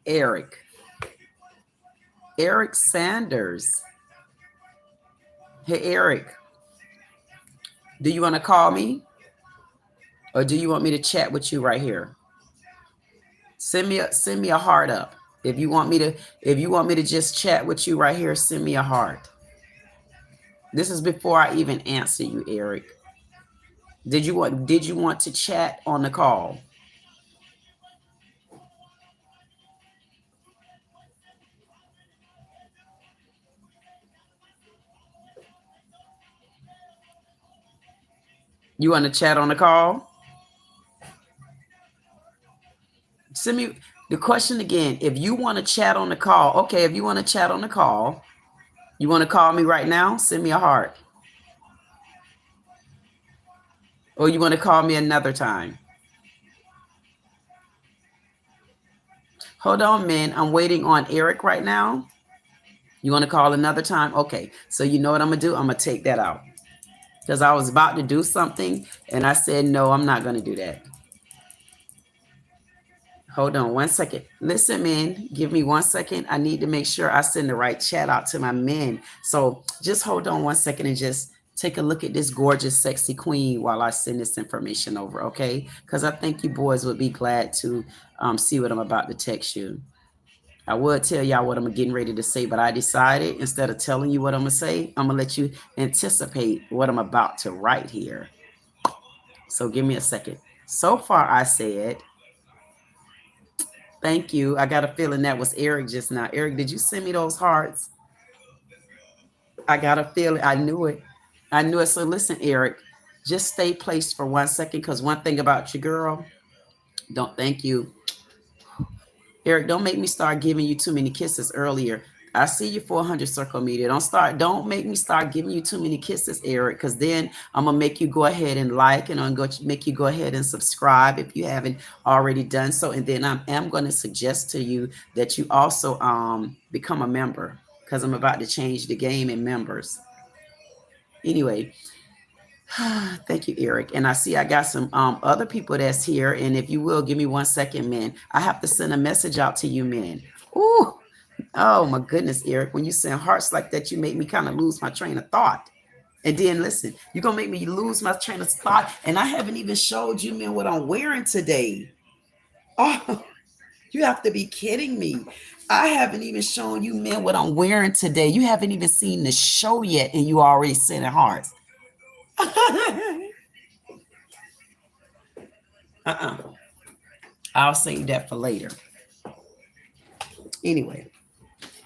Eric. Eric Sanders. Hey, Eric. Do you want to call me? Or do you want me to chat with you right here? Send me a heart up. If you want me to just chat with you right here, send me a heart. This is before I even answer you, Eric. Did you want to chat on the call? You want to chat on the call? Send me the question again. If you want to chat on the call, okay, if you want to chat on the call, you want to call me right now? Send me a heart. Or you want to call me another time? Hold on, man. I'm waiting on Eric right now. You want to call another time? Okay. So you know what I'm going to do? I'm going to take that out. Because I was about to do something and I said, no, I'm not going to do that. Hold on 1 second. Listen, man, give me 1 second. I need to make sure I send the right chat out to my men. So just hold on 1 second and just take a look at this gorgeous, sexy queen while I send this information over, okay? Because I think you boys would be glad to see what I'm about to text you. I would tell y'all what I'm getting ready to say, but I decided instead of telling you what I'm going to say, I'm going to let you anticipate what I'm about to write here. So give me a second. So far, I said... Thank you. I got a feeling that was Eric just now. Eric, did you send me those hearts? I got a feeling. I knew it. I knew it. So listen, Eric, just stay placed for 1 second. Because one thing about you, girl, thank you. Eric, don't make me start giving you too many kisses earlier. I see you 400 circle media. Don't make me start giving you too many kisses, Eric, because then I'm going to make you go ahead and like, and I'm going to make you go ahead and subscribe if you haven't already done so. And then I am going to suggest to you that you also become a member, because I'm about to change the game in members. Anyway, thank you, Eric. And I see I got some other people that's here. And if you will, give me 1 second, man. I have to send a message out to you, man. Ooh. Oh my goodness, Eric, when you send hearts like that, you make me kind of lose my train of thought. And then listen, you're going to make me lose my train of thought. And I haven't even showed you, man, what I'm wearing today. Oh, you have to be kidding me. I haven't even shown you, man, what I'm wearing today. You haven't even seen the show yet, and you already sending hearts. I'll save that for later. Anyway.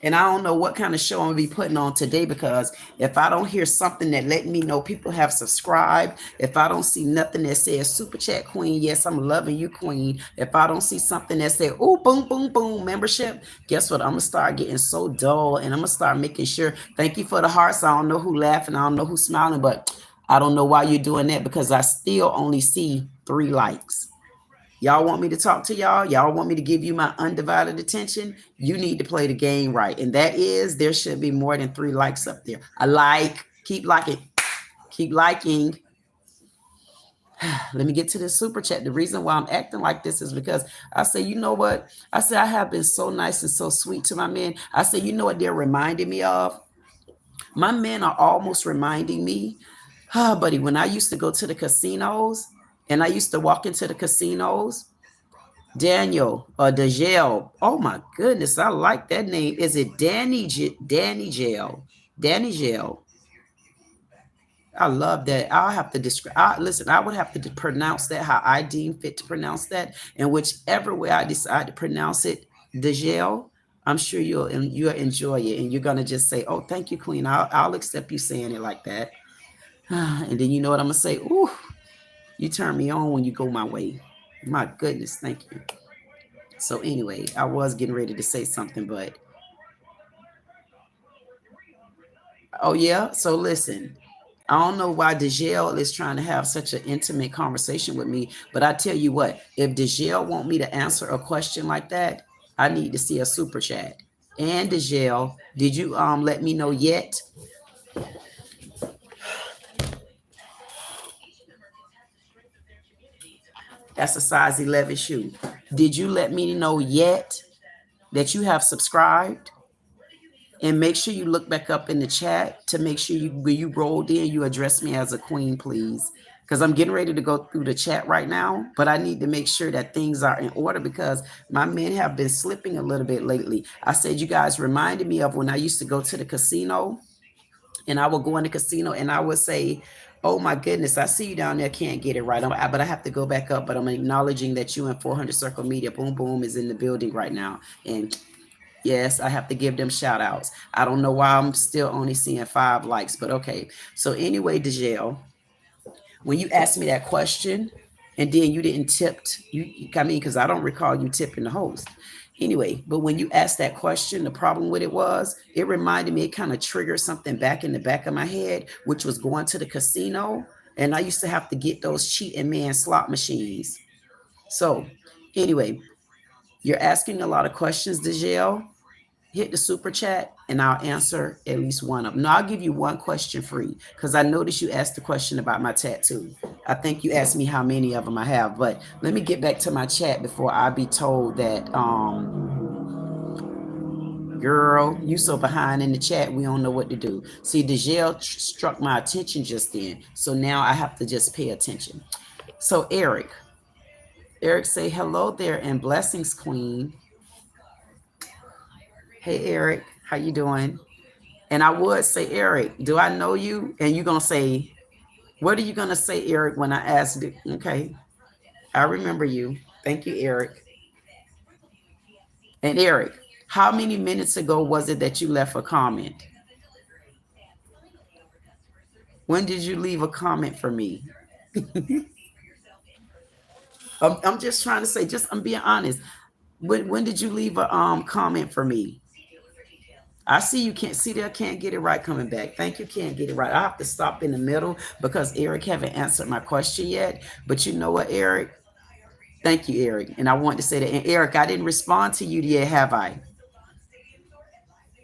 And I don't know what kind of show I'm going to be putting on today, because if I don't hear something that let me know people have subscribed, if I don't see nothing that says super chat queen, yes, I'm loving you, queen. If I don't see something that says, oh, boom, boom, boom, membership, guess what? I'm going to start getting so dull, and I'm going to start making sure. Thank you for the hearts. I don't know who laughing. I don't know who's smiling, but I don't know why you're doing that, because I still only see 3 likes. Y'all want me to talk to y'all? Y'all want me to give you my undivided attention? You need to play the game right. And that is, there should be more than 3 likes up there. I like, keep liking, keep liking. Let me get to this super chat. The reason why I'm acting like this is because I say, you know what? I say, I have been so nice and so sweet to my men. I say, you know what they're reminding me of? My men are almost reminding me, buddy, when I used to go to the casinos, and I used to walk into the casinos, Daniel or Daniel. Oh my goodness, I like that name. Is it Danny Gale? Danny Gale. I love that. I'll have to describe. Listen, I would have to pronounce that how I deem fit to pronounce that, and whichever way I decide to pronounce it, Daniel. I'm sure you'll enjoy it, and you're gonna just say, "Oh, thank you, Queen. I'll accept you saying it like that." And then you know what I'm gonna say? Ooh. You turn me on when you go my way. My goodness, thank you. So anyway, I was getting ready to say something, but oh yeah. So listen, I don't know why DeJale is trying to have such an intimate conversation with me, but I tell you what, if DeJale want me to answer a question like that, I need to see a super chat. And DeJale, did you let me know yet? That's a size 11 shoe. Did you let me know yet? that you have subscribed. And make sure you look back up in the chat to make sure you, when you rolled in, you address me as a queen, please. Because I'm getting ready to go through the chat right now, but I need to make sure that things are in order because my men have been slipping a little bit lately. I said you guys reminded me of when I used to go to the casino, and I would go in the casino and I would say, oh my goodness, I see you down there, can't get it right. But I have to go back up, but I'm acknowledging that you and 400 Circle Media, boom, boom, is in the building right now. And yes, I have to give them shout outs. I don't know why I'm still only seeing 5 likes, but okay. So anyway, DeJale, when you asked me that question and then you didn't tip, I mean, because I don't recall you tipping the host. Anyway, but when you asked that question, the problem with it was, it reminded me, it kind of triggered something back in the back of my head, which was going to the casino. And I used to have to get those cheating man slot machines. So anyway, you're asking a lot of questions, DeJale. Hit the super chat and I'll answer at least one of them. No, I'll give you one question free because I noticed you asked the question about my tattoo. I think you asked me how many of them I have, but let me get back to my chat before I be told that, girl, you so behind in the chat, we don't know what to do. See, DeJale struck my attention just then. So now I have to just pay attention. So Eric say hello there and blessings, queen. Hey, Eric, how you doing? And I would say, Eric, do I know you? And you're going to say, what are you going to say, Eric, when I asked it? Okay, I remember you. Thank you, Eric. And Eric, how many minutes ago was it that you left a comment? When did you leave a comment for me? I'm just trying to say, I'm being honest. When did you leave a comment for me? I see you can't see that. Can't get it right coming back. Thank you. Can't get it right. I have to stop in the middle because Eric haven't answered my question yet. But you know what, Eric? Thank you, Eric. And I want to say that. And Eric, I didn't respond to you yet, have I?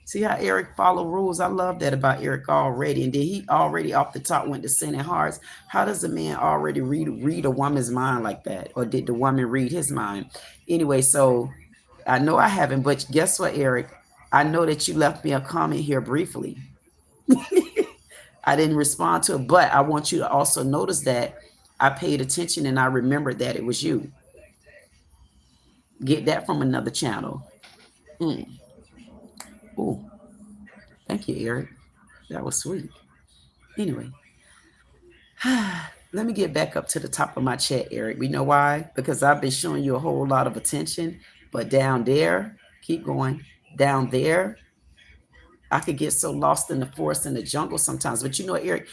See how Eric follow rules? I love that about Eric already. And then he already off the top went to sending hearts. How does a man already read a woman's mind like that? Or did the woman read his mind? Anyway, so I know I haven't, but guess what, Eric? I know that you left me a comment here briefly. I didn't respond to it, but I want you to also notice that I paid attention and I remembered that it was you. Get that from another channel. Oh, thank you, Eric. That was sweet. Anyway, let me get back up to the top of my chat, Eric. We know why? Because I've been showing you a whole lot of attention, but down there, keep going. Down there, I could get so lost in the forest and the jungle sometimes. But you know, Eric,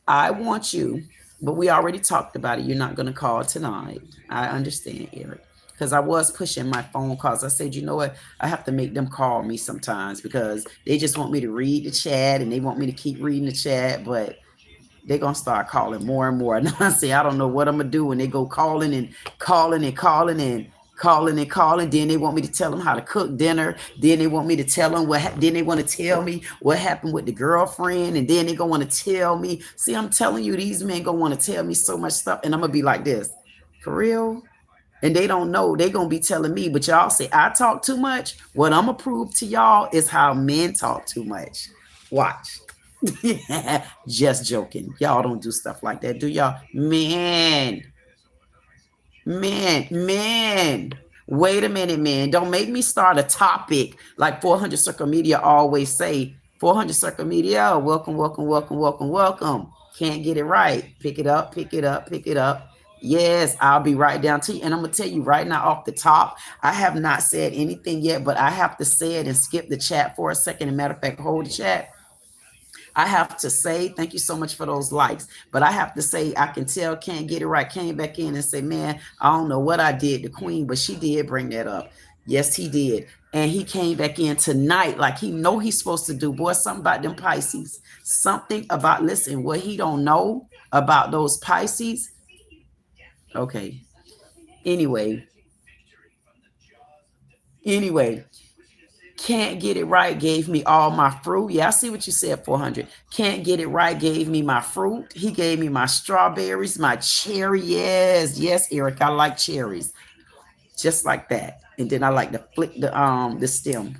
I want you, but we already talked about it. You're not going to call tonight. I understand, Eric, because I was pushing my phone calls. I said, you know what? I have to make them call me sometimes because they just want me to read the chat and they want me to keep reading the chat, but they're going to start calling more and more. And I say, I don't know what I'm going to do when they go calling and calling and calling and calling and calling. Then they want me to tell them how to cook dinner. Then they want me to tell them then they want to tell me what happened with the girlfriend. And then they're going to want to tell me. See, I'm telling you, these men going to want to tell me so much stuff. And I'm going to be like this, for real? And they don't know. They're going to be telling me, but y'all say, I talk too much. What I'm going to prove to y'all is how men talk too much. Watch. Just joking. Y'all don't do stuff like that, do y'all? Man. Wait a minute, man. Don't make me start a topic like 400 Circle Media always say. 400 Circle Media, welcome, welcome, welcome, welcome, welcome. Can't get it right. Pick it up, pick it up, pick it up. Yes, I'll be right down to you. And I'm going to tell you right now off the top, I have not said anything yet, but I have to say it and skip the chat for a second. As a matter of fact, hold the chat. I have to say, thank you so much for those likes, but I have to say, I can tell, can't get it right. Came back in and say, man, I don't know what I did to Queen, but she did bring that up. Yes, he did. And he came back in tonight like he know he's supposed to do. Boy, something about them Pisces. Something about, listen, what he don't know about those Pisces. Okay. Anyway. Can't get it right, gave me all my fruit. Yeah, I see what you said, 400. Can't get it right, gave me my fruit. He gave me my strawberries, my cherry. Yes, Eric, I like cherries. Just like that. And then I like to flick the stem.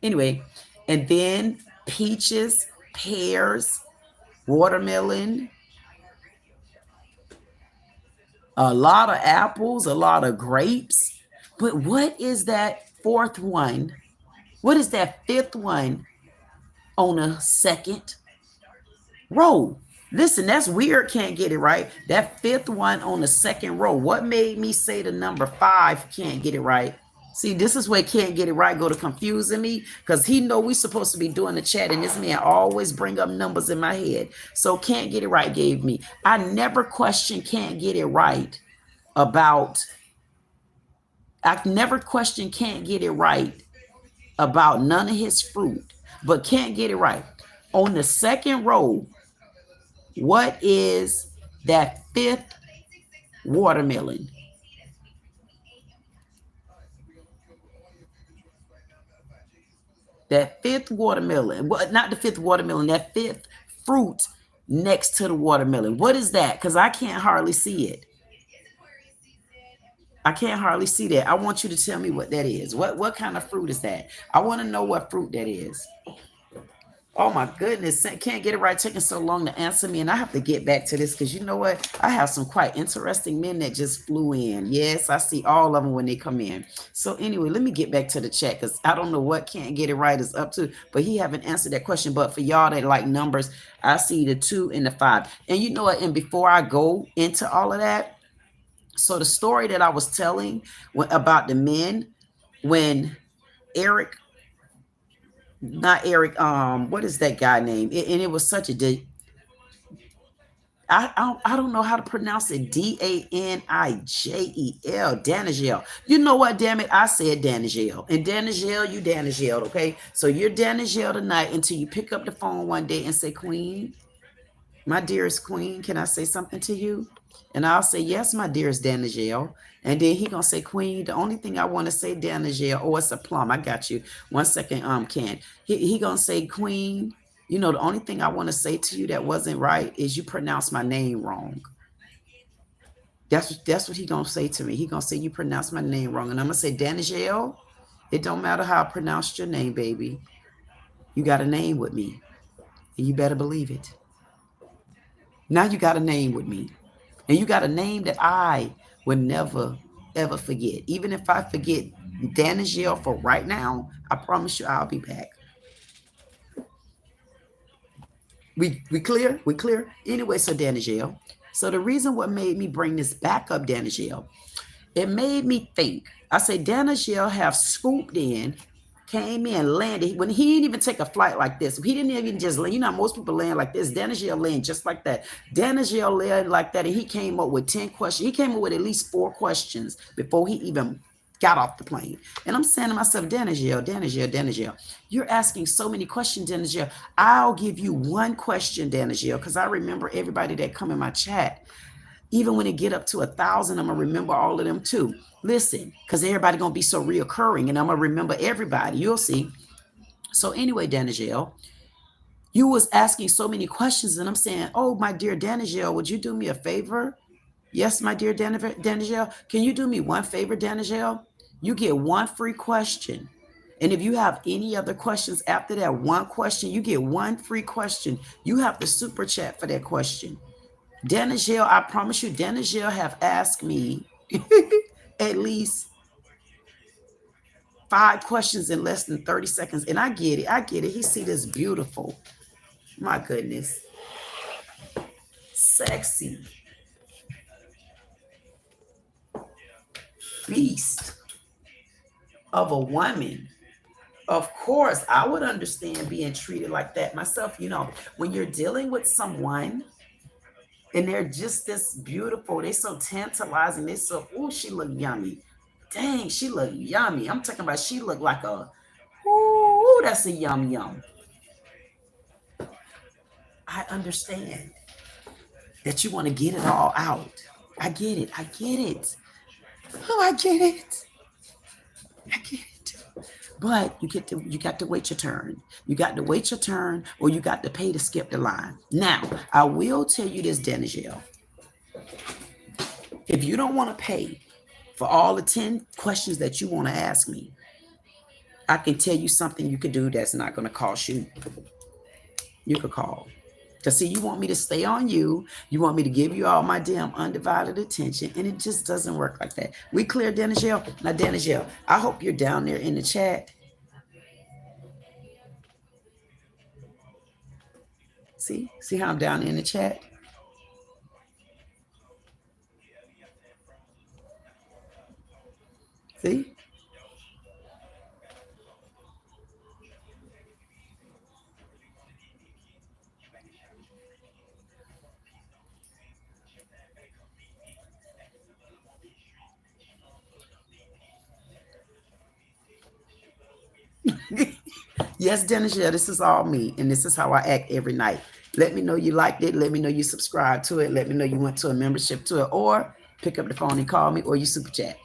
Anyway, and then peaches, pears, watermelon, a lot of apples, a lot of grapes. But what is that fourth one? What is that fifth one on the second row? Listen, that's weird. Can't get it right. That fifth one on the second row. What made me say the number 5 can't get it right? See, this is where can't get it right go to confusing me, because he know we supposed to be doing the chat, and this man always bring up numbers in my head. So can't get it right gave me. I never question can't get it right about. I've never questioned can't get it right about none of his fruit, but can't get it right. On the second row, what is that fifth watermelon? That fifth watermelon, well, not the fifth watermelon, that fifth fruit next to the watermelon. What is that? Because I can't hardly see it. I can't hardly see that. I want you to tell me what that is. What kind of fruit is that? I want to know what fruit that is. Oh my goodness, can't get it right. Taking so long to answer me, and I have to get back to this because you know what? I have some quite interesting men that just flew in. Yes, I see all of them when they come in. So anyway, let me get back to the chat because I don't know what can't get it right is up to, but he haven't answered that question. But for y'all that like numbers, I see the 2 and the 5. And you know what? And before I go into all of that, so the story that I was telling about the men when Eric. Not Eric. What is that guy name? And it was such a. I don't know how to pronounce it. Danijel. Danijel. You know what? Damn it! I said Danijel. And Danijel, you Danijel. Okay, so you're Danijel tonight until you pick up the phone one day and say, "Queen, my dearest Queen, can I say something to you?" And I'll say, "Yes, my dearest Danijel." And then he gonna say, "Queen, the only thing I want to say, Danijel, oh, it's a plum. I got you. 1 second, Ken. He gonna say, Queen, you know, the only thing I want to say to you that wasn't right is you pronounced my name wrong." That's what he gonna say to me. He gonna say you pronounced my name wrong. And I'm gonna say, Danijel, it don't matter how I pronounced your name, baby. You got a name with me. And you better believe it. Now you got a name with me. And you got a name that I would never, ever forget. Even if I forget Danijel for right now, I promise you I'll be back. We clear? We clear? Anyway, so Danijel. So the reason what made me bring this back up, Danijel, it made me think. I say Danijel have swooped in, came in, landed. When he didn't even take a flight like this, he didn't even just land. You know, most people land like this. Danijel land just like that. Danijel land like that, and he came up with 10 questions. He came up with at least 4 questions before he even got off the plane. And I'm saying to myself, Danijel, you're asking so many questions, Danijel. I'll give you one question, Danijel, because I remember everybody that come in my chat. Even when it get up to 1,000, I'm gonna remember all of them too. Listen, because everybody gonna be so reoccurring, and I'm gonna remember everybody. You'll see. So anyway, Danijel, you was asking so many questions, and I'm saying, oh, my dear Danijel, would you do me a favor? Yes, my dear Danijel, can you do me one favor, Danijel? You get one free question. And if you have any other questions after that one question, you get one free question. You have to super chat for that question. Danijel, I promise you, Danijel have asked me at least 5 questions in less than 30 seconds. And I get it. I get it. He see this beautiful. My goodness. Sexy. Beast of a woman. Of course, I would understand being treated like that myself. You know, when you're dealing with someone and they're just this beautiful, they're so tantalizing, they're so, oh, she look yummy. Dang, she look yummy. I'm talking about she look like a, ooh, that's a yum yum. I understand that you want to get it all out. I get it. I get it. Oh, I get it. I get it. But you got to wait your turn. You got to wait your turn, or you got to pay to skip the line. Now, I will tell you this, Danijel. If you don't want to pay For all the 10 questions that you want to ask me, I can tell you something you could do that's not going to cost you. You could call. Because see, you want me to stay on you. You want me to give you all my damn undivided attention. And it just doesn't work like that. We clear, Denigel? Now, Denigel, I hope you're down there in the chat. See how I'm down in the chat? See? Yes, Dennis, yeah, this is all me. And this is how I act every night. Let me know you liked it. Let me know you subscribed to it. Let me know you went to a membership to it. Or pick up the phone and call me, or you super chat.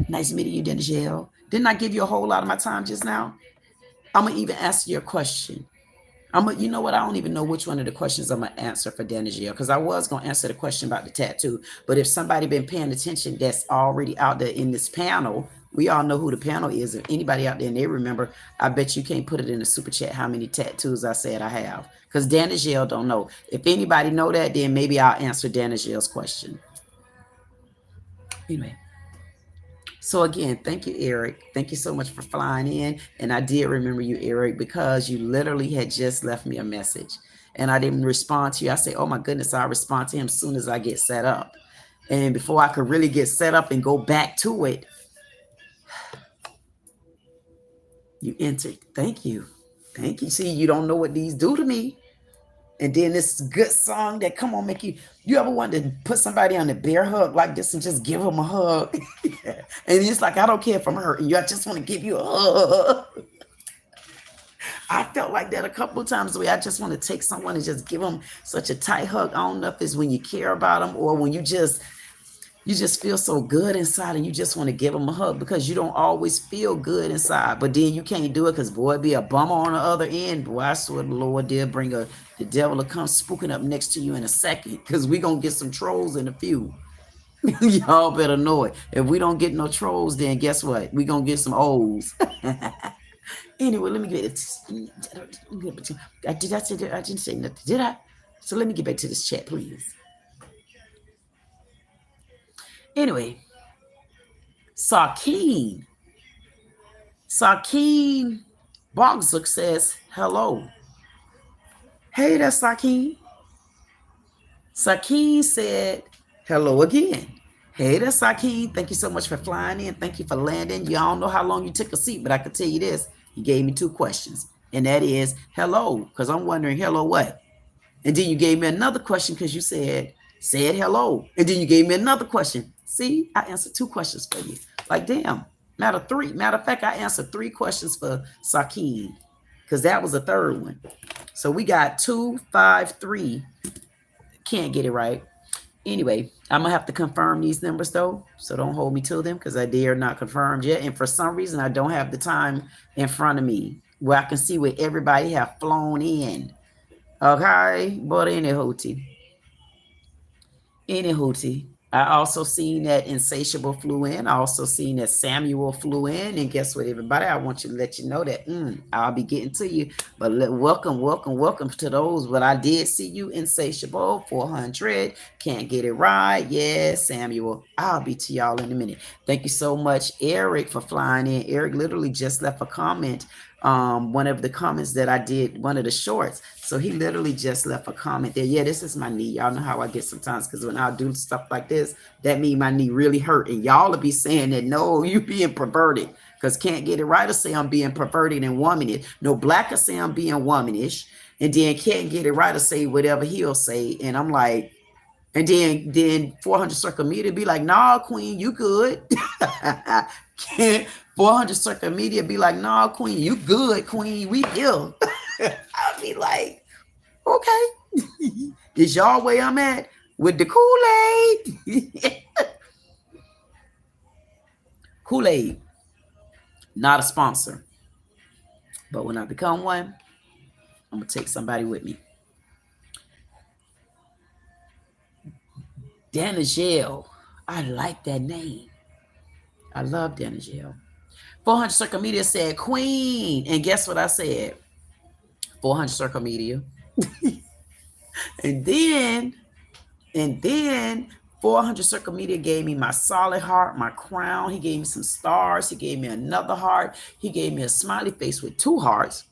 Nice meeting you, Dennis. Didn't I give you a whole lot of my time just now? I'm going to even ask you a question. You know what? I don't even know which one of the questions I'm going to answer for Denigel, because I was going to answer the question about the tattoo. But if somebody been paying attention that's already out there in this panel, we all know who the panel is. If anybody out there and they remember, I bet you can't put it in the super chat how many tattoos I said I have, because Denigel don't know. If anybody know that, then maybe I'll answer Denigel's question. Anyway. So again, thank you, Eric. Thank you so much for flying in. And I did remember you, Eric, because you literally had just left me a message and I didn't respond to you. I say, oh my goodness, I'll respond to him as soon as I get set up. And before I could really get set up and go back to it, you entered. Thank you. Thank you. See, you don't know what these do to me. And then this good song that come on, make you ever want to put somebody on a bear hug like this and just give them a hug? And it's like, I don't care if I'm hurting you. I just want to give you a hug. I felt like that a couple of times where I just want to take someone and just give them such a tight hug. I don't know if it's when you care about them or when you just feel so good inside and you just want to give them a hug, because you don't always feel good inside, but then you can't do it because boy, it'd be a bummer on the other end. Boy, I swear the Lord did bring the devil to come spooking up next to you in a second, because we gonna get some trolls in a few. Y'all better know it. If we don't get no trolls, then guess what? We gonna get some O's. Anyway, let me get it. I didn't say nothing, did I? So let me get back to this chat, please. Anyway, Sakeen Bogzuk says hello. Hey there, Sakeen. Sakeen said hello again. Hey there, Sakeen. Thank you so much for flying in. Thank you for landing. Y'all don't know how long you took a seat, but I can tell you this. You gave me 2 questions, and that is hello, because I'm wondering hello what? And then you gave me another question because you said hello. And then you gave me another question. See, I answered 2 questions for you. Like, damn. Matter of fact, I answered 3 questions for Sakeen, because that was the 3rd one. So we got 2, 5, 3. Can't get it right. Anyway, I'm going to have to confirm these numbers, though. So don't hold me to them, because they are not confirmed yet. And for some reason, I don't have the time in front of me where I can see where everybody have flown in. Okay, but any hootie. I also seen that Insatiable flew in. I also seen that Samuel flew in. And guess what, everybody? I want you to let you know that I'll be getting to you. But welcome to those. But I did see you, Insatiable 400. Can't get it right. Yes, Samuel. I'll be to y'all in a minute. Thank you so much, Eric, for flying in. Eric literally just left a comment. One of the comments that I did, one of the shorts. So he literally just left a comment there. Yeah, this is my knee. Y'all know how I get sometimes, because when I do stuff like this, that means my knee really hurt. And y'all will be saying that, no, you being perverted, because Can't Get It Right to say I'm being perverted and womanish. No, Black will say I'm being womanish. And then Can't Get It Right to say whatever he'll say. And I'm like, and then 400 Circle Media be like, nah, Queen, you good. 400 Circle Media be like, nah, Queen, you good, Queen, we here. I'll be like, okay. Is y'all where I'm at with the Kool-Aid? Kool-Aid, not a sponsor. But when I become one, I'm going to take somebody with me. Denigel, I like that name. I love Denigel. 400 Circle Media said Queen. And guess what I said? 400 Circle Media. and then 400 Circle Media gave me my solid heart, my crown. He gave me some stars. He gave me another heart. He gave me a smiley face with 2 hearts.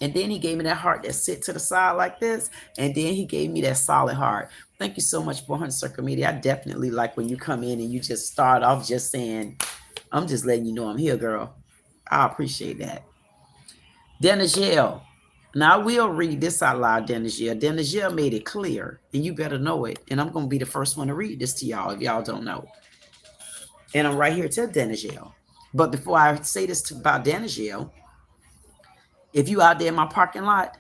And then he gave me that heart that sit to the side like this. And then he gave me that solid heart. Thank you so much, 400 Circle Media. I definitely like when you come in and you just start off just saying, I'm just letting you know I'm here, girl. I appreciate that. Denigel. Now, I will read this out loud, Denigel. Denigel made it clear, and you better know it. And I'm going to be the first one to read this to y'all if y'all don't know. And I'm right here to Denigel. But before I say this about Denigel, if you out there in my parking lot,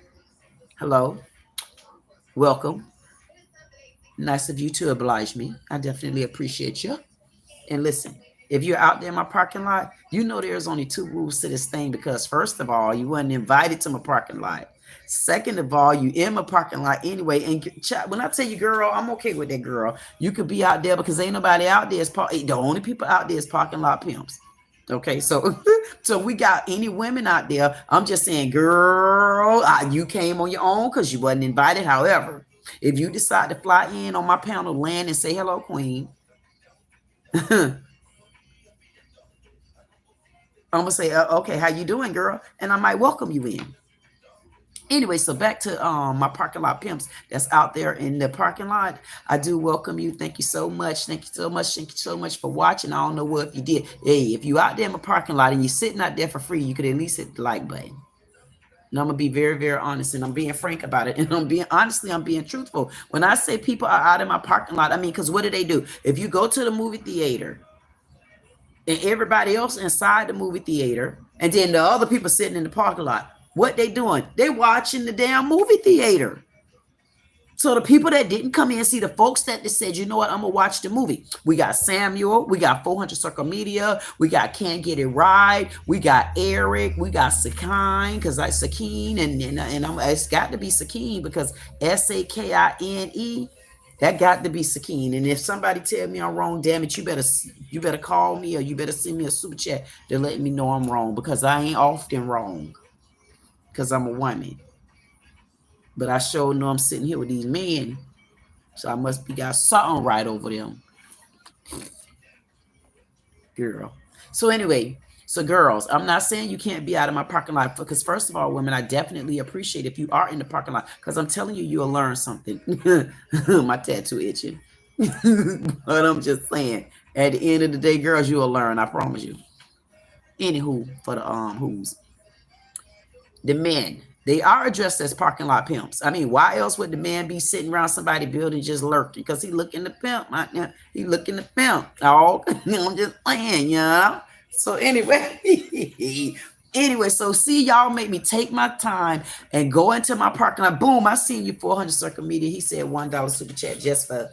hello, welcome. Nice of you to oblige me. I definitely appreciate you. And listen, if you're out there in my parking lot, you know there's only 2 rules to this thing because first of all, you weren't invited to my parking lot. Second of all, you in my parking lot anyway. And when I tell you, girl, I'm okay with that, girl. You could be out there because ain't nobody out there. The only people out there is parking lot pimps. Okay, so so we got any women out there. I'm just saying, girl, you came on your own because you wasn't invited. However, if you decide to fly in on my panel, land and say hello, Queen. I'm gonna say, okay, how you doing, girl? And I might welcome you in. Anyway, so back to my parking lot pimps that's out there in the parking lot. I do welcome you. Thank you so much. Thank you so much. Thank you so much for watching. I don't know what if you did. Hey, if you out there in my parking lot and you're sitting out there for free, you could at least hit the like button. And I'm gonna be very, very honest, and I'm being frank about it. And I'm being truthful. When I say people are out in my parking lot, I mean, because what do? If you go to the movie theater and everybody else inside the movie theater, and then the other people sitting in the parking lot, what they doing? They watching the damn movie theater. So the people that didn't come in, see the folks that said, you know what, I'm gonna watch the movie. We got Samuel, we got 400 Circle Media, we got Can't Get It Right, we got Eric, we got Sakine, because I Sakine, and it's got to be Sakine because Sakine. That got to be Sakine. And if somebody tell me I'm wrong, damn it, you better call me or you better send me a super chat to let me know I'm wrong because I ain't often wrong because I'm a woman. But I sure know I'm sitting here with these men. So I must be got something right over them. Girl. So anyway, so girls, I'm not saying you can't be out of my parking lot because first of all, women, I definitely appreciate if you are in the parking lot because I'm telling you, you'll learn something. My tattoo itching. But I'm just saying, at the end of the day, girls, you'll learn. I promise you. Anywho, for the who's the men, they are addressed as parking lot pimps. I mean, why else would the man be sitting around somebody building just lurking? Because he looking to pimp. He looking to pimp. Oh, I'm just playing, you know. So anyway, so see, y'all make me take my time and go into my parking lot. Boom, I seen you 400 Circle Media. He said $1 super chat just for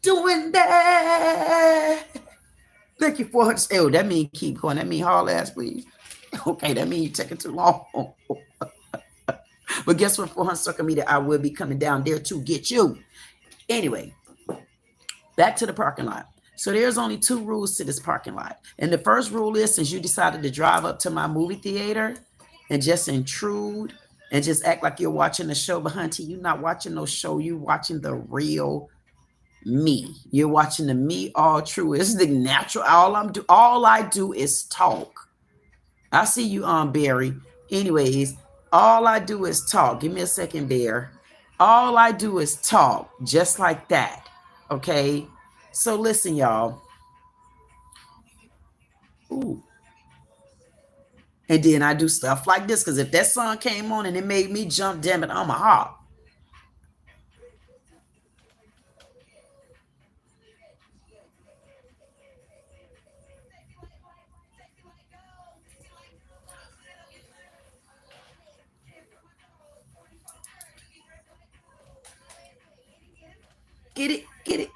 doing that. Thank you 400. Oh, that mean keep going. That mean haul ass, please. Okay, that means you're taking too long. But guess what? 400 Circle Media, I will be coming down there to get you. Anyway, back to the parking lot. So there's only 2 rules to this parking lot. And the first rule is since you decided to drive up to my movie theater and just intrude and just act like you're watching the show, but hunty, you're not watching no show. You're watching the real me. You're watching the me all true. It's the natural. All I do is talk. I see you on Barry. Anyways, all I do is talk. Give me a second, Bear. All I do is talk, just like that. Okay. So listen, y'all. Ooh. And then I do stuff like this because if that song came on and it made me jump, damn it, I'm a hop. Get it, get it.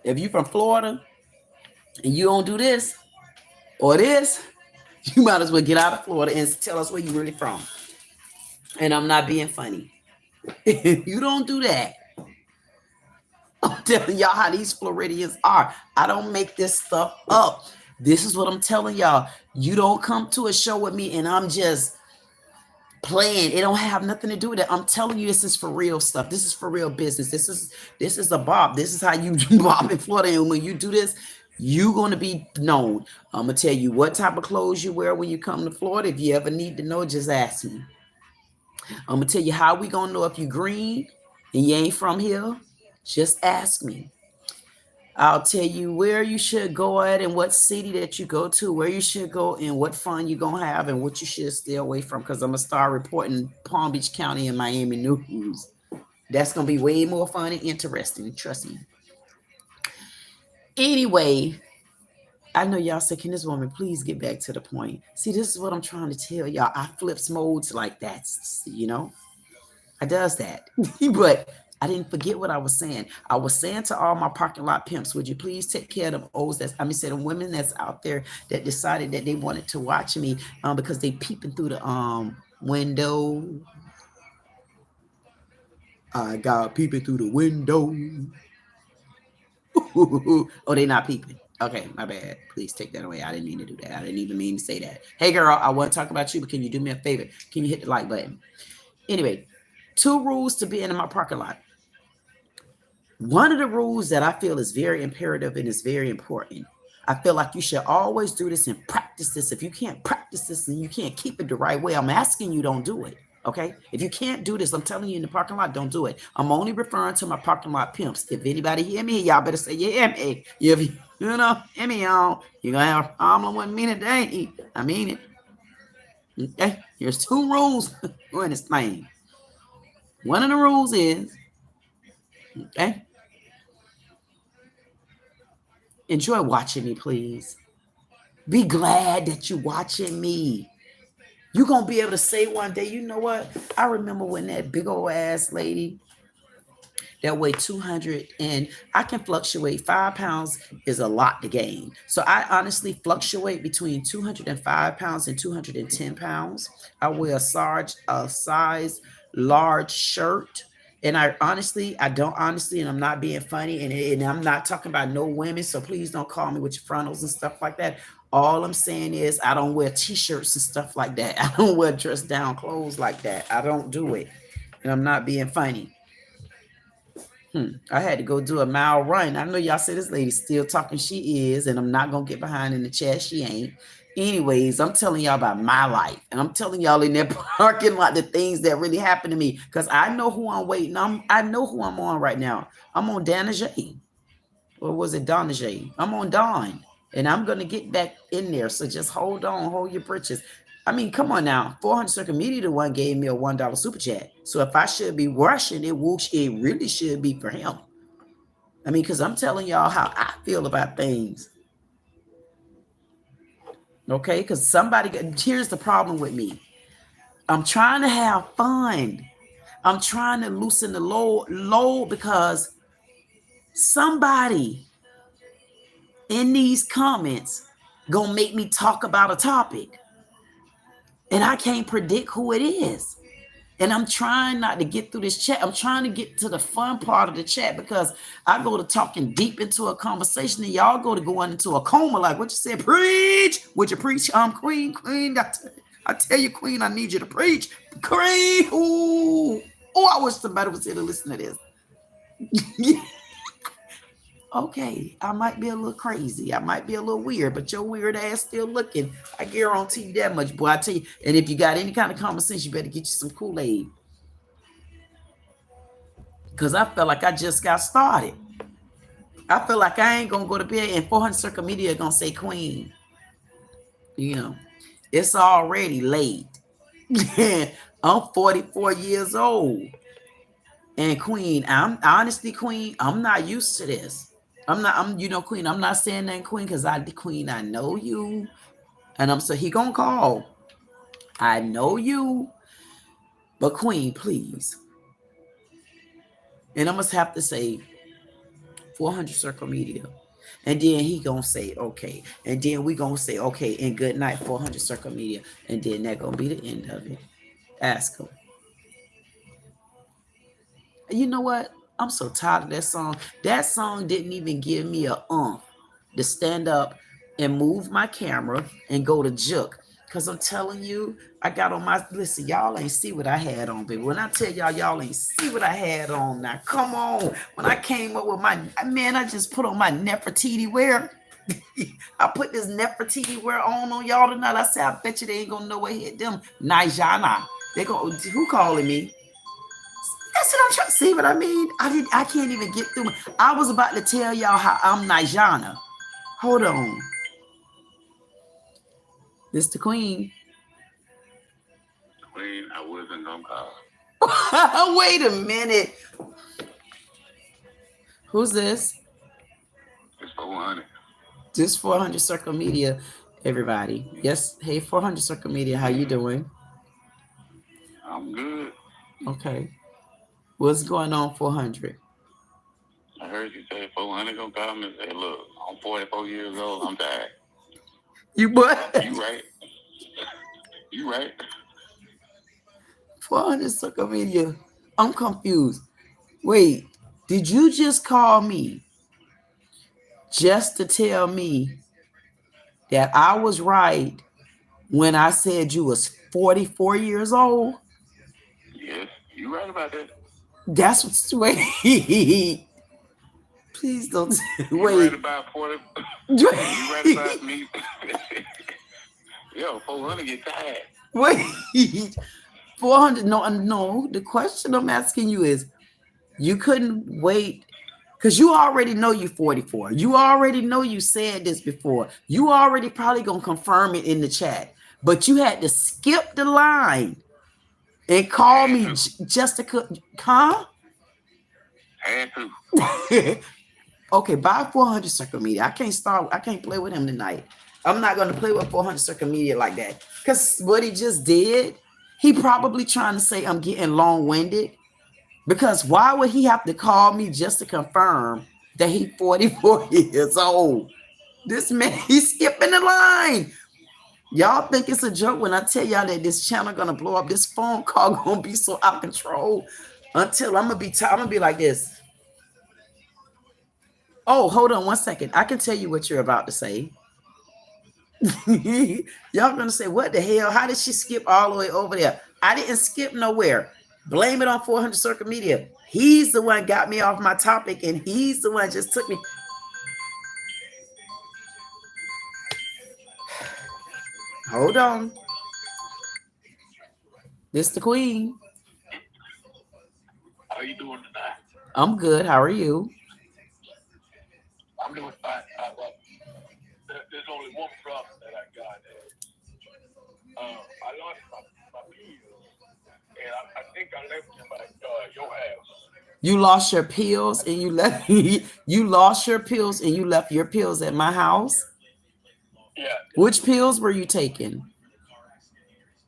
If you from Florida and you don't do this or this, you might as well get out of Florida and tell us where you really from. And I'm not being funny. If you don't do that, I'm telling y'all how these Floridians are. I don't make this stuff up. This is what I'm telling y'all. You don't come to a show with me and I'm just playing. It don't have nothing to do with it. I'm telling you, this is for real stuff. This is for real business. This is a bob. This is how you bob in Florida. And when you do this, you're going to be known. I'm going to tell you what type of clothes you wear when you come to Florida. If you ever need to know, just ask me. I'm going to tell you how we going to know if you green and you ain't from here. Just ask me. I'll tell you where you should go at and what city that you go to, where you should go and what fun you're going to have and what you should stay away from, because I'm going to start reporting Palm Beach County and Miami news. That's going to be way more fun and interesting. Trust me. Anyway, I know y'all say, can this woman please get back to the point? See, this is what I'm trying to tell y'all. I flips modes like that, you know. I does that. But I didn't forget what I was saying. I was saying to all my parking lot pimps, would you please take care of them O's the women that's out there that decided that they wanted to watch me because they peeping through the window. I got peeping through the window. Oh, they not peeping. Okay, my bad. Please take that away. I didn't mean to do that. I didn't even mean to say that. Hey, girl, I want to talk about you, but can you do me a favor? Can you hit the like button? Anyway, 2 rules to being in my parking lot. One of the rules that I feel is very imperative and is very important. I feel like you should always do this and practice this. If you can't practice this and you can't keep it the right way, I'm asking you, don't do it. Okay? If you can't do this, I'm telling you in the parking lot, don't do it. I'm only referring to my parking lot pimps. If anybody hear me, y'all better say, you hear me. If you know, hear me, y'all. You're going to have a problem with me today. I mean it. Okay? Here's 2 rules in this thing. One of the rules is, okay, enjoy watching me, please. Be glad that you're watching me. You're going to be able to say one day, you know what? I remember when that big old ass lady that weighed 200 and I can fluctuate. 5 pounds is a lot to gain. So I honestly fluctuate between 205 pounds and 210 pounds. I wear a size large shirt. And I don't honestly, and I'm not being funny, and I'm not talking about no women, so please don't call me with your frontals and stuff like that. All I'm saying is I don't wear t-shirts and stuff like that. I don't wear dress down clothes like that. I don't do it. And I'm not being funny. I had to go do a mile run. I know y'all say this lady still talking. She is, and I'm not going to get behind in the chat. She ain't. Anyways, I'm telling y'all about my life. And I'm telling y'all in that parking lot the things that really happened to me. Because I know who I'm waiting. I know who I'm on right now. I'm on Dana J. Or was it Donna J? I'm on Dawn. And I'm going to get back in there. So just hold on. Hold your britches. I mean, come on now. 400 Circle Media, the one gave me a $1 super chat. So if I should be rushing it, it really should be for him. I mean, because I'm telling y'all how I feel about things. Okay, because here's the problem with me. I'm trying to have fun. I'm trying to loosen the load because somebody in these comments gonna make me talk about a topic. And I can't predict who it is. And I'm trying not to get through this chat. I'm trying to get to the fun part of the chat because I go to talking deep into a conversation and y'all go to going into a coma like what you said, preach. Would you preach? Queen. I tell you, Queen, I need you to preach. Queen. Ooh. Oh, I wish somebody was here to listen to this. Okay, I might be a little crazy. I might be a little weird, but your weird ass still looking. I guarantee you that much, boy. I tell you, and if you got any kind of common sense, you better get you some Kool-Aid. Because I feel like I just got started. I feel like I ain't going to go to bed and 400 Circle Media going to say Queen. You know, it's already late. I'm 44 years old. And Queen, I'm honestly, Queen, I'm not used to this. Queen, I'm not saying that, Queen, because Queen, I know you. And he gonna call. I know you. But Queen, please. And I must have to say, 400 circle media. And then he gonna say, okay. And then we gonna say, okay, and good night, 400 circle media. And then that gonna be the end of it. Ask him. You know what? I'm so tired of that song. That song didn't even give me a to stand up and move my camera and go to Jook. Because I'm telling you, I got on my, listen, y'all ain't see what I had on, baby. When I tell y'all ain't see what I had on now. Come on. When I came up with my, man, I just put on my Nefertiti wear. I put this Nefertiti wear on y'all tonight. I said, I bet you they ain't gonna know what hit them. Nijana. They go, who calling me? That's what I'm trying to see. What I mean, I can't even get through. I was about to tell y'all how I'm Nijana. Hold on. This the Queen. Queen, I wasn't gonna call. Wait a minute. Who's this? It's 400. This 400 Circle Media, everybody. Yes. Hey, 400 Circle Media. How you doing? I'm good. Okay. What's going on, 400? I heard you say 400 gonna call me and say, look, I'm 44 years old. I'm tired. You what? You right. You right. 400 Circle Media. I'm confused. Wait, did you just call me just to tell me that I was right when I said you was 44 years old? Yes, you right about that. That's what's wait. Please don't You wait. right about 40. You right about me. Yo, 400 get tired. Wait. 400. No. The question I'm asking you is, you couldn't wait because you already know you're 44. You already know you said this before. You already probably gonna confirm it in the chat, but you had to skip the line and call me just to huh? Had to. Okay, buy 400 Circle Media. I can't play with him tonight. I'm not gonna play with 400 Circle Media like that. Because what he just did, he probably trying to say I'm getting long-winded. Because why would he have to call me just to confirm that he's 44 years old? This man, he's skipping the line. Y'all think it's a joke when I tell y'all that this channel gonna blow up. This phone call gonna be so out of control until I'm gonna be like this. Oh, hold on 1 second. I can tell you what you're about to say. Y'all gonna say, what the hell? How did she skip all the way over there? I didn't skip nowhere. Blame it on 400 Circle Media. He's the one got me off my topic, and he's the one just took me. Hold on. This the Queen. How you doing tonight? I'm good. How are you? I'm doing fine. There's only one problem that I got. I lost my pills, and I think I left them at your house. You lost your pills and you left you lost your pills and you left your pills at my house? Yeah. Which pills were you taking?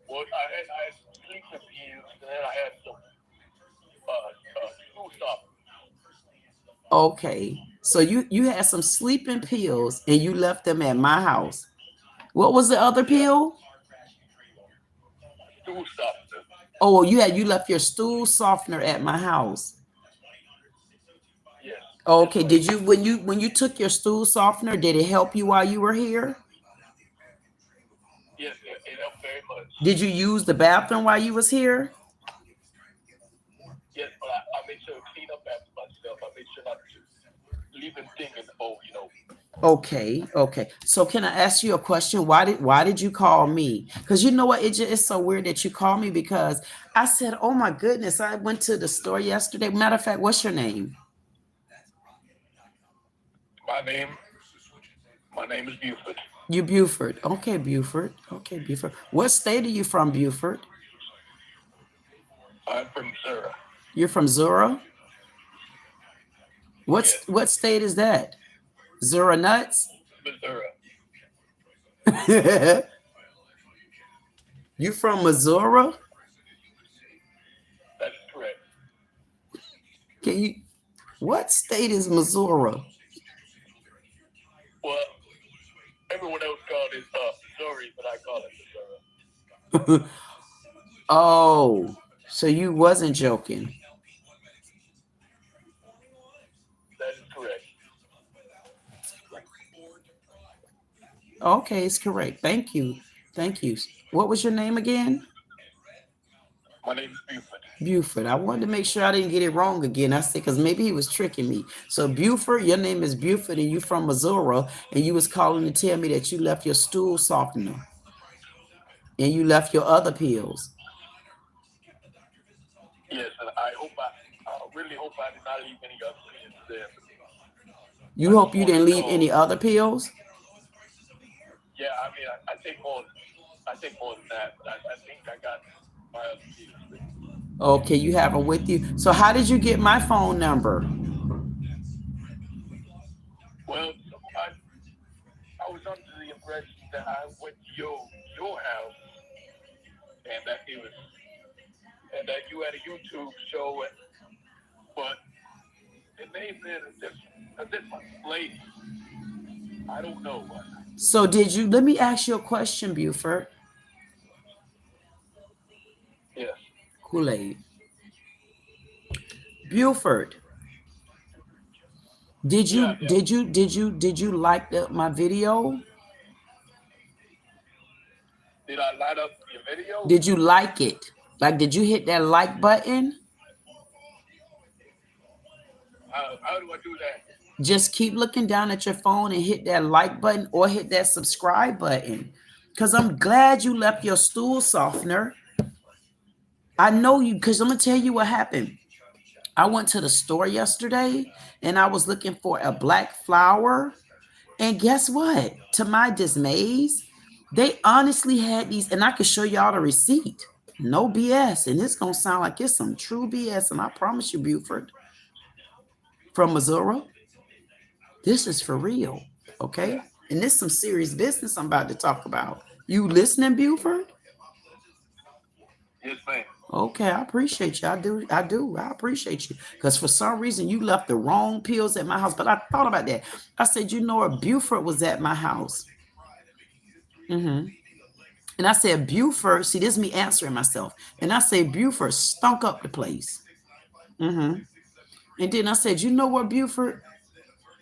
Well, I had some sleeping pills, and then I had some stool stoppers. Okay. So you had some sleeping pills and you left them at my house. What was the other pill? Stool softener. Oh, you left your stool softener at my house. Yes. Okay. Did you when you took your stool softener, did it help you while you were here? Yes, it helped very much. Did you use the bathroom while you was here? Yes, but I made sure to clean up after myself. I made sure not to leave anything in the bowl, Okay. So can I ask you a question? Why did you call me? Because you know what? It's so weird that you called me because I said, oh my goodness, I went to the store yesterday. Matter of fact, what's your name? My name is Buford. You Buford. Okay, Buford. What state are you from, Buford? I'm from Missouri. You're from Zura? Yes. What state is that? Zura nuts? Missouri. You from Missouri? That's correct. Can What state is Missouri? Well, everyone else called it Missouri, but I call it Missouri. Oh, so you wasn't joking. That is correct. Okay, it's correct. Thank you. Thank you. What was your name again? My name is Buford. Buford. I wanted to make sure I didn't get it wrong again. I said, because maybe he was tricking me. So Buford, your name is Buford and you from Missouri, and you was calling to tell me that you left your stool softener and you left your other pills. Yes, and I really hope I did not leave any other pills there. You hope you didn't leave any other pills? Yeah, I mean, I think more than that, but I think I got my other pills. Okay, you have them with you. So how did you get my phone number? Well, I was under the impression that I went to your house and that you had a YouTube show, but it may have been a different lady. I don't know. So let me ask you a question, Buford. Yes. Kool-Aid. Buford. Did you like my video? Did I light up your video? Did you like it? Like, did you hit that like button? How do I do that? Just keep looking down at your phone and hit that like button or hit that subscribe button. Because I'm glad you left your stool softener. I know you, because I'm going to tell you what happened. I went to the store yesterday and I was looking for a black flower. And guess what? To my dismays, they honestly had these, and I could show y'all the receipt. No BS. And it's going to sound like it's some true BS. And I promise you, Buford, from Missouri, this is for real. Okay? And this is some serious business I'm about to talk about. You listening, Buford? Yes, ma'am. Okay, I appreciate you. I do. I appreciate you. Because for some reason you left the wrong pills at my house. But I thought about that. I said, you know what? Buford was at my house. And I said, Buford, see, this is me answering myself. And I said, Buford stunk up the place. And then I said, you know what, Buford?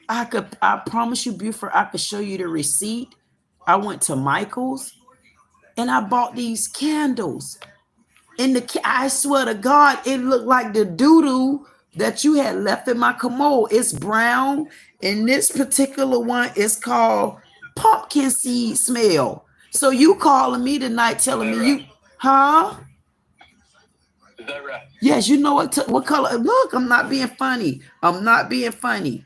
I promise you, Buford, I could show you the receipt. I went to Michael's and I bought these candles. And I swear to God, it looked like the doo-doo that you had left in my commode. It's brown. And this particular one is called pumpkin seed smell. So you calling me tonight telling me you, huh? Is that right? Yes, you know what color? Look, I'm not being funny. I'm not being funny.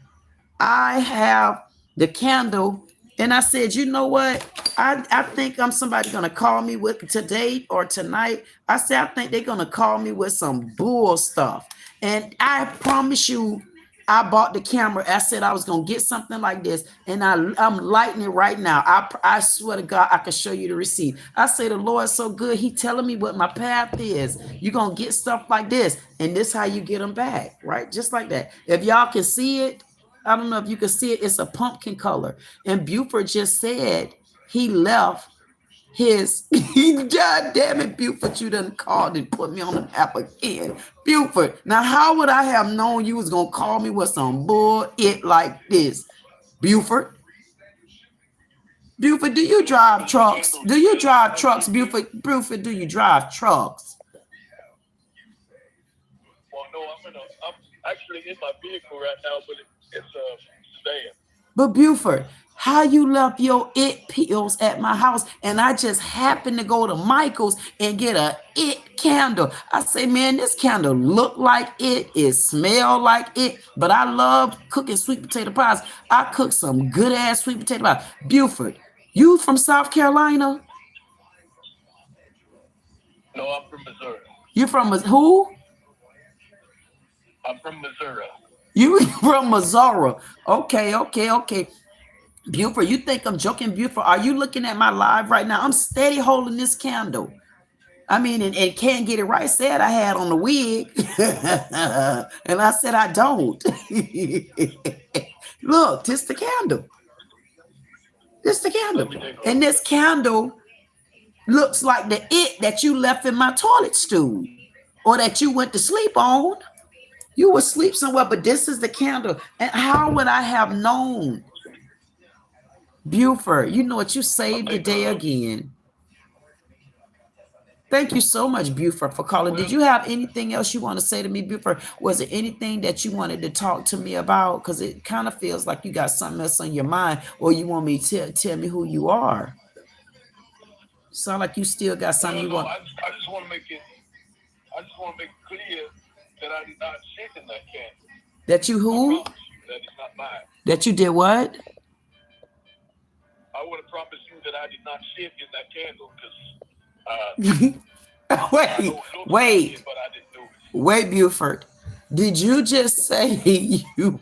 I have the candle. And I said, you know what? I think I'm somebody going to call me with today or tonight. I said, I think they're going to call me with some bull stuff. And I promise you, I bought the camera. I said I was going to get something like this. And I'm lighting it right now. I swear to God, I can show you the receipt. I say, the Lord's so good. He telling me what my path is. You're going to get stuff like this. And this is how you get them back, right? Just like that. If y'all can see it, I don't know if you can see it. It's a pumpkin color. And Buford just said he left his, God damn it, Buford, you done called and put me on the app again. Buford, now how would I have known you was going to call me with some bull it like this? Buford? Buford, do you drive trucks? Do you drive trucks, Buford? Buford, do you drive trucks? Well, no, I'm actually in my vehicle right now, but it's a sedan. But Buford, how you left your it pills at my house and I just happened to go to Michael's and get a it candle. I say, man, this candle look like it smell like it, but I love cooking sweet potato pies. I cook some good ass sweet potato pies. Buford, you from South Carolina? No, I'm from Missouri. You from who? I'm from Missouri. You from Missouri. Okay. Buford, you think I'm joking, Buford? Are you looking at my live right now? I'm steady holding this candle. I mean, and can't get it right. Said I had on the wig, and I said I don't. Look, this the candle. This the candle, and this candle looks like the it that you left in my toilet stool, or that you went to sleep on. You would sleep somewhere, but this is the candle. And how would I have known? Buford, you know what? You saved the day again. Thank you so much, Buford, for calling. Did you have anything else you want to say to me, Buford? Was it anything that you wanted to talk to me about? Because it kind of feels like you got something else on your mind, or you want me to tell me who you are. Sound like you still got something you want. I just want to make it. I just want to make it clear that I did not shit in that candle. That you who? That is not mine. That you did what? I want to promise you that I did not shit in that candle because. Wait, Buford. Did you just say you?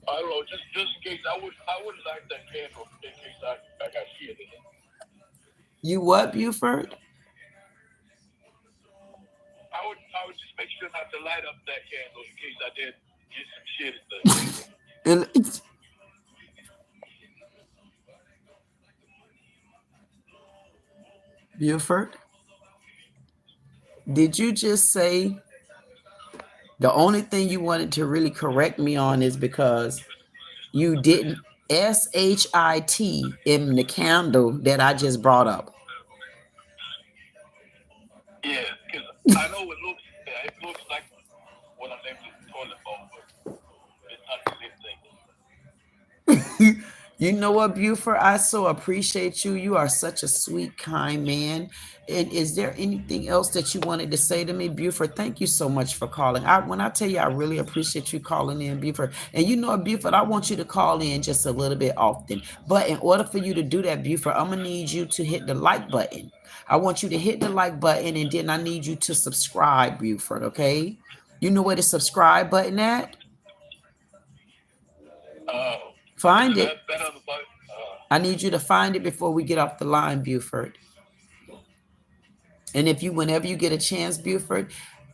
I don't know, just in case I would light that candle in case I got shit in it. You what, Buford? I would just make sure not to light up that candle in case I did get some shit in the. Buford, did you just say the only thing you wanted to really correct me on is because you didn't S-H-I-T in the candle that I just brought up? Yeah, because I know it looks like what I'm naming the toilet bowl, but it's not the same thing. You know what, Buford? I so appreciate you. You are such a sweet, kind man. And is there anything else that you wanted to say to me, Buford? Thank you so much for calling. When I tell you, I really appreciate you calling in, Buford. And you know what, Buford, I want you to call in just a little bit often. But in order for you to do that, Buford, I'm going to need you to hit the like button. I want you to hit the like button, and then I need you to subscribe, Buford, okay? You know where the subscribe button at? Find it. I need you to find it before we get off the line, Buford. And whenever you get a chance, Buford,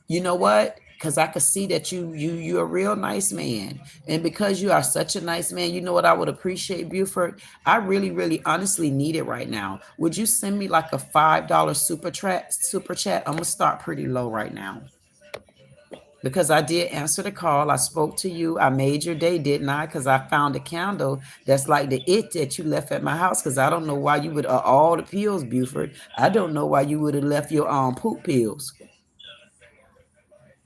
you know what? Because I could see that you're a real nice man. And because you are such a nice man, you know what I would appreciate, Buford? I really, really honestly need it right now. Would you send me like a $5 super chat? I'm going to start pretty low right now. Because I did answer the call. I spoke to you. I made your day, didn't I? Because I found a candle that's like the it that you left at my house. Because I don't know why you would all the pills, Buford. I don't know why you would have left your poop pills.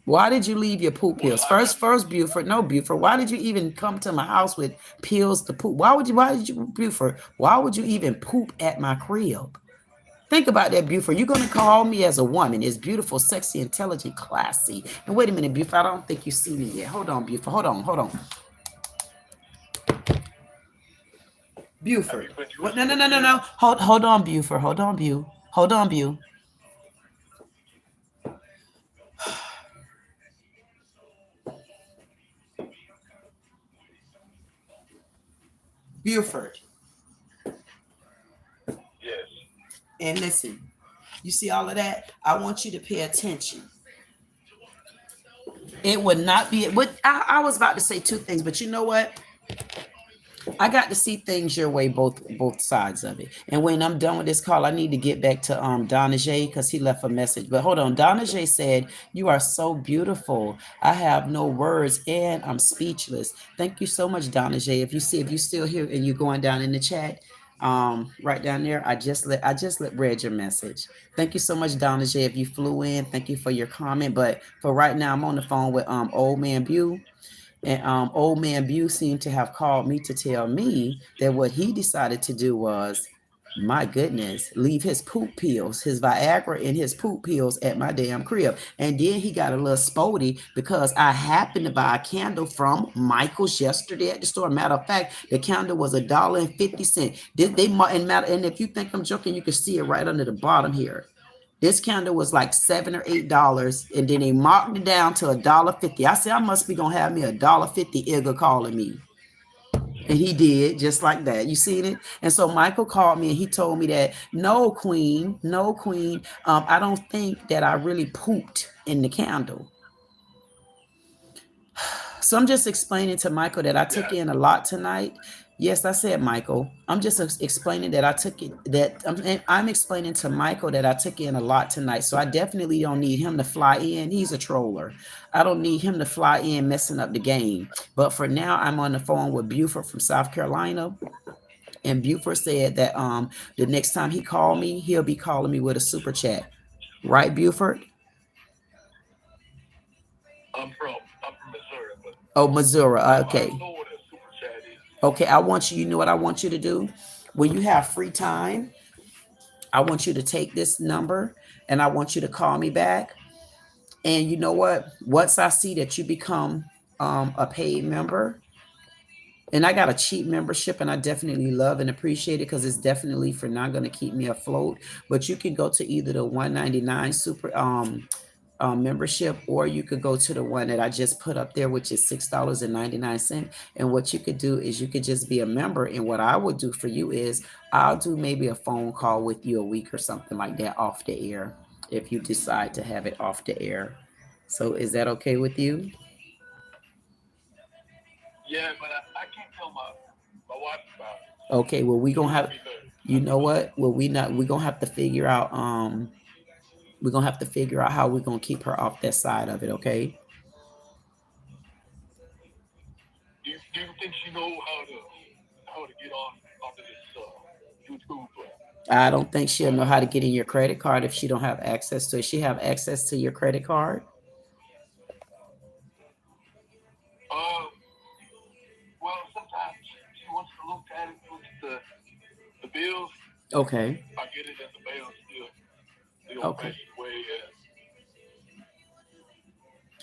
Why did you leave your poop pills? First, Buford. No, Buford. Why did you even come to my house with pills to poop? Why did you, Buford? Why would you even poop at my crib? Think about that, Buford. You're going to call me as a woman. It's beautiful, sexy, intelligent, classy. And wait a minute, Buford. I don't think you see me yet. Hold on, Buford. Hold on. Buford. What? No. Hold on, Buford. Hold on, Buford. Buford. Yes. And listen, you see all of that? I want you to pay attention. It would not be what I was about to say two things, but you know what? I got to see things your way, both sides of it. And when I'm done with this call, I need to get back to Donna J because he left a message. But hold on, Donna J said, "You are so beautiful. I have no words and I'm speechless." Thank you so much, Donna J. If you still here and you're going down in the chat, right down there, I just read your message. Thank you so much, Donna J. If you flew in, thank you for your comment. But for right now, I'm on the phone with Old Man Bew. And Old Man Bew seemed to have called me to tell me that what he decided to do was, my goodness, leave his poop pills, his Viagra and his poop pills at my damn crib. And then he got a little spotty because I happened to buy a candle from Michael's yesterday at the store. Matter of fact, the candle was $1.50. And if you think I'm joking, you can see it right under the bottom here. This candle was like $7 or $8, and then they marked it down to $1.50. I said, I must be gonna have me $1.50 Igga calling me. And he did just like that. You seen it? And so Michael called me and he told me that no, Queen, I don't think that I really pooped in the candle. So I'm just explaining to Michael that I took in a lot tonight. Yes, I said Michael. I'm just explaining that I took it. I'm explaining to Michael that I took in a lot tonight. So I definitely don't need him to fly in. He's a troller. I don't need him to fly in messing up the game. But for now, I'm on the phone with Buford from South Carolina. And Buford said that the next time he called me, he'll be calling me with a super chat. Right, Buford? I'm from Missouri. But oh, Missouri. Okay. I don't know what a super chat is. Okay, I want you know what I want you to do? When you have free time, I want you to take this number and I want you to call me back. And you know what? Once I see that you become a paid member, and I got a cheap membership and I definitely love and appreciate it because it's definitely for not going to keep me afloat. But you can go to either the $199 super membership, or you could go to the one that I just put up there, which is $6.99. And what you could do is you could just be a member. And what I would do for you is I'll do maybe a phone call with you a week or something like that off the air, if you decide to have it off the air. So is that okay with you? Yeah, but I can't tell my wife about it. Okay, well, we gonna have, you know what? Well, we're gonna have to figure out we're gonna have to figure out how we're gonna keep her off that side of it, okay? Do you think she know how to get onto this YouTube? I don't think she'll know how to get in your credit card if she don't have access to it. She have access to your credit card? Well, sometimes she wants to look at it, look at the bills. Okay. I get it in the mail still. The old-fashioned way.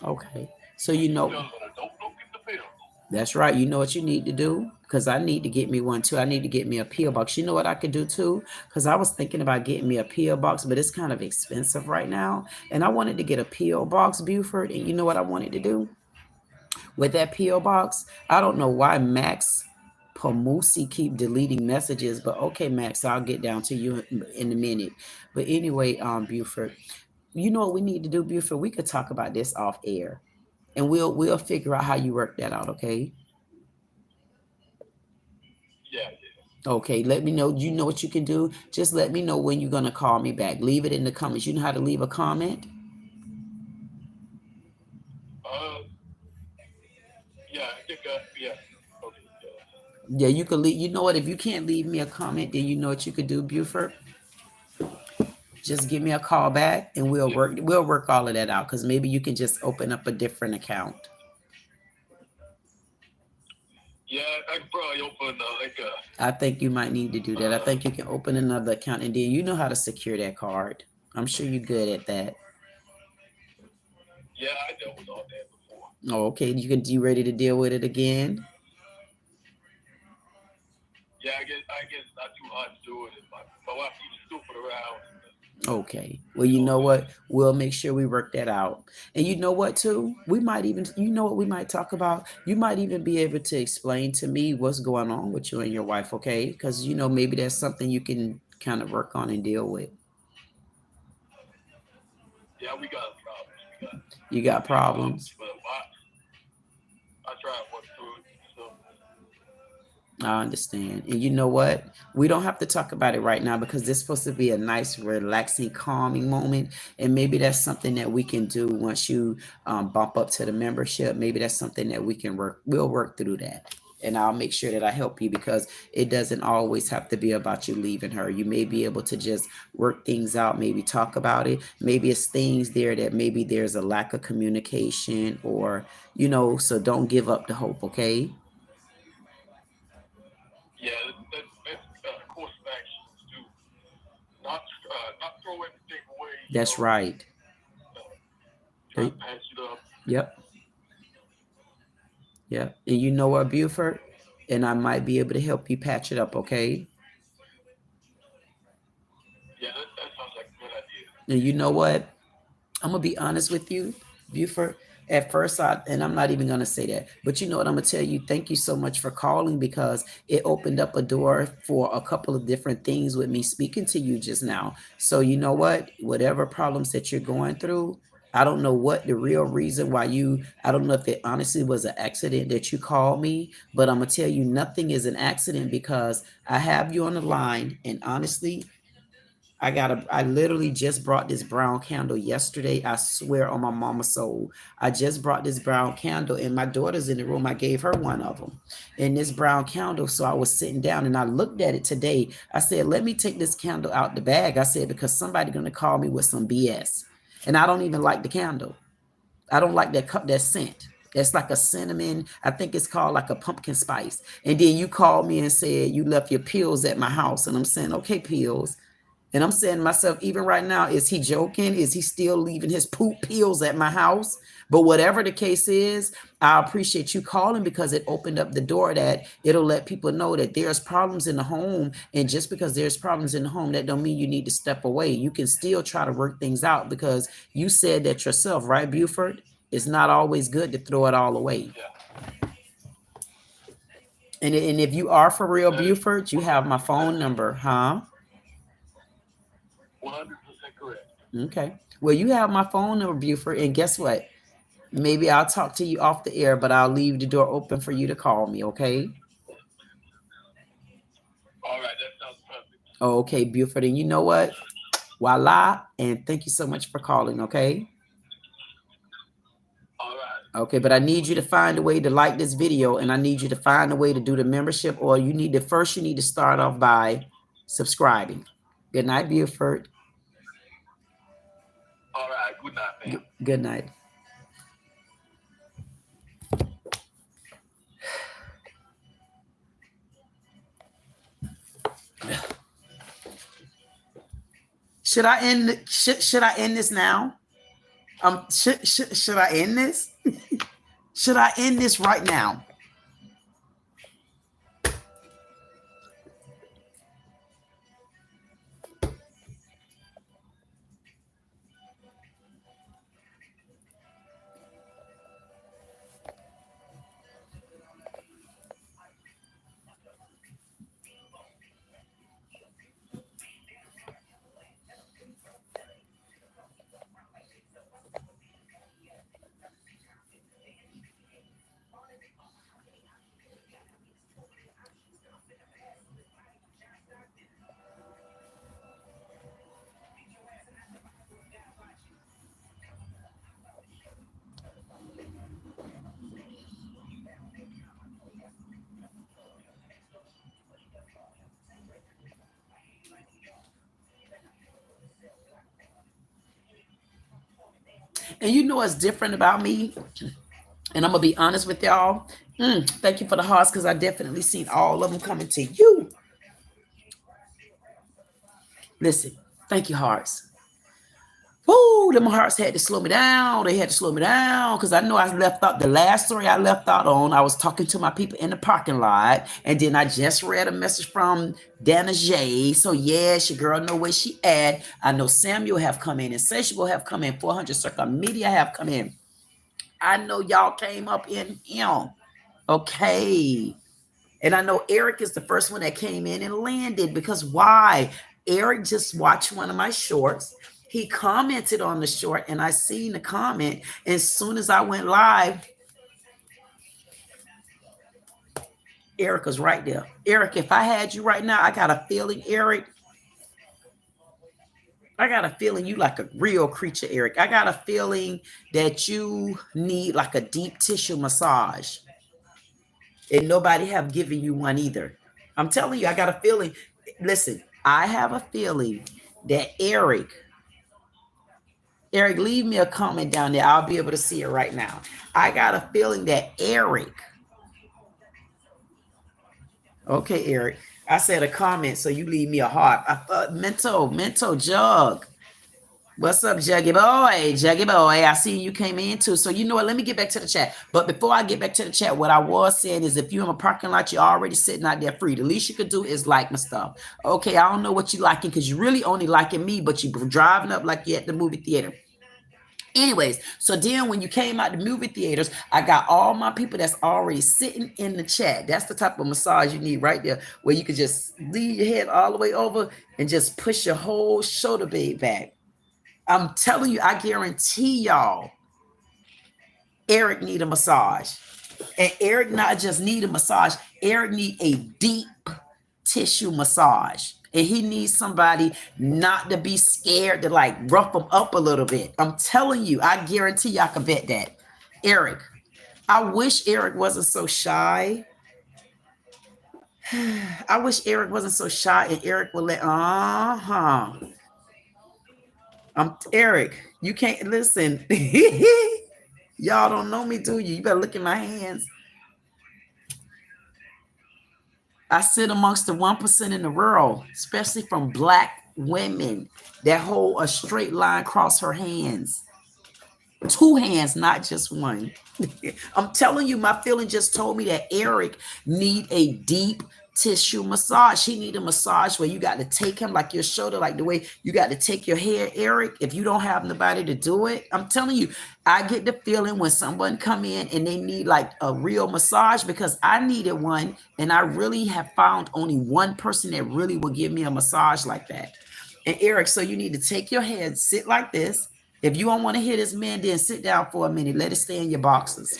Okay. So you know. Don't look at the bill. That's right. You know what you need to do? Because I need to get me one too. I need to get me a P.O. box. You know what I could do too? Because I was thinking about getting me a P.O. box, but it's kind of expensive right now. And I wanted to get a P.O. box, Buford. And you know what I wanted to do? With that P.O. box, I don't know why Max Pamusi keep deleting messages, but okay, Max, I'll get down to you in a minute. But anyway, Buford, you know what we need to do, Buford? We could talk about this off air. And we'll figure out how you work that out, okay? Yeah. Okay, let me know. You know what you can do? Just let me know when you're gonna call me back. Leave it in the comments. You know how to leave a comment? Yeah, I think yeah. Okay. Yeah, you can leave. You know what? If you can't leave me a comment, then you know what you could do, Buford. Just give me a call back, and we'll work all of that out. Because maybe you can just open up a different account. Yeah, I could probably open I think you might need to do that. I think you can open another account, and then you know how to secure that card. I'm sure you're good at that. Yeah, I dealt with all that before. Oh, okay. You ready to deal with it again? Yeah, I guess not too hard to do it. My wife keeps stupid around. Okay. Well, you know what? We'll make sure we work that out. And you know what, too? We might even, you know what we might talk about? You might even be able to explain to me what's going on with you and your wife, okay? Because, you know, maybe that's something you can kind of work on and deal with. Yeah, we got problems. You got problems? But I try to work through it. So. I understand. And you know what? We don't have to talk about it right now because this is supposed to be a nice, relaxing, calming moment. And maybe that's something that we can do once you bump up to the membership. Maybe that's something that we'll work through that. And I'll make sure that I help you because it doesn't always have to be about you leaving her. You may be able to just work things out, maybe talk about it. Maybe it's things there that maybe there's a lack of communication or, you know, so don't give up the hope, okay? Yeah, that's course of actions to not throw everything away. That's right. Try to patch it up. Yep. Yeah. And you know what, Buford? And I might be able to help you patch it up, okay? Yeah, that sounds like a good idea. And you know what? I'm gonna be honest with you, Buford. At first, and I'm not even gonna say that, but you know what? I'm gonna tell you. Thank you so much for calling, because it opened up a door for a couple of different things with me speaking to you just now. So you know what? Whatever problems that you're going through, I don't know what the real reason why you. I don't know if it honestly was an accident that you called me, but I'm gonna tell you, nothing is an accident, because I have you on the line, and honestly, I literally just brought this brown candle yesterday. I swear on my mama's soul. I just brought this brown candle, and my daughter's in the room. I gave her one of them. And this brown candle. So I was sitting down and I looked at it today. I said, let me take this candle out the bag. I said, because somebody's gonna call me with some BS. And I don't even like the candle. I don't like that scent. It's like a cinnamon. I think it's called like a pumpkin spice. And then you called me and said you left your pills at my house. And I'm saying, okay, pills. And I'm saying to myself, even right now, is he joking? Is he still leaving his poop pills at my house? But whatever the case is, I appreciate you calling, because it opened up the door that it'll let people know that there's problems in the home. And just because there's problems in the home, that don't mean you need to step away. You can still try to work things out, because you said that yourself, right, Buford? It's not always good to throw it all away. Yeah. And if you are for real, Buford, you have my phone number, huh? 100% correct. Okay. Well, you have my phone number, Buford, and guess what? Maybe I'll talk to you off the air, but I'll leave the door open for you to call me, okay? All right, that sounds perfect. Okay, Buford. And you know what? Voila. And thank you so much for calling, okay? All right. Okay, but I need you to find a way to like this video, and I need you to find a way to do the membership, or you need to start off by subscribing. Good night, Buford. All right, good night, man. Good night. Should I end? Should I end this now? Should I end this? Should I end this right now? And you know what's different about me? And I'm going to be honest with y'all. Thank you for the hearts, because I definitely seen all of them coming to you. Listen, thank you, hearts. Woo, them hearts had to slow me down. They had to slow me down, because I know I left out the last story I left out on. I was talking to my people in the parking lot, and then I just read a message from Dana J. So yes, your girl know where she at. I know Samuel have come in, Insatiable have come in, 400 Circle Media have come in. I know y'all came up in him. Okay. And I know Eric is the first one that came in and landed, because why? Eric just watched one of my shorts. He commented on the short, and I seen the comment. As soon as I went live, Eric was right there. Eric, if I had you right now, I got a feeling, Eric. I got a feeling you like a real creature, Eric. I got a feeling that you need like a deep tissue massage. And nobody have given you one either. I'm telling you, I got a feeling. Listen, I have a feeling that Eric, leave me a comment down there. I'll be able to see it right now. I got a feeling that Eric. Okay, Eric. I said a comment, so you leave me a heart. I thought mental jug. What's up, Juggy boy? Juggy boy, I see you came in too. So you know what? Let me get back to the chat. But before I get back to the chat, what I was saying is if you're in a parking lot, you're already sitting out there free. The least you could do is like my stuff. Okay, I don't know what you liking because you really only liking me, but you driving up like you're at the movie theater. Anyways, so then when you came out the movie theaters, I got all my people that's already sitting in the chat. That's the type of massage you need right there, where you could just lean your head all the way over and just push your whole shoulder blade back. I'm telling you, I guarantee y'all, Eric need a massage. And Eric not just need a massage, Eric need a deep tissue massage. And he needs somebody not to be scared to like rough him up a little bit. I'm telling you, I guarantee you I can bet that. Eric, I wish Eric wasn't so shy. I wish Eric wasn't so shy and Eric would let, Eric, you can't listen. Y'all don't know me, do you? You better look at my hands. I sit amongst the 1% in the world, especially from Black women that hold a straight line across her hands. 2 hands, not just one. I'm telling you, my feeling just told me that Eric need a deep tissue massage. He need a massage where you got to take him like your shoulder, like the way you got to take your hair, Eric. If you don't have nobody to do it, I'm telling you, I get the feeling when someone come in and they need like a real massage, because I needed one and I really have found only one person that really will give me a massage like that. And Eric, so you need to take your head, sit like this. If you don't want to hear this man, then sit down for a minute. Let it stay in your boxes.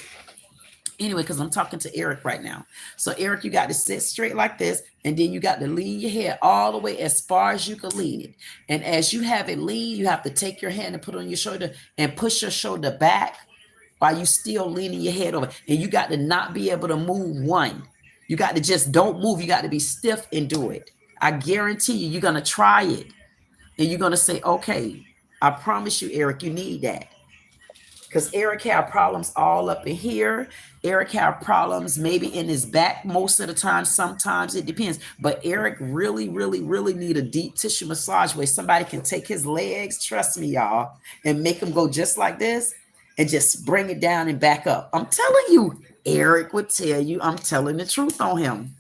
Anyway, because I'm talking to Eric right now. So Eric, you got to sit straight like this, and then you got to lean your head all the way as far as you can lean it. And as you have it lean, you have to take your hand and put it on your shoulder and push your shoulder back while you still leaning your head over. And you got to not be able to move one. You got to just don't move. You got to be stiff and do it. I guarantee you, you're going to try it. And you're going to say, okay, I promise you, Eric, you need that. Because Eric had problems all up in here. Eric had problems maybe in his back most of the time. Sometimes it depends. But Eric really, really, really need a deep tissue massage where somebody can take his legs, trust me, y'all, and make them go just like this and just bring it down and back up. I'm telling you, Eric would tell you I'm telling the truth on him.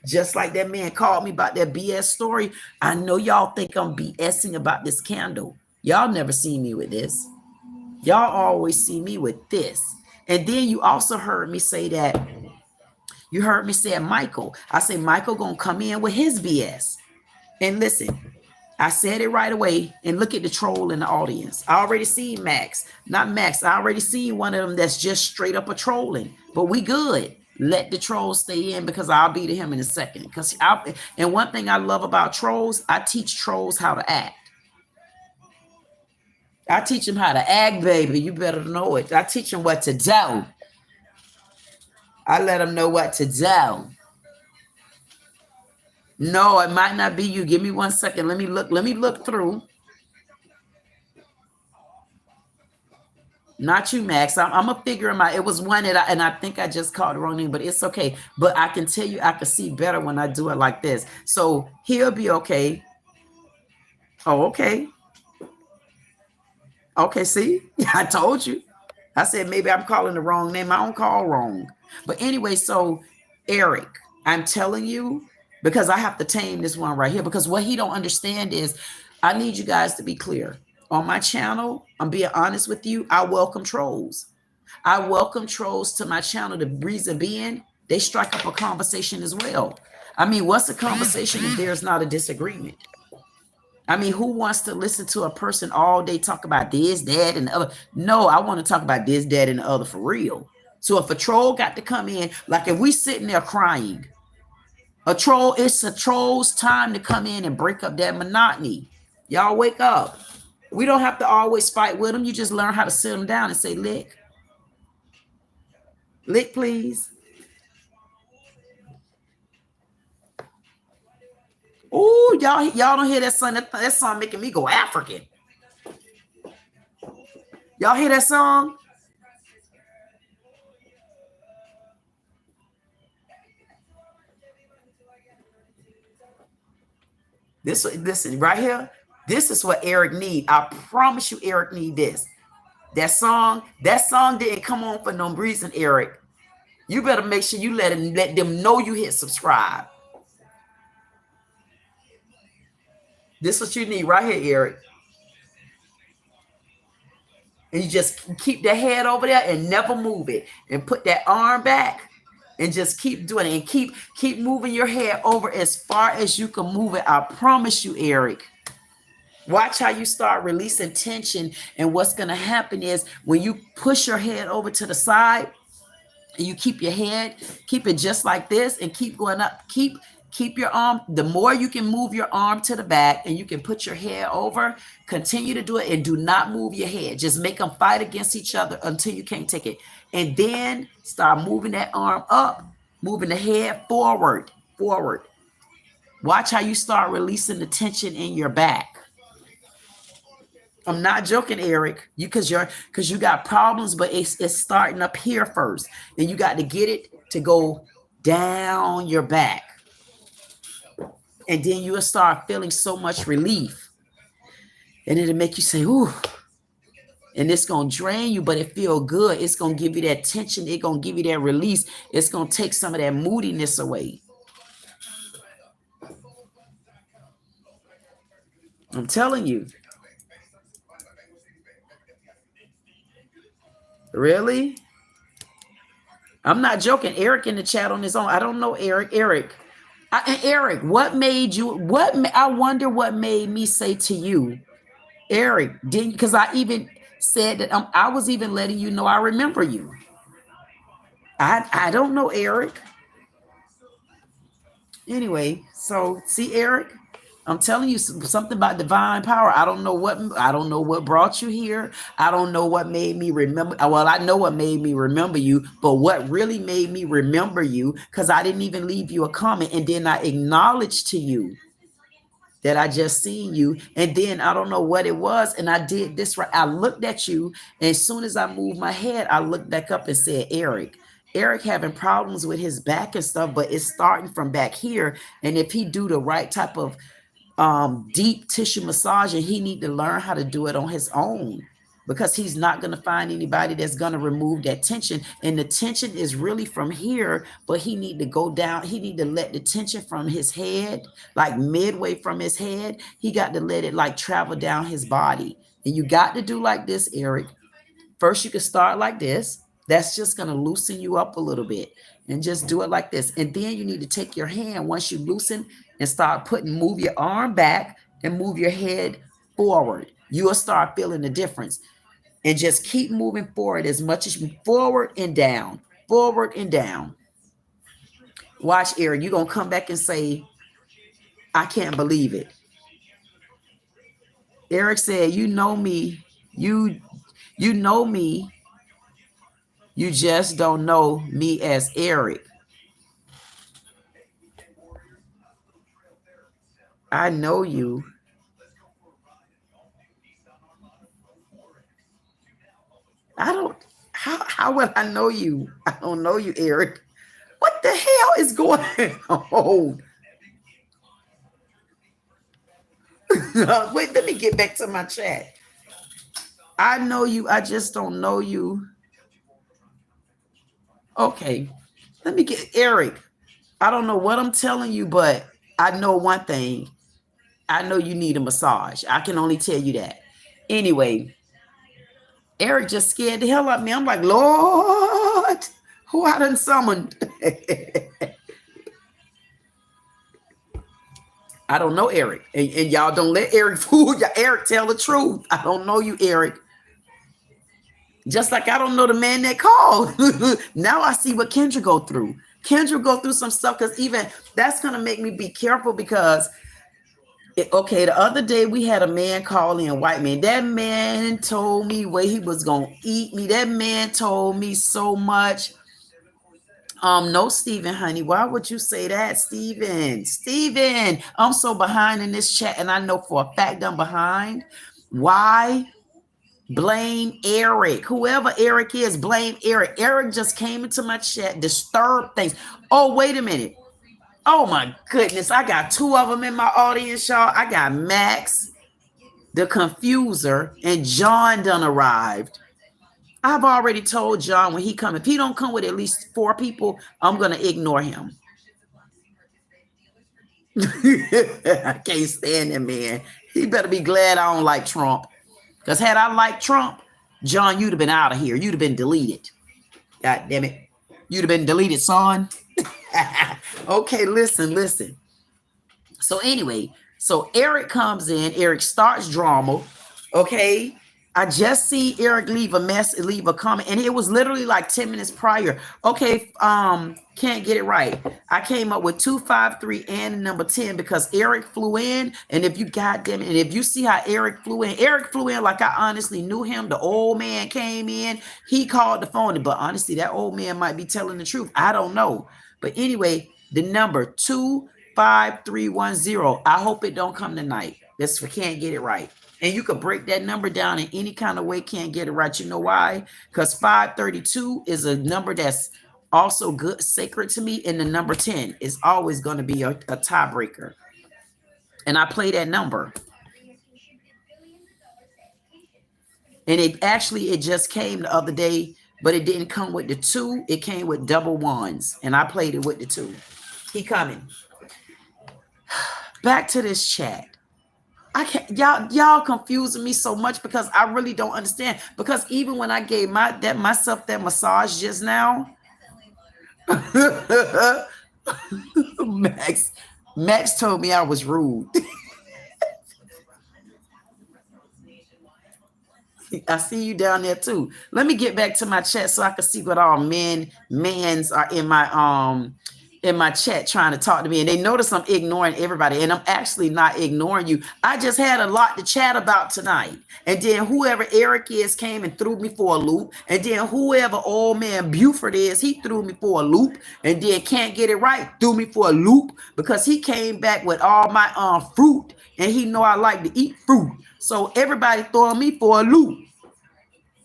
Just like that man called me about that BS story. I know y'all think I'm BSing about this candle. Y'all never seen me with this. Y'all always see me with this. And then you also heard me say that. You heard me say Michael. I say Michael gonna come in with his BS. And listen, I said it right away. And look at the troll in the audience. I already seen Max. Not Max. I already seen one of them that's just straight up a trolling. But we good. Let the trolls stay in, because I'll be to him in a second. And one thing I love about trolls, I teach trolls how to act. I teach them how to act, baby. You better know it. I teach them what to do. I let them know what to do. No, it might not be you. Give me 1 second. Let me look. Let me look through. Not you, Max. I'm gonna figure him out. It was one that I think I just called the wrong name, but it's okay. But I can tell you, I can see better when I do it like this. So he'll be okay. Oh, okay. Okay, see, I told you. I said maybe I'm calling the wrong name. I don't call wrong. But anyway, so Eric, I'm telling you, because I have to tame this one right here, because what he don't understand is I need you guys to be clear. On my channel, I'm being honest with you, I welcome trolls. I welcome trolls to my channel. The reason being, they strike up a conversation as well. I mean, what's a conversation if there's not a disagreement? I mean, who wants to listen to a person all day talk about this, that, and the other? No, I want to talk about this, that, and the other for real. So if a troll got to come in, like if we sitting there crying, it's a troll's time to come in and break up that monotony. Y'all wake up. We don't have to always fight with them. You just learn how to sit them down and say, lick. Lick, please. Oh, y'all don't hear that song? That song making me go African. Y'all hear that song? This right here. This is what Eric need. I promise you, Eric need this. That song didn't come on for no reason, Eric. You better make sure you let them know you hit subscribe. This is what you need right here, Eric. And you just keep that head over there and never move it. And put that arm back and just keep doing it. And keep moving your head over as far as you can move it. I promise you, Eric. Watch how you start releasing tension. And what's going to happen is when you push your head over to the side and you keep your head, keep it just like this and keep going up. Keep your arm. The more you can move your arm to the back and you can put your head over, continue to do it and do not move your head. Just make them fight against each other until you can't take it. And then start moving that arm up, moving the head forward. Watch how you start releasing the tension in your back. I'm not joking, Eric. Because you got problems, but it's starting up here first. And you got to get it to go down your back. And then you'll start feeling so much relief. And it'll make you say, ooh. And it's going to drain you, but it feel good. It's going to give you that tension. It's going to give you that release. It's going to take some of that moodiness away. I'm telling you. Really? I'm not joking. Eric in the chat on his own. I don't know, Eric. Eric, what made you, I wonder what made me say to you, Eric, didn't, because I even said that I was even letting you know I remember you. I don't know, Eric. Anyway, so see, Eric, I'm telling you something about divine power. I don't know what brought you here. I don't know what made me remember. Well, I know what made me remember you, but what really made me remember you, because I didn't even leave you a comment, and then I acknowledged to you that I just seen you, and then I don't know what it was, and I did this right. I looked at you, and as soon as I moved my head, I looked back up and said, Eric having problems with his back and stuff, but it's starting from back here, and if he do the right type of deep tissue massage, and he need to learn how to do it on his own, because he's not going to find anybody that's going to remove that tension. And the tension is really from here, but he need to go down. He need to let the tension from his head, like midway from his head, he got to let it like travel down his body. And you got to do like this, Eric. First, you can start like this. That's just going to loosen you up a little bit, and just do it like this. And then you need to take your hand once you loosen and start move your arm back and move your head forward. You'll start feeling the difference. And just keep moving forward as much as forward and down. Watch, Eric. You're going to come back and say, I can't believe it. Eric said, you know me. You know me. You just don't know me as Eric. I know you. How will I know you? I don't know you, Eric. What the hell is going on? Wait, let me get back to my chat. I know you. I just don't know you. Okay. Let me get Eric. I don't know what I'm telling you, but I know one thing. I know you need a massage. I can only tell you that. Anyway, Eric just scared the hell out of me. I'm like, Lord, who I done summoned? I don't know Eric. And y'all don't let Eric fool you. Eric, tell the truth. I don't know you, Eric. Just like I don't know the man that called. Now I see what Kendra go through. Kendra go through some stuff, because even that's going to make me be careful, because okay, the other day we had a man call in, a white man. That man told me where he was going to eat me. That man told me so much. No, Steven, honey, why would you say that, Steven, I'm so behind in this chat, and I know for a fact I'm behind. Why? Blame Eric. Whoever Eric is, blame Eric. Eric just came into my chat, disturbed things. Oh, wait a minute. Oh my goodness, I got two of them in my audience, y'all. I got Max the confuser, and John done arrived. I've already told John when he come, if he don't come with at least 4 people, I'm going to ignore him. I can't stand him, man. He better be glad I don't like Trump. Because had I liked Trump, John, you'd have been out of here. You'd have been deleted. God damn it. You'd have been deleted, son. Okay, listen. So anyway, so Eric comes in. Eric starts drama. Okay. I just see Eric leave a comment, and it was literally like 10 minutes prior. Okay, can't get it right. I came up with 253 and number 10 because Eric flew in, and if you goddamn it, and if you see how Eric flew in like I honestly knew him. The old man came in, he called the phone, but honestly, that old man might be telling the truth. I don't know. But anyway, the number 25310. I hope it don't come tonight. That's for can't get it right. And you could break that number down in any kind of way, can't get it right. You know why? Because 532 is a number that's also good, sacred to me. And the number 10 is always going to be a tiebreaker. And I play that number. And it just came the other day, but it didn't come with the 2. It came with double 1s. And I played it with the 2. He coming. Back to this chat. I can't, y'all confusing me so much because I really don't understand. Because even when I gave myself that massage just now, Max told me I was rude. I see you down there too. Let me get back to my chat so I can see what all mans are in my chat trying to talk to me, and they notice I'm ignoring everybody, and I'm actually not ignoring you. I just had a lot to chat about tonight, and then whoever Eric is came and threw me for a loop, and then whoever old man Buford is, he threw me for a loop, and then can't get it right, threw me for a loop because he came back with all my fruit, and he know I like to eat fruit, so everybody throwing me for a loop,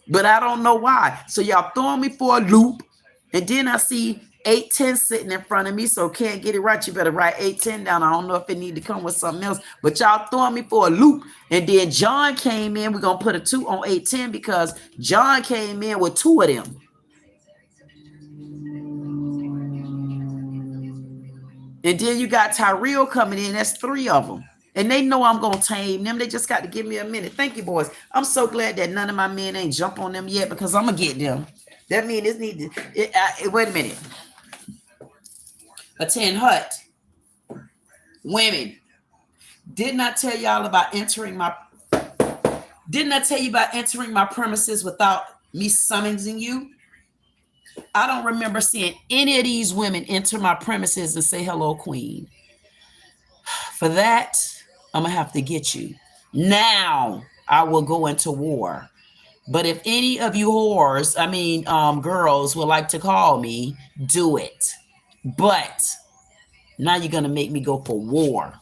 but I don't know why. So y'all throwing me for a loop, and then I see 810 sitting in front of me, so can't get it right. You better write 810 down. I don't know if it need to come with something else, but y'all throwing me for a loop. And then John came in. We're gonna put a 2 on 810 because John came in with 2 of them. And then you got Tyrell coming in. That's 3 of them. And they know I'm gonna tame them. They just got to give me a minute. Thank you, boys. I'm so glad that none of my men ain't jump on them yet because I'm gonna get them. That means it need to. Wait a minute. Attend hut. Women. Didn't I tell y'all about entering my? Didn't I tell you about entering my premises without me summoning you? I don't remember seeing any of these women enter my premises and say hello, queen. For that, I'm gonna have to get you. Now I will go into war. But if any of you whores, girls would like to call me, do it. But now you're going to make me go for war.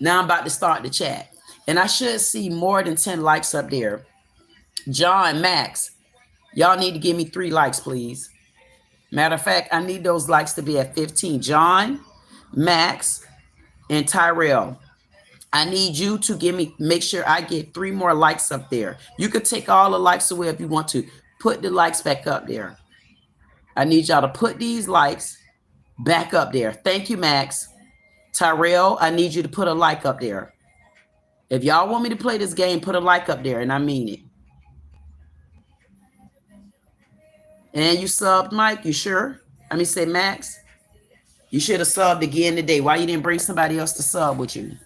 Now I'm about to start the chat. And I should see more than 10 likes up there. John, Max, y'all need to give me 3 likes, please. Matter of fact, I need those likes to be at 15. John, Max, and Tyrell. I need you to make sure I get 3 more likes up there. You could take all the likes away if you want to. Put the likes back up there. I need y'all to put these likes back up there. Thank you, Max. Tyrell, I need you to put a like up there. If y'all want me to play this game, put a like up there, and I mean it. And you subbed, Mike? You sure? Say Max. You should have subbed again today. Why you didn't bring somebody else to sub with you?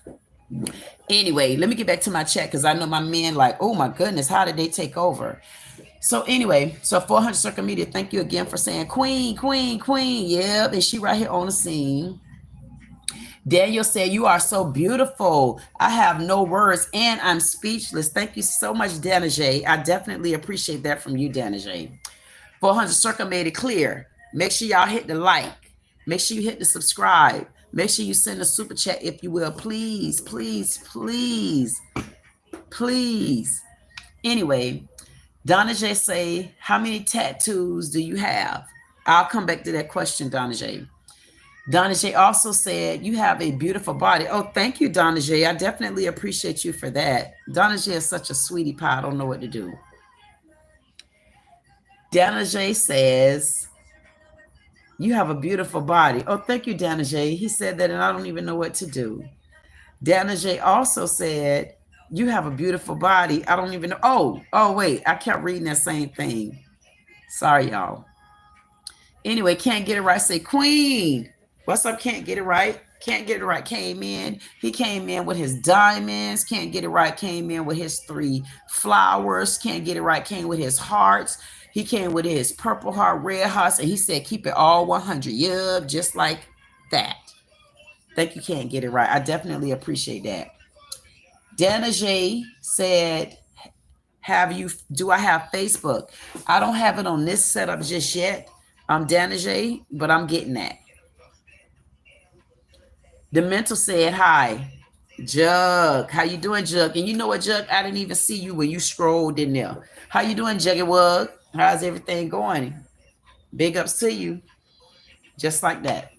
Anyway, let me get back to my chat because I know my men like, oh my goodness, how did they take over? So anyway, so 400 Circle Media, thank you again for saying queen, queen, queen. Yeah, and she right here on the scene. Daniel said, you are so beautiful. I have no words and I'm speechless. Thank you so much, Danajay. I definitely appreciate that from you, Danajay. 400 Circle made it clear. Make sure y'all hit the like. Make sure you hit the subscribe. Make sure you send a super chat if you will. Please, please, please, please. Anyway, Donna J say, how many tattoos do you have? I'll come back to that question, Donna J. Donna J also said, you have a beautiful body. Oh, thank you, Donna J. I definitely appreciate you for that. Donna J is such a sweetie pie. I don't know what to do. Donna J says, you have a beautiful body. Oh, thank you, Donna J. He said that, and I don't even know what to do. Dana J also said, you have a beautiful body. I don't even know. Oh, wait. I kept reading that same thing. Sorry, y'all. Anyway, can't get it right. Say, Queen. What's up? Can't get it right. Can't get it right. Came in. He came in with his diamonds. Can't get it right. Came in with his 3 flowers. Can't get it right. Came with his hearts. He came with his purple heart, red hearts. And he said, keep it all 100. Yup, just like that. Thank you, can't get it right. I definitely appreciate that. Dana J said, do I have Facebook? I don't have it on this setup just yet. I'm Dana J, but I'm getting that. The mental said, hi, Jug. How you doing, Jug? And you know what, Jug? I didn't even see you when you scrolled in there. How you doing, Juggy Wug? How's everything going? Big ups to you. Just like that.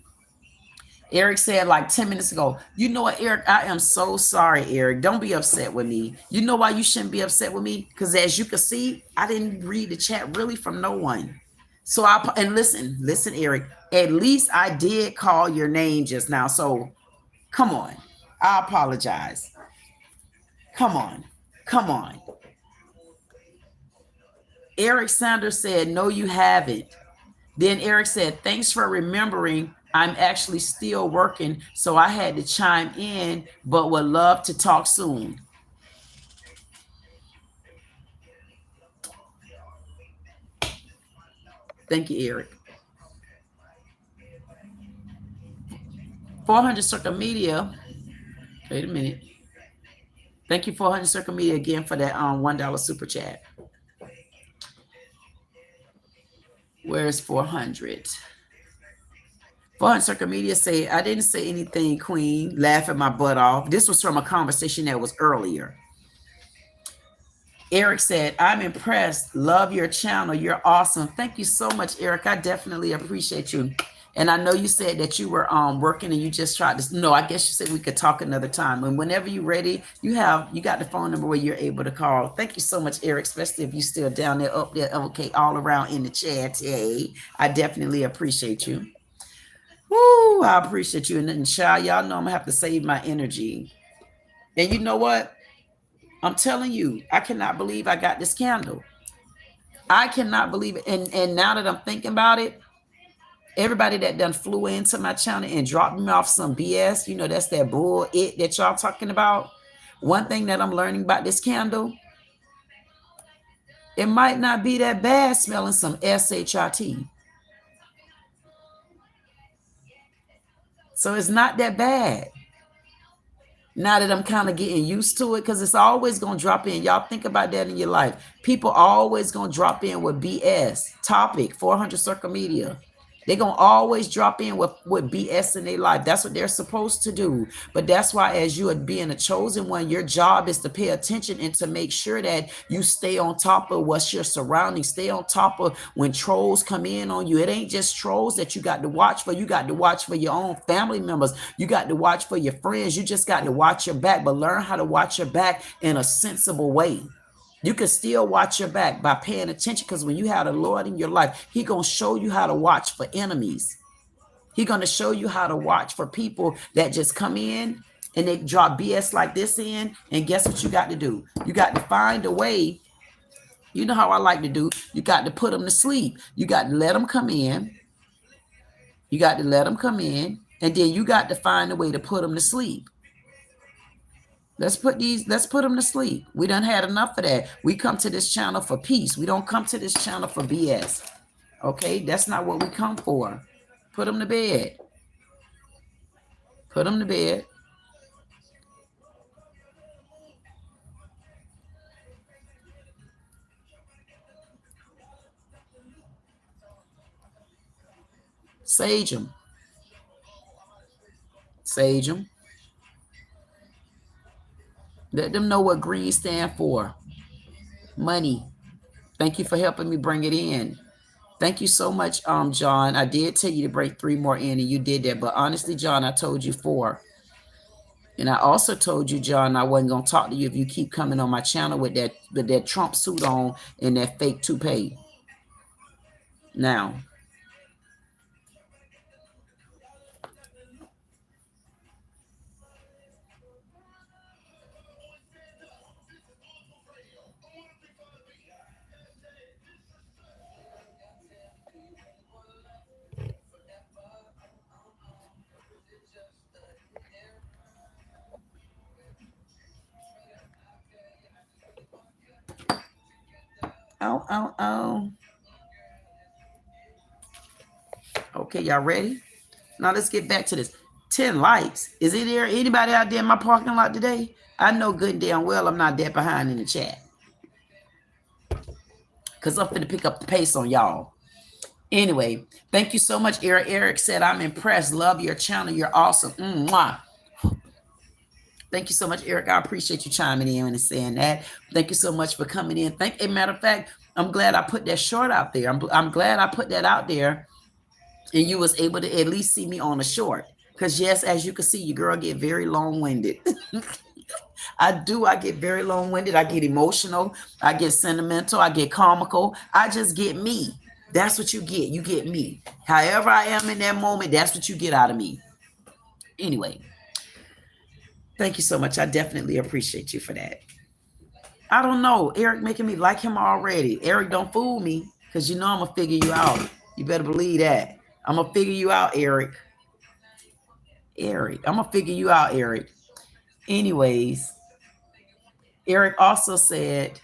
Eric said like 10 minutes ago, you know what, Eric, I am so sorry, Eric. Don't be upset with me. You know why you shouldn't be upset with me? Because as you can see, I didn't read the chat really from no one. So and listen, Eric, at least I did call your name just now. So come on. I apologize. Come on. Eric Sanders said, no, you haven't. Then Eric said, thanks for remembering. I'm actually still working, so I had to chime in, but would love to talk soon. Thank you, Eric. 400 Circle Media. Wait a minute. Thank you, 400 Circle Media, again for that $1 super chat. Where's 400? 400 Circle Media say, I didn't say anything, Queen. Laughing my butt off. This was from a conversation that was earlier. Eric said, I'm impressed. Love your channel. You're awesome. Thank you so much, Eric. I definitely appreciate you. And I know you said that you were working and you just tried to. No, I guess you said we could talk another time. And whenever you're ready, you got the phone number where you're able to call. Thank you so much, Eric, especially if you're still down there, up there, okay, all around in the chat. Hey, I definitely appreciate you. Woo, I appreciate you. And child, y'all know I'm gonna have to save my energy. And you know what? I'm telling you, I cannot believe I got this candle. I cannot believe it. And now that I'm thinking about it, everybody that done flew into my channel and dropped me off some BS, you know, that's that bull that y'all talking about. One thing that I'm learning about this candle, it might not be that bad smelling some SHIT. So it's not that bad. Now that I'm kind of getting used to it, because it's always going to drop in. Y'all think about that in your life. People always going to drop in with BS. Topic, 400 Circle Media. They're going to always drop in with BS in their life. That's what they're supposed to do. But that's why, as you are being a chosen one, your job is to pay attention and to make sure that you stay on top of what's your surroundings. Stay on top of when trolls come in on you. It ain't just trolls that you got to watch for. You got to watch for your own family members. You got to watch for your friends. You just got to watch your back, but learn how to watch your back in a sensible way. You can still watch your back by paying attention, because when you have the Lord in your life, He's going to show you how to watch for enemies. He's going to show you how to watch for people that just come in and they drop BS like this in. And guess what you got to do? You got to find a way. You know how I like to do. You got to put them to sleep. You got to let them come in. You got to let them come in. And then you got to find a way to put them to sleep. Let's put them to sleep. We done had enough of that. We come to this channel for peace. We don't come to this channel for BS. Okay? That's not what we come for. Put them to bed. Put them to bed. Sage them. Sage them. Let them know what green stand for. Money. Thank you for helping me bring it in. Thank you so much, John. I did tell you to break 3 more in, and you did that. But honestly, John, I told you 4. And I also told you, John, I wasn't gonna talk to you if you keep coming on my channel with that Trump suit on and that fake toupee. Now, oh. Okay, y'all ready? Now let's get back to this. 10 likes. Is it there anybody out there in my parking lot today? I know good and damn well I'm not that behind in the chat. Because I'm finna pick up the pace on y'all. Anyway, thank you so much, Eric. Eric said, I'm impressed. Love your channel. You're awesome. Mwah. Thank you so much, Eric. I appreciate you chiming in and saying that. Thank you so much for coming in. As a matter of fact, I'm glad I put that short out there. I'm glad I put that out there and you was able to at least see me on a short. Because yes, as you can see, your girl get very long-winded. I get very long-winded. I get emotional. I get sentimental. I get comical. I just get me. That's what you get. You get me. However I am in that moment, that's what you get out of me. Anyway, thank you so much. I definitely appreciate you for that. I don't know. Eric making me like him already. Eric, don't fool me because you know I'm going to figure you out. You better believe that. I'm going to figure you out, Eric. I'm going to figure you out, Eric. Anyways, Eric also said,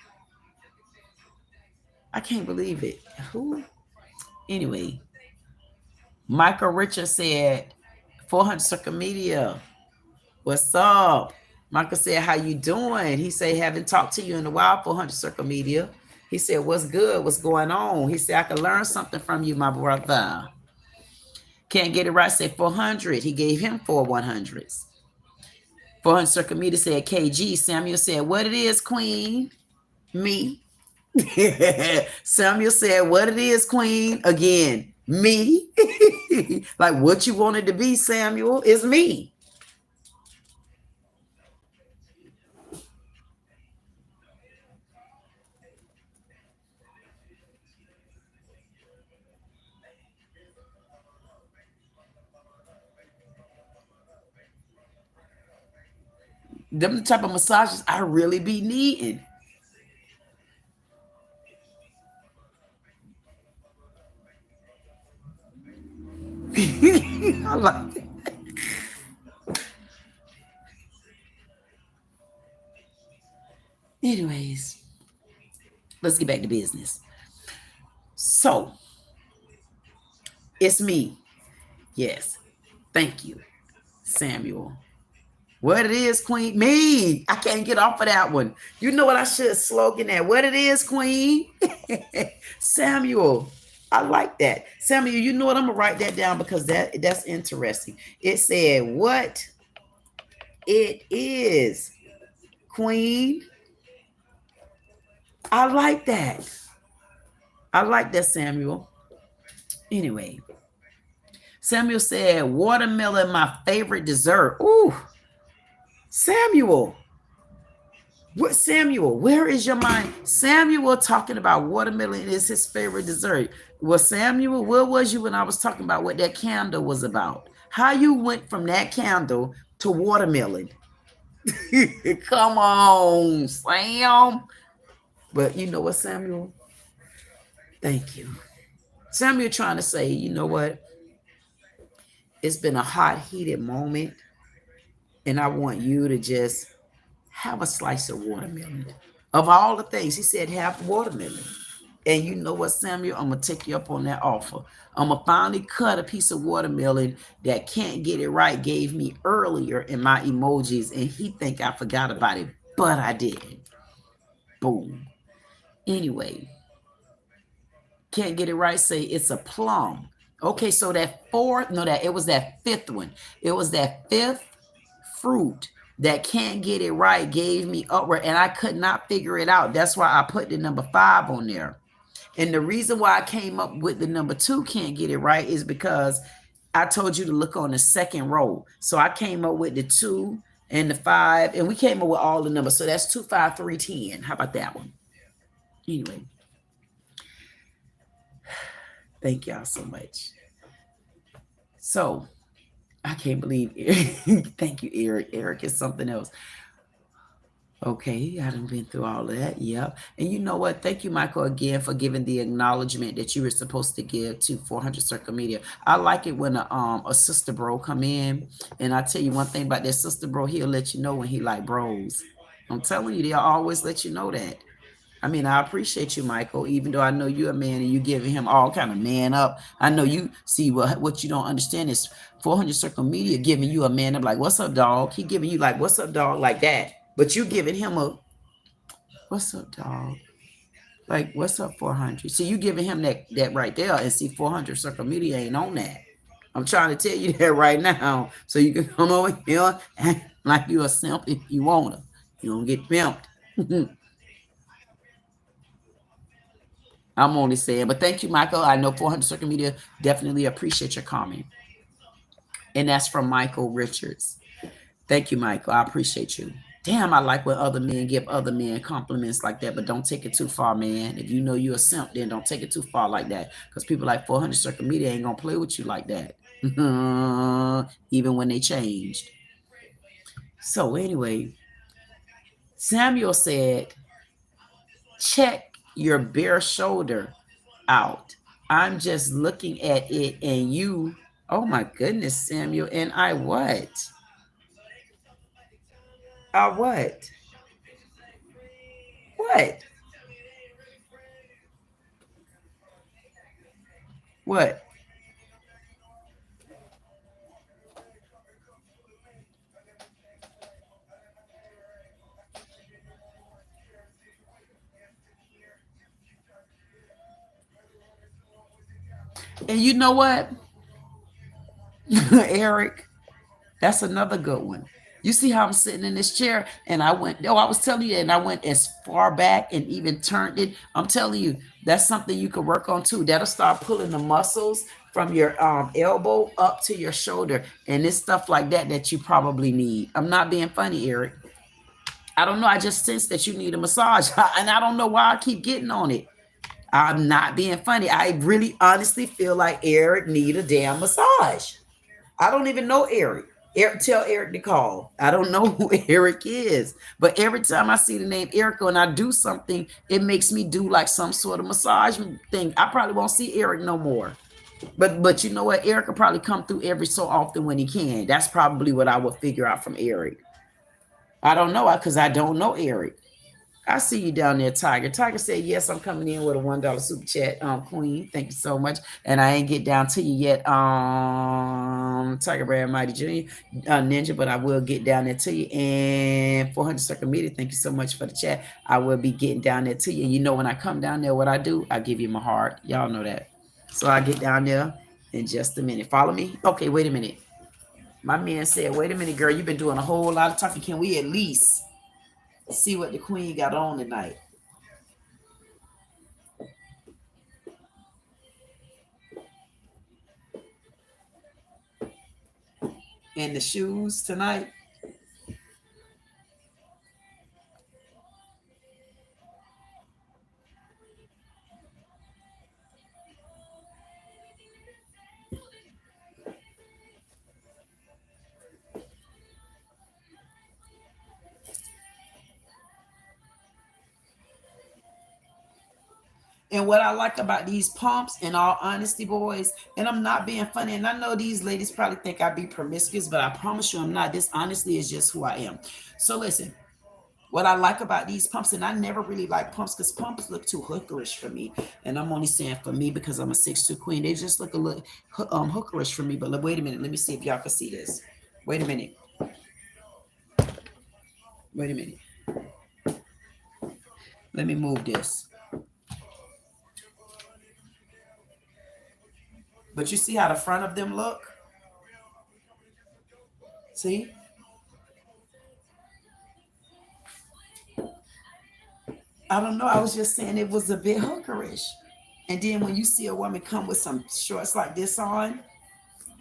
I can't believe it. Who? Anyway, Michael Richards said, 400 Circle Media. What's up? Michael said, how you doing? He said, haven't talked to you in a while, 400 Circle Media. He said, what's good? What's going on? He said, I can learn something from you, my brother. Can't get it right. Said 400. He gave him 4 100s. 400 Circle Media said, KG. Samuel said, what it is, Queen? Me. Samuel said, what it is, Queen? Again, me. Like what you wanted to be, Samuel, is me. Them the type of massages I really be needing. I like it. Anyways, let's get back to business. So, it's me. Yes. Thank you, Samuel. What it is, Queen? Me. I can't get off of that one. You know what I should slogan that? What it is, Queen? Samuel. I like that. Samuel, you know what? I'm going to write that down because that's interesting. It said, what it is, Queen. I like that. I like that, Samuel. Anyway, Samuel said, watermelon, my favorite dessert. Ooh. Samuel, what? Samuel, where is your mind? Samuel talking about watermelon is his favorite dessert. Well, Samuel, where was you when I was talking about what that candle was about? How you went from that candle to watermelon? Come on, Sam. But you know what, Samuel? Thank you. Samuel trying to say, you know what? It's been a hot, heated moment. And I want you to just have a slice of watermelon. Of all the things, he said, have watermelon. And you know what, Samuel? I'm going to take you up on that offer. I'm going to finally cut a piece of watermelon that Can't Get It Right gave me earlier in my emojis. And he think I forgot about it, but I didn't. Boom. Anyway, Can't Get It Right say it's a plum. Okay, so that it was that 5th one. It was that 5th fruit that Can't Get It Right gave me upward, and I could not figure it out. That's why I put the number 5 on there. And the reason why I came up with the number 2 can't get it right is because I told you to look on the second row. So I came up with the 2 and the 5, and we came up with all the numbers. So that's 2, 5, 3, 10. How about that one? Anyway, thank y'all so much. So I can't believe it. Thank you, Eric. Eric is something else. Okay, I done been through all of that. Yep. And you know what? Thank you, Michael, again for giving the acknowledgement that you were supposed to give to 400 Circle Media. I like it when a sister bro come in, and I tell you one thing about that sister bro, he'll let you know when he like bros. I'm telling you, they'll always let you know that. I mean, I appreciate you, Michael, even though I know you're a man and you giving him all kind of man up. I know you see what you don't understand is 400 Circle Media giving you a man up like, what's up, dog? He giving you like, what's up, dog? Like that. But you giving him a, what's up, dog? Like, what's up, 400? So you giving him that right there, and see 400 Circle Media ain't on that. I'm trying to tell you that right now, so you can come over here and like you a simp if you want to. You don't get pimped. I'm only saying, but thank you, Michael. I know 400 Circle Media definitely appreciate your comment. And that's from Michael Richards. Thank you, Michael. I appreciate you. Damn, I like when other men give other men compliments like that, but don't take it too far, man. If you know you're a simp, then don't take it too far like that. Because people like 400 Circle Media ain't going to play with you like that. Even when they changed. So anyway, Samuel said, check your bare shoulder out. I'm just looking at it and you, oh my goodness, Samuel, and I what? I what? What? What? And you know what, Eric, that's another good one. You see how I'm sitting in this chair and I went, I was telling you, and I went as far back and even turned it. I'm telling you, that's something you could work on too. That'll start pulling the muscles from your elbow up to your shoulder. And it's stuff like that you probably need. I'm not being funny, Eric. I don't know. I just sense that you need a massage. And I don't know why I keep getting on it. I'm not being funny. I really honestly feel like Eric need a damn massage. I don't even know Eric. Tell Eric to call. I don't know who Eric is. But every time I see the name Erica and I do something, it makes me do like some sort of massage thing. I probably won't see Eric no more. But you know what? Eric will probably come through every so often when he can. That's probably what I will figure out from Eric. I don't know because I don't know Eric. I see you down there, Tiger. Tiger said, yes, I'm coming in with a $1 super chat. Queen, thank you so much. And I ain't get down to you yet, Tiger Brad Mighty Jr., Ninja, but I will get down there to you. And 400 Circle Media, thank you so much for the chat. I will be getting down there to you. And you know when I come down there, what I do? I give you my heart. Y'all know that. So I get down there in just a minute. Follow me? Okay, wait a minute. My man said, wait a minute, girl. You've been doing a whole lot of talking. Can we at least see what the queen got on tonight? And the shoes tonight? And what I like about these pumps, in all honesty, boys, and I'm not being funny, and I know these ladies probably think I be promiscuous, but I promise you I'm not. This honestly is just who I am. So listen, what I like about these pumps, and I never really like pumps because pumps look too hookerish for me. And I'm only saying for me because I'm a 6'2" queen. They just look a little hookerish for me. But wait a minute. Let me see if y'all can see this. Wait a minute. Wait a minute. Let me move this. But you see how the front of them look? See? I don't know. I was just saying it was a bit hookerish. And then when you see a woman come with some shorts like this on,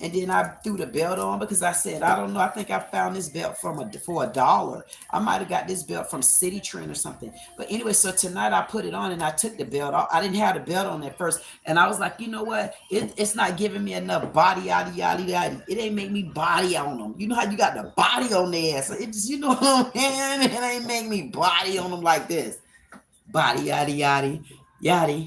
and then I threw the belt on because I said, I don't know. I think I found this belt for $1. I might have got this belt from City Trend or something. But anyway, so tonight I put it on and I took the belt off. I didn't have the belt on at first. And I was like, you know what? It's not giving me enough body, yada, yada, yada. It ain't make me body on them. You know how you got the body on their ass. It just, you know what I'm saying? It ain't make me body on them like this. Body, yada, yada, yada.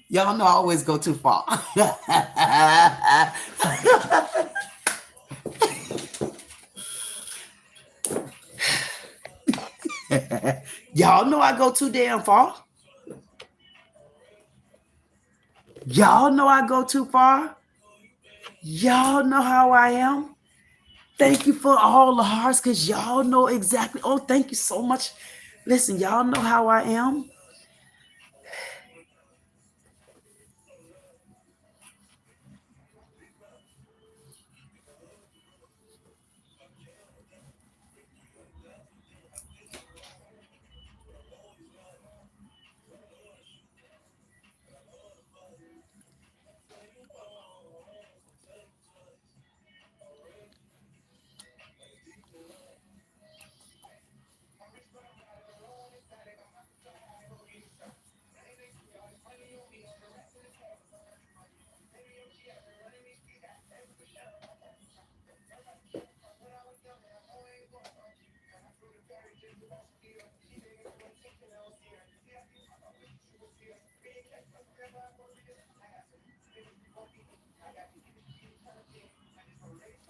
Y'all know I always go too far. Y'all know I go too damn far. Y'all know I go too far. Y'all know how I am. Thank you for all the hearts because y'all know exactly. Oh, thank you so much. Listen, y'all know how I am.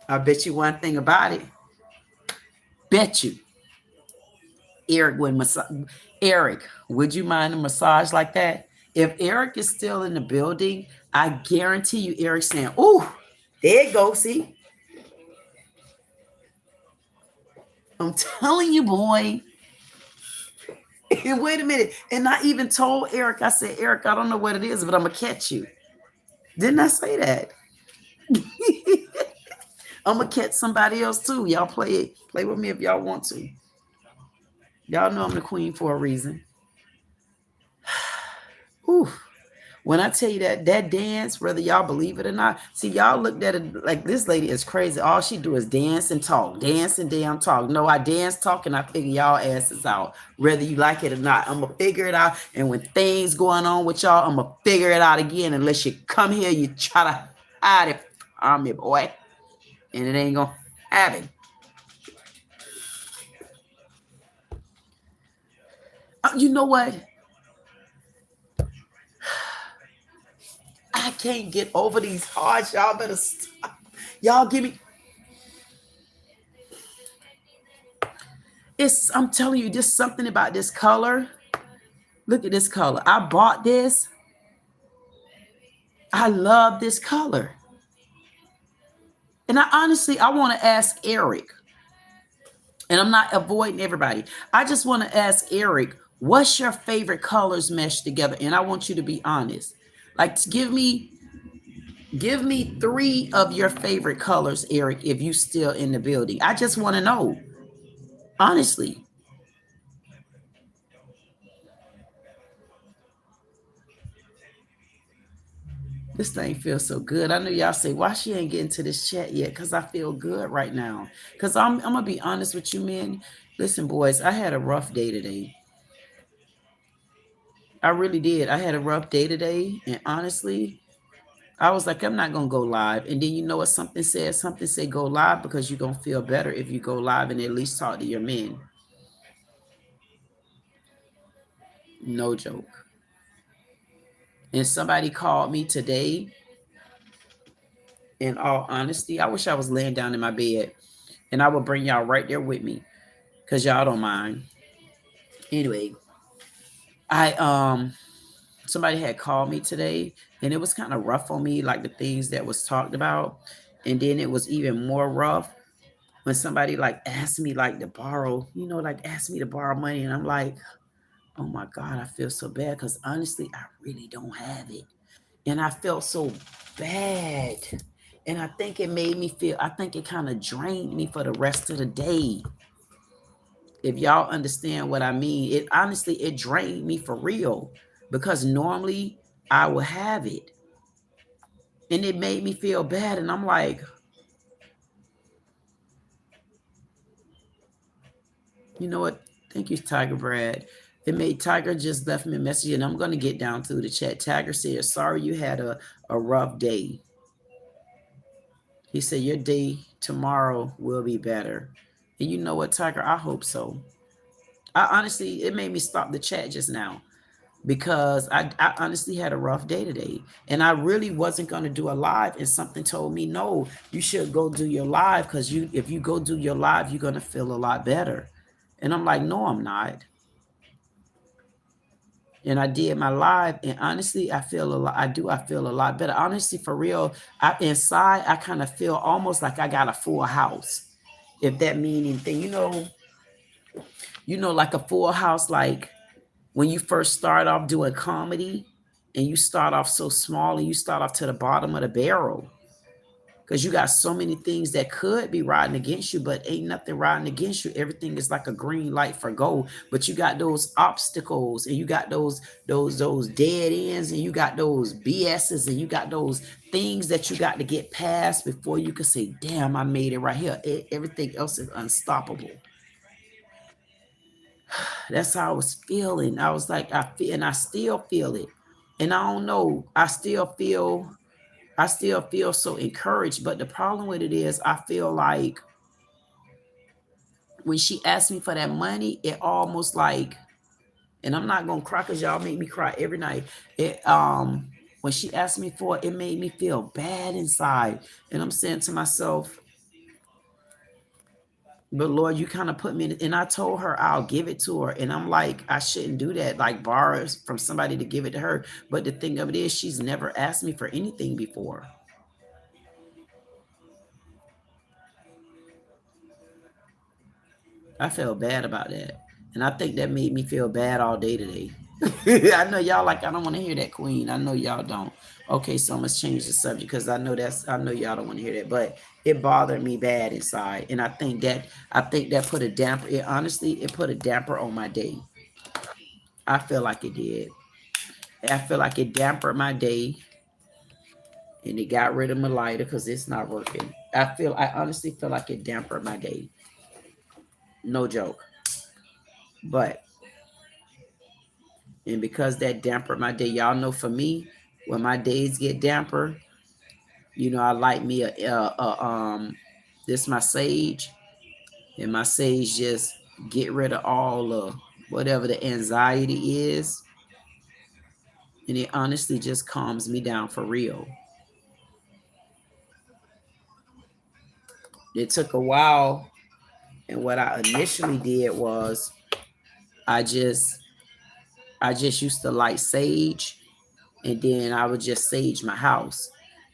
I bet you one thing about it. Bet you. Eric would massage. Eric, would you mind a massage like that? If Eric is still in the building, I guarantee you, Eric saying, "Ooh, there you go." See, I'm telling you, boy. And wait a minute. And I even told Eric, I said, Eric, I don't know what it is, but I'm gonna catch you. Didn't I say that? I'm gonna catch somebody else too. Y'all play with me if y'all want to. Y'all know I'm the queen for a reason. Whew. When I tell you that dance, whether y'all believe it or not, see, y'all looked at it like this lady is crazy. All she do is dance and talk, dance and damn talk. No, I dance, talk, and I figure y'all asses out, whether you like it or not. I'm gonna figure it out. And when things going on with y'all, I'm gonna figure it out again. Unless you come here, you try to hide it from me, boy, and it ain't gonna happen. You know what? I can't get over these hearts. Y'all better stop. Y'all give me. I'm telling you, just something about this color. Look at this color. I bought this. I love this color. And I want to ask Eric, and I'm not avoiding everybody. I just want to ask Eric, what's your favorite colors meshed together? And I want you to be honest. Like, give me 3 of your favorite colors, Eric, if you still in the building. I just want to know, honestly. This thing feels so good. I know y'all say, why she ain't getting to this chat yet? Because I feel good right now. Because I'm going to be honest with you, men. Listen, boys, I had a rough day today. I really did. I had a rough day today. And honestly, I was like, I'm not going to go live. And then you know what something said? Something said go live because you're going to feel better if you go live and at least talk to your men. No joke. And somebody called me today. In all honesty, I wish I was laying down in my bed and I would bring y'all right there with me because y'all don't mind. Anyway, somebody had called me today and it was kind of rough on me, like the things that was talked about. And then it was even more rough when somebody like asked me like to borrow, like asked me to borrow money. And I'm like, oh my God, I feel so bad because honestly, I really don't have it. And I felt so bad. And I think it made me feel, I think it kind of drained me for the rest of the day. If y'all understand what I mean, it drained me for real because normally I would have it. And it made me feel bad. And I'm like, you know what? Thank you, Tiger Brad. Tiger just left me a message and I'm going to get down to the chat. Tiger said, sorry you had a rough day. He said, your day tomorrow will be better. And you know what, Tiger? I hope so. Honestly, it made me stop the chat just now because I honestly had a rough day today. And I really wasn't going to do a live. And something told me, no, you should go do your live because if you go do your live, you're going to feel a lot better. And I'm like, no, I'm not. And I did my live, and honestly, I feel a lot. I feel a lot better. Honestly, for real, inside, I kind of feel almost like I got a full house. If that means anything, like a full house, like when you first start off doing comedy, and you start off so small, and you start off to the bottom of the barrel. Because you got so many things that could be riding against you, but ain't nothing riding against you. Everything is like a green light for go. But you got those obstacles and you got those dead ends and you got those BSs and you got those things that you got to get past before you can say, damn, I made it right here. Everything else is unstoppable. That's how I was feeling. I was like, I still feel it. And I don't know, I still feel so encouraged, but the problem with it is I feel like when she asked me for that money, it almost like, and I'm not gonna cry because y'all make me cry every night. When she asked me for it, it made me feel bad inside. And I'm saying to myself, but Lord, you kind of put me in, and I told her I'll give it to her. And I'm like, I shouldn't do that, like borrow from somebody to give it to her. But the thing of it is, she's never asked me for anything before. I felt bad about that. And I think that made me feel bad all day today. I know y'all like, I don't want to hear that, Queen. I know y'all don't. Okay, so let's change the subject because I know y'all don't want to hear that. But it bothered me bad inside. And I think that put a damper. It put a damper on my day. I feel like it did. I feel like it dampened my day, and it got rid of my lighter because it's not working. I honestly feel like it dampened my day. No joke. But, and because that dampened my day, y'all know for me, when my days get damper, you know, I like me this my sage, and my sage just get rid of all whatever the anxiety is, and it honestly just calms me down for real. It took a while, and what I initially did was I just used to light sage, and then I would just sage my house.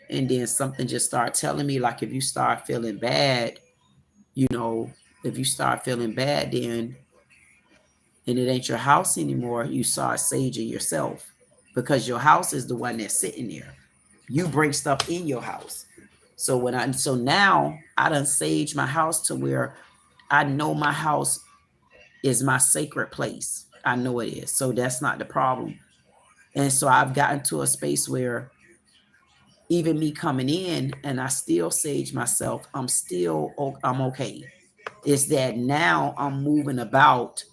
And then something just started telling me, like, if you start feeling bad, you know, if you start feeling bad, then, and it ain't your house anymore, you start saging yourself, because your house is the one that's sitting there. You bring stuff in your house. So now I done sage my house to where I know my house is my sacred place. I know it is. So that's not the problem. And so I've gotten to a space where even me coming in and I still sage myself, I'm okay. It's that now I'm moving out.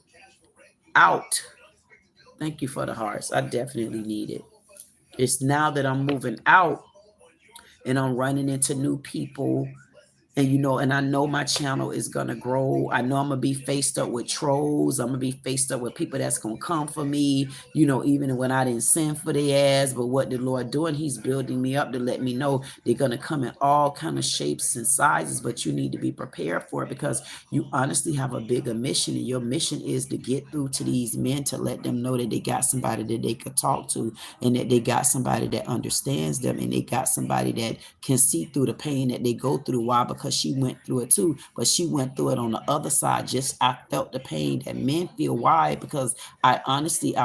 Thank you for the hearts. I definitely need it. It's now that I'm moving out and I'm running into new people. And, you know, and I know my channel is going to grow. I know I'm going to be faced up with trolls. I'm going to be faced up with people that's going to come for me, you know, even when I didn't send for their ass. But what the Lord doing, he's building me up to let me know they're going to come in all kind of shapes and sizes. But you need to be prepared for it, because you honestly have a bigger mission. And your mission is to get through to these men, to let them know that they got somebody that they could talk to, and that they got somebody that understands them, and they got somebody that can see through the pain that they go through. Why? Because she went through it too, but she went through it on the other side. Just I felt the pain that men feel. Why? Because I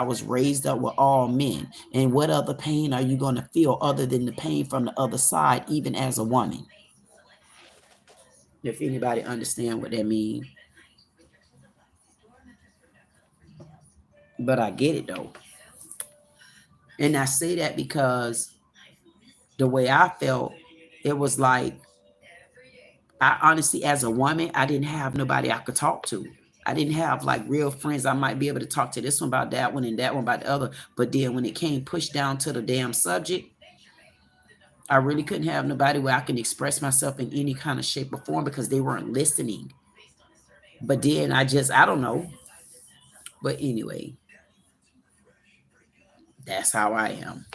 was raised up with all men, and what other pain are you going to feel other than the pain from the other side, even as a woman? If anybody understand what that means. But I get it though, and I say that because the way I felt, it was like, I honestly, as a woman, I didn't have nobody I could talk to. I didn't have like real friends. I might be able to talk to this one about that one and that one about the other. But then when it came pushed down to the damn subject, I really couldn't have nobody where I can express myself in any kind of shape or form, because they weren't listening. But then I don't know. But anyway, that's how I am.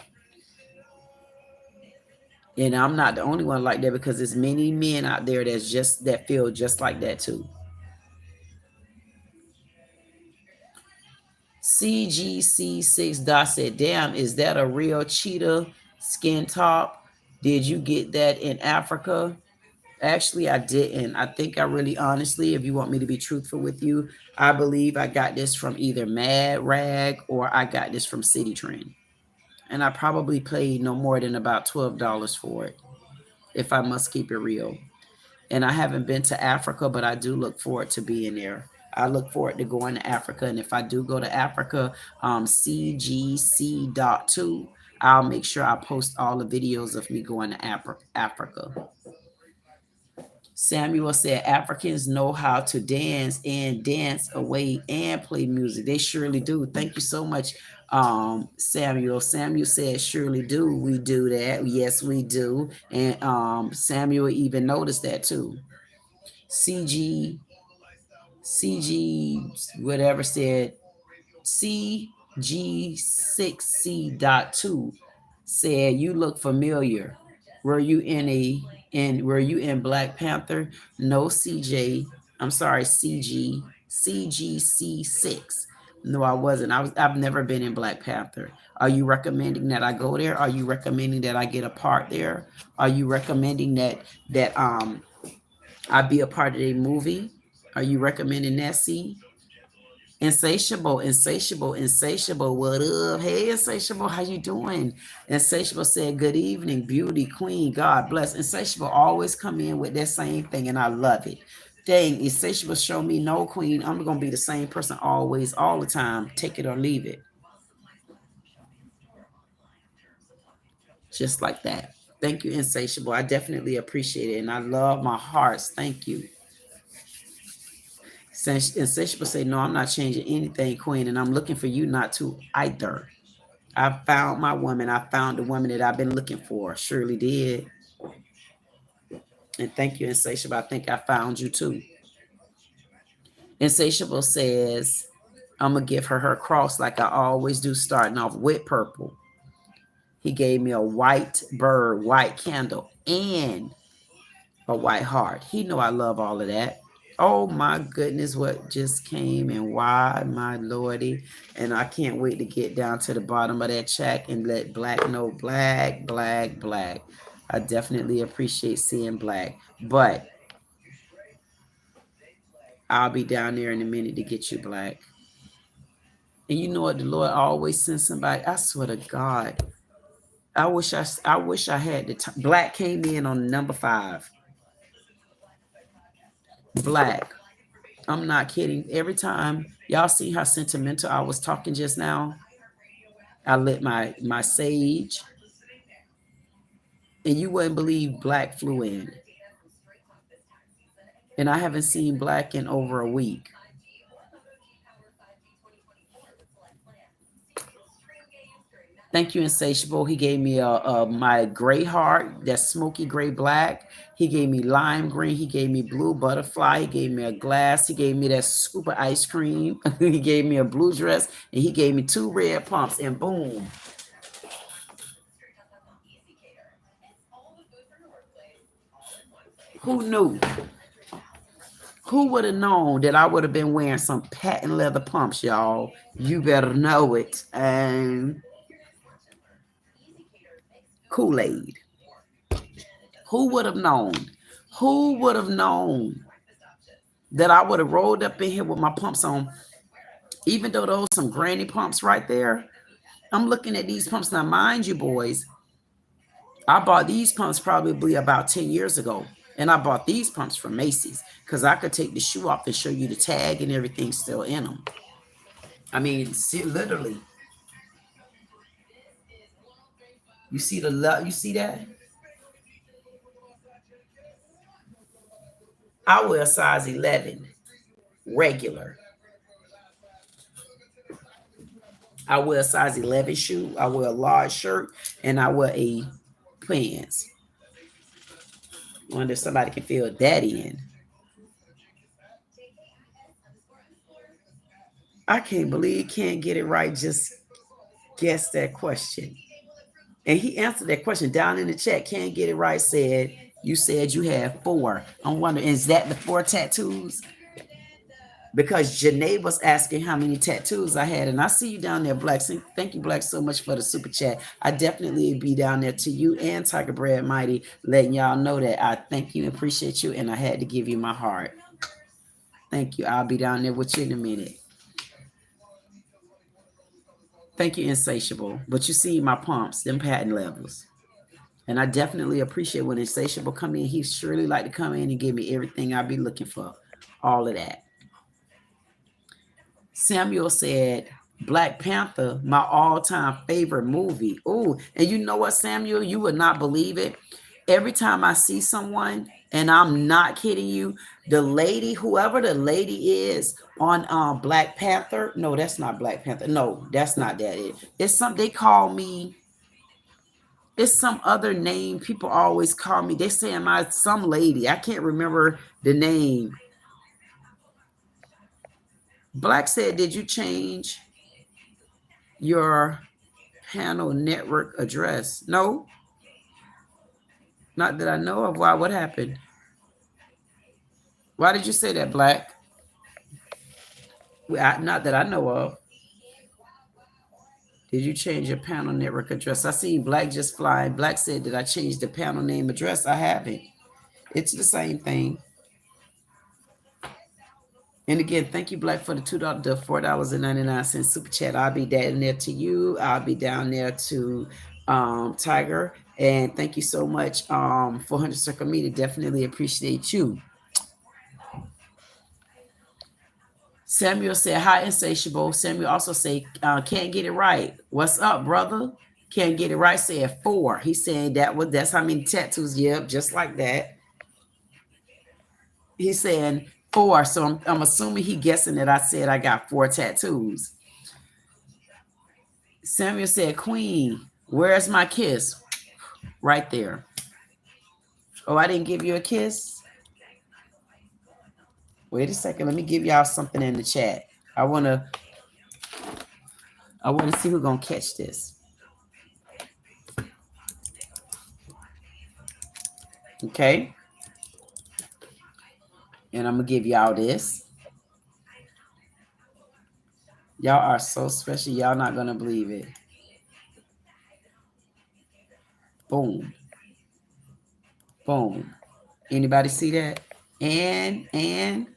And I'm not the only one like that, because there's many men out there that feel just like that too. CGC6 Dot said, damn, is that a real cheetah skin top? Did you get that in Africa? Actually, I didn't. I think I really, honestly, if you want me to be truthful with you, I believe I got this from either Mad Rag or I got this from City Trend. And I probably paid no more than about $12 for it, if I must keep it real. And I haven't been to Africa, but I do look forward to being there. I look forward to going to Africa. And if I do go to Africa, CGC.2, I'll make sure I post all the videos of me going to Africa. Samuel said, Africans know how to dance and dance away and play music. They surely do. Thank you so much, Samuel. Samuel said, surely do. We do that. Yes, we do. And Samuel even noticed that too. CG, whatever said, CG6C.2 said, you look familiar. Were you in Black Panther? No, CJ. I'm sorry, CGC6. No, I wasn't. I've never been in Black Panther. Are you recommending that I go there? Are you recommending that I get a part there? Are you recommending that I be a part of a movie? Are you recommending that? See? Insatiable. What up? Hey, Insatiable, how you doing? Insatiable said, good evening, beauty queen. God bless. Insatiable always come in with that same thing, and I love it. Dang, Insatiable show me no, queen. I'm gonna be the same person always, all the time. Take it or leave it. just like that. Thank you, Insatiable. I definitely appreciate it, and I love my hearts. Thank you. Insatiable say, no, I'm not changing anything, Queen, and I'm looking for you not to either. I found my woman. I found the woman that I've been looking for. Surely did. And thank you, Insatiable. I think I found you too. Insatiable says, I'm going to give her cross like I always do, starting off with purple. He gave me a white bird, white candle, and a white heart. He know I love all of that. Oh my goodness, what just came and why, my lordy. And I can't wait to get down to the bottom of that chat and let Black know. Black, Black, Black. I definitely appreciate seeing Black. But I'll be down there in a minute to get you, Black. And you know what? The Lord always sends somebody. I swear to God. I wish I had the time. Black came in on number 5. Black. I'm not kidding. Every time y'all see how sentimental I was talking just now, I lit my sage, and you wouldn't believe Black flew in. And I haven't seen Black in over a week. Thank you, Insatiable. He gave me my gray heart, that smoky gray black. He gave me lime green. He gave me blue butterfly. He gave me a glass. He gave me that scoop of ice cream. He gave me a blue dress, and he gave me 2 red pumps, and boom. Who knew? Who would have known that I would have been wearing some patent leather pumps, y'all? You better know it. And Kool-Aid. Who would have known? Who would have known that I would have rolled up in here with my pumps on? Even though those some granny pumps right there, I'm looking at these pumps. Now, mind you, boys, I bought these pumps probably about 10 years ago. And I bought these pumps from Macy's because I could take the shoe off and show you the tag and everything still in them. I mean, see, literally. You see you see that? I wear a size 11, regular. I wear a size 11 shoe. I wear a large shirt, and I wear a pants. Wonder if somebody can fill that in. I can't believe can't get it right. Just guess that question. And he answered that question down in the chat. Can't get it right. You said you had 4. I'm wondering, is that the 4 tattoos? Because Janae was asking how many tattoos I had. And I see you down there, Black. Thank you, Black, so much for the super chat. I definitely be down there to you and Tiger Bread Mighty, letting y'all know that I thank you and appreciate you. And I had to give you my heart. Thank you. I'll be down there with you in a minute. Thank you, Insatiable. But you see my pumps, them patent levels. And I definitely appreciate when Insatiable come in. He surely like to come in and give me everything I be looking for. All of that. Samuel said, Black Panther, my all-time favorite movie. Oh, and you know what, Samuel? You would not believe it. Every time I see someone, and I'm not kidding you, the lady, whoever the lady is on Black Panther, no, that's not Black Panther. No, that's not that. It's some, they call me, it's some other name people always call me. They say some lady. I can't remember the name. Black said, did you change your panel network address? No. Not that I know of. Why? What happened? Why did you say that, Black? Not that I know of. Did you change your panel network address? I seen Black just fly. Black said, did I change the panel name address? I haven't. It's the same thing. And again, thank you, Black, for the $4.99 super chat. I'll be down there to you. I'll be down there to Tiger. And thank you so much, 400 Circle Media. Definitely appreciate you. Samuel said, hi, Insatiable. Samuel also said, can't get it right. What's up, brother? Can't Get It Right said 4. He's saying that's how many tattoos. Yep, just like that. He's saying 4. So I'm assuming he guessing that I said I got 4 tattoos. Samuel said, Queen, where's my kiss? Right there. Oh, I didn't give you a kiss? Wait a second. Let me give y'all something in the chat. I want to see who's going to catch this. Okay. And I'm going to give y'all this. Y'all are so special. Y'all not going to believe it. Boom. Boom. Anybody see that? And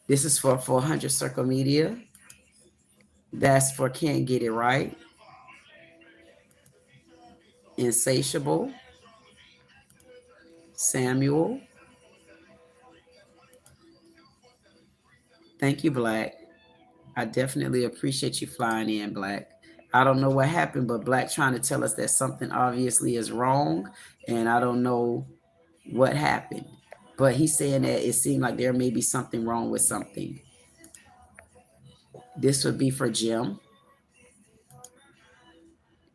this is for 400 Circle Media. That's for Can't Get It Right. Insatiable. Samuel. Thank you, Black. I definitely appreciate you flying in, Black. I don't know what happened, but Black trying to tell us that something obviously is wrong, and I don't know what happened. But he's saying that it seemed like there may be something wrong with something. This would be for Jim.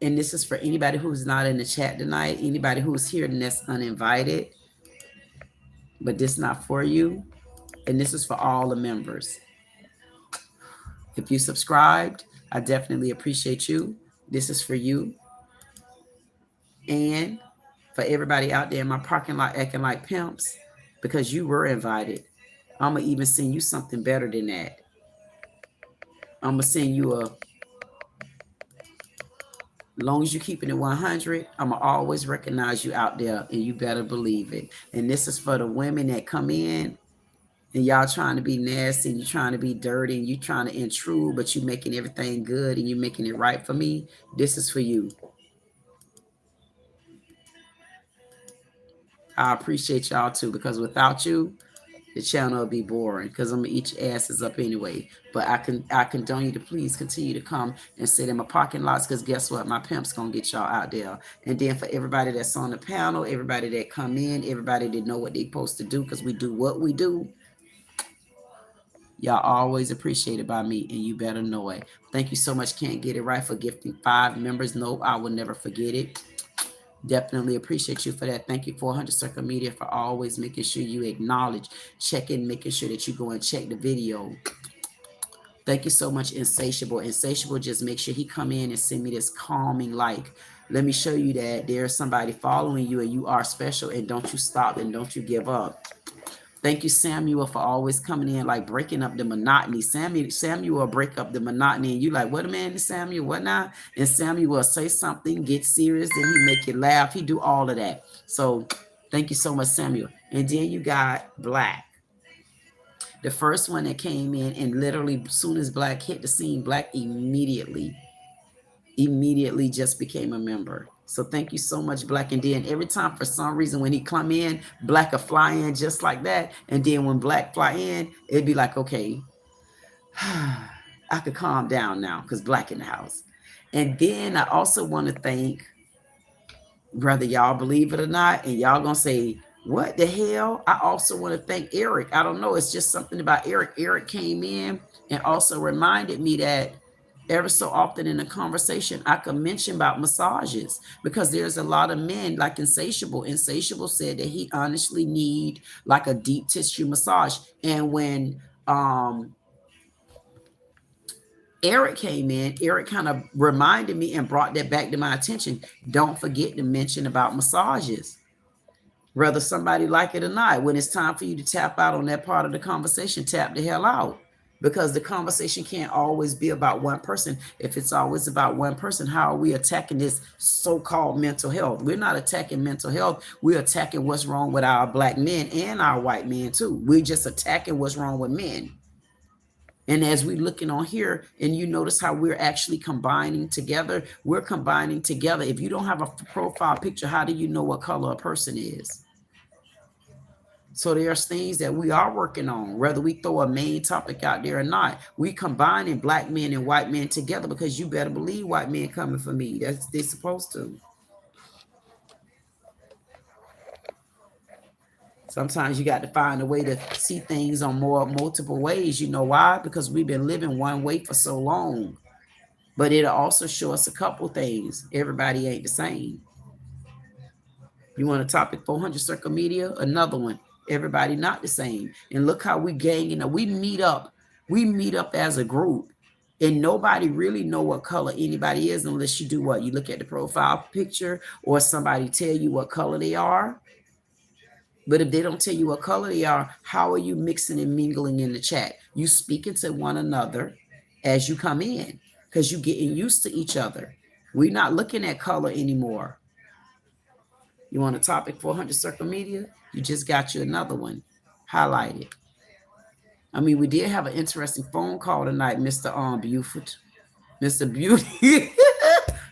And this is for anybody who's not in the chat tonight, anybody who's here and that's uninvited. But this is not for you. And this is for all the members. If you subscribed, I definitely appreciate you. This is for you. And for everybody out there in my parking lot acting like pimps, because you were invited, I'm going to even send you something better than that. I'm going to send you as long as you're keeping it 100, I'm going to always recognize you out there, and you better believe it. And this is for the women that come in and y'all trying to be nasty, and you trying to be dirty, and you trying to intrude, but you making everything good and you making it right for me. This is for you. I appreciate y'all too, because without you, the channel will be boring, because I'm gonna eat your asses up anyway. But I condone you to please continue to come and sit in my parking lots, because guess what? My pimp's gonna get y'all out there. And then for everybody that's on the panel, everybody that come in, everybody that know what they supposed to do, because we do what we do. Y'all always appreciated by me, and you better know it. Thank you so much, Can't Get It Right, for gifting 5 members. No, I will never forget it. Definitely appreciate you for that. Thank you, 400 Circle Media, for always making sure you acknowledge, check in, making sure that you go and check the video. Thank you so much, Insatiable. Insatiable, just make sure he come in and send me this calming like. Let me show you that there's somebody following you, and you are special, and don't you stop and don't you give up. Thank you, Samuel, for always coming in, like breaking up the monotony. Samuel break up the monotony, and you like, what a man is Samuel, what now? And Samuel will say something, get serious, then he make you laugh. He do all of that. So thank you so much, Samuel. And then you got Black. The first one that came in, and literally as soon as Black hit the scene, Black immediately just became a member. So thank you so much, Black. And then every time, for some reason, when he come in, Black will fly in just like that. And then when Black fly in, it'd be like, okay, I could calm down now because Black in the house. And then I also want to thank, whether y'all believe it or not, and y'all gonna say, what the hell? I also want to thank Eric. I don't know. It's just something about Eric. Eric came in and also reminded me that ever so often in a conversation, I could mention about massages, because there's a lot of men like Insatiable. Insatiable said that he honestly need like a deep tissue massage. And when Eric came in, Eric kind of reminded me and brought that back to my attention. Don't forget to mention about massages, whether somebody like it or not. When it's time for you to tap out on that part of the conversation, tap the hell out. Because the conversation can't always be about one person. If it's always about one person, how are we attacking this so-called mental health? We're not attacking mental health. We're attacking what's wrong with our Black men and our white men too. We're just attacking what's wrong with men. And as we're looking on here, and you notice how we're actually combining together, we're combining together. If you don't have a profile picture, how do you know what color a person is? So there's things that we are working on, whether we throw a main topic out there or not. We combining black men and white men together because you better believe white men coming for me. That's they're supposed to. Sometimes you got to find a way to see things on multiple ways. You know why? Because we've been living one way for so long. But it'll also show us a couple things. Everybody ain't the same. You want a topic 400 circle media? Another one. Everybody not the same. And look how we gang, we meet up. We meet up as a group. And nobody really know what color anybody is unless you do what? You look at the profile picture or somebody tell you what color they are. But if they don't tell you what color they are, how are you mixing and mingling in the chat? You speaking to one another as you come in because you're getting used to each other. We're not looking at color anymore. You want a topic 400 circle media? You just got you another one. Highlight it. I mean, we did have an interesting phone call tonight, Mr. Buford. Mr. Beauty.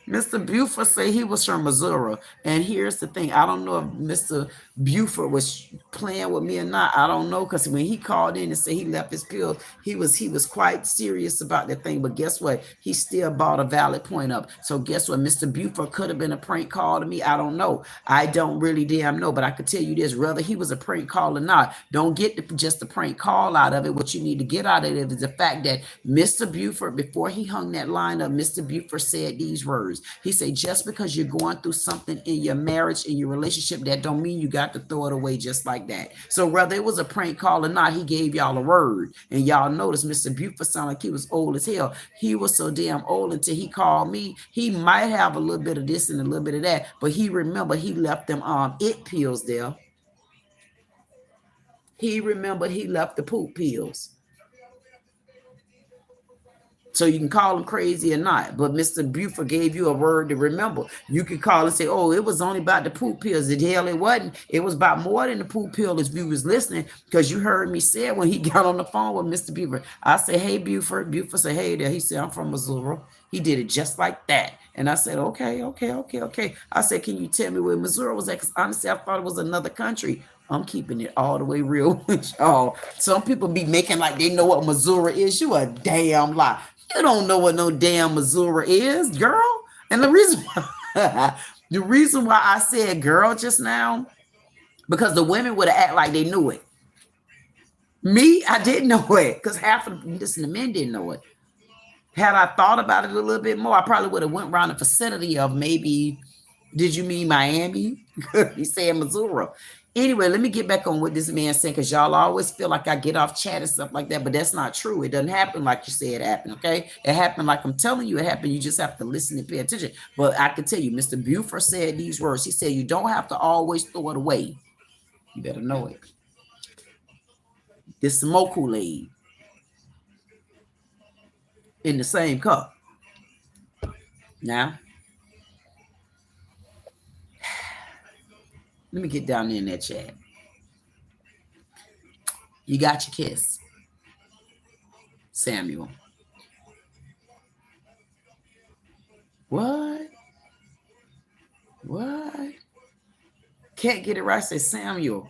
Mr. Buford said he was from Missouri. And here's the thing. I don't know if Mr. Buford was playing with me or not. I don't know, because when he called in and said he left his pills, he was quite serious about that thing. But guess what? He still brought a valid point up. So guess what? Mr. Buford could have been a prank call to me. I don't know. I don't really damn know. But I could tell you this, whether he was a prank call or not, don't get just the prank call out of it. What you need to get out of it is the fact that Mr. Buford, before he hung that line up, Mr. Buford said these words. He said, just because you're going through something in your marriage, in your relationship, that don't mean you got to throw it away just like that. So whether it was a prank call or not, he gave y'all a word. And y'all notice Mr. Buford sounded like he was old as hell. He was so damn old until he called me. He might have a little bit of this and a little bit of that, but he remembered he left them it pills there. He remembered he left the poop pills. So you can call him crazy or not, but Mr. Buford gave you a word to remember. You could call and say, oh, it was only about the poop pills. The hell it wasn't. It was about more than the poop pill if you was listening, because you heard me say when he got on the phone with Mr. Buford. I said, hey, Buford. Buford said, hey there. He said, I'm from Missouri. He did it just like that. And I said, okay. I said, can you tell me where Missouri was at? Because honestly, I thought it was another country. I'm keeping it all the way real with y'all. Some people be making like they know what Missouri is. You a damn lie. You don't know what no damn Missouri is, girl. And the reason why I said girl just now, because the women would have act like they knew it. Me, I didn't know it, because half of the men didn't know it. Had I thought about it a little bit more, I probably would have went around the vicinity of maybe, did you mean Miami? He said Missouri. Anyway, let me get back on what this man said, because y'all always feel like I get off chat and stuff like that, but that's not true. It doesn't happen like you say it happened, okay? It happened like I'm telling you it happened. You just have to listen and pay attention. But I can tell you, Mr. Buford said these words. He said, you don't have to always throw it away. You better know it. This smoke Kool-Aid in the same cup. Now, let me get down in that chat. You got your kiss, Samuel. What? Can't get it right. Say Samuel.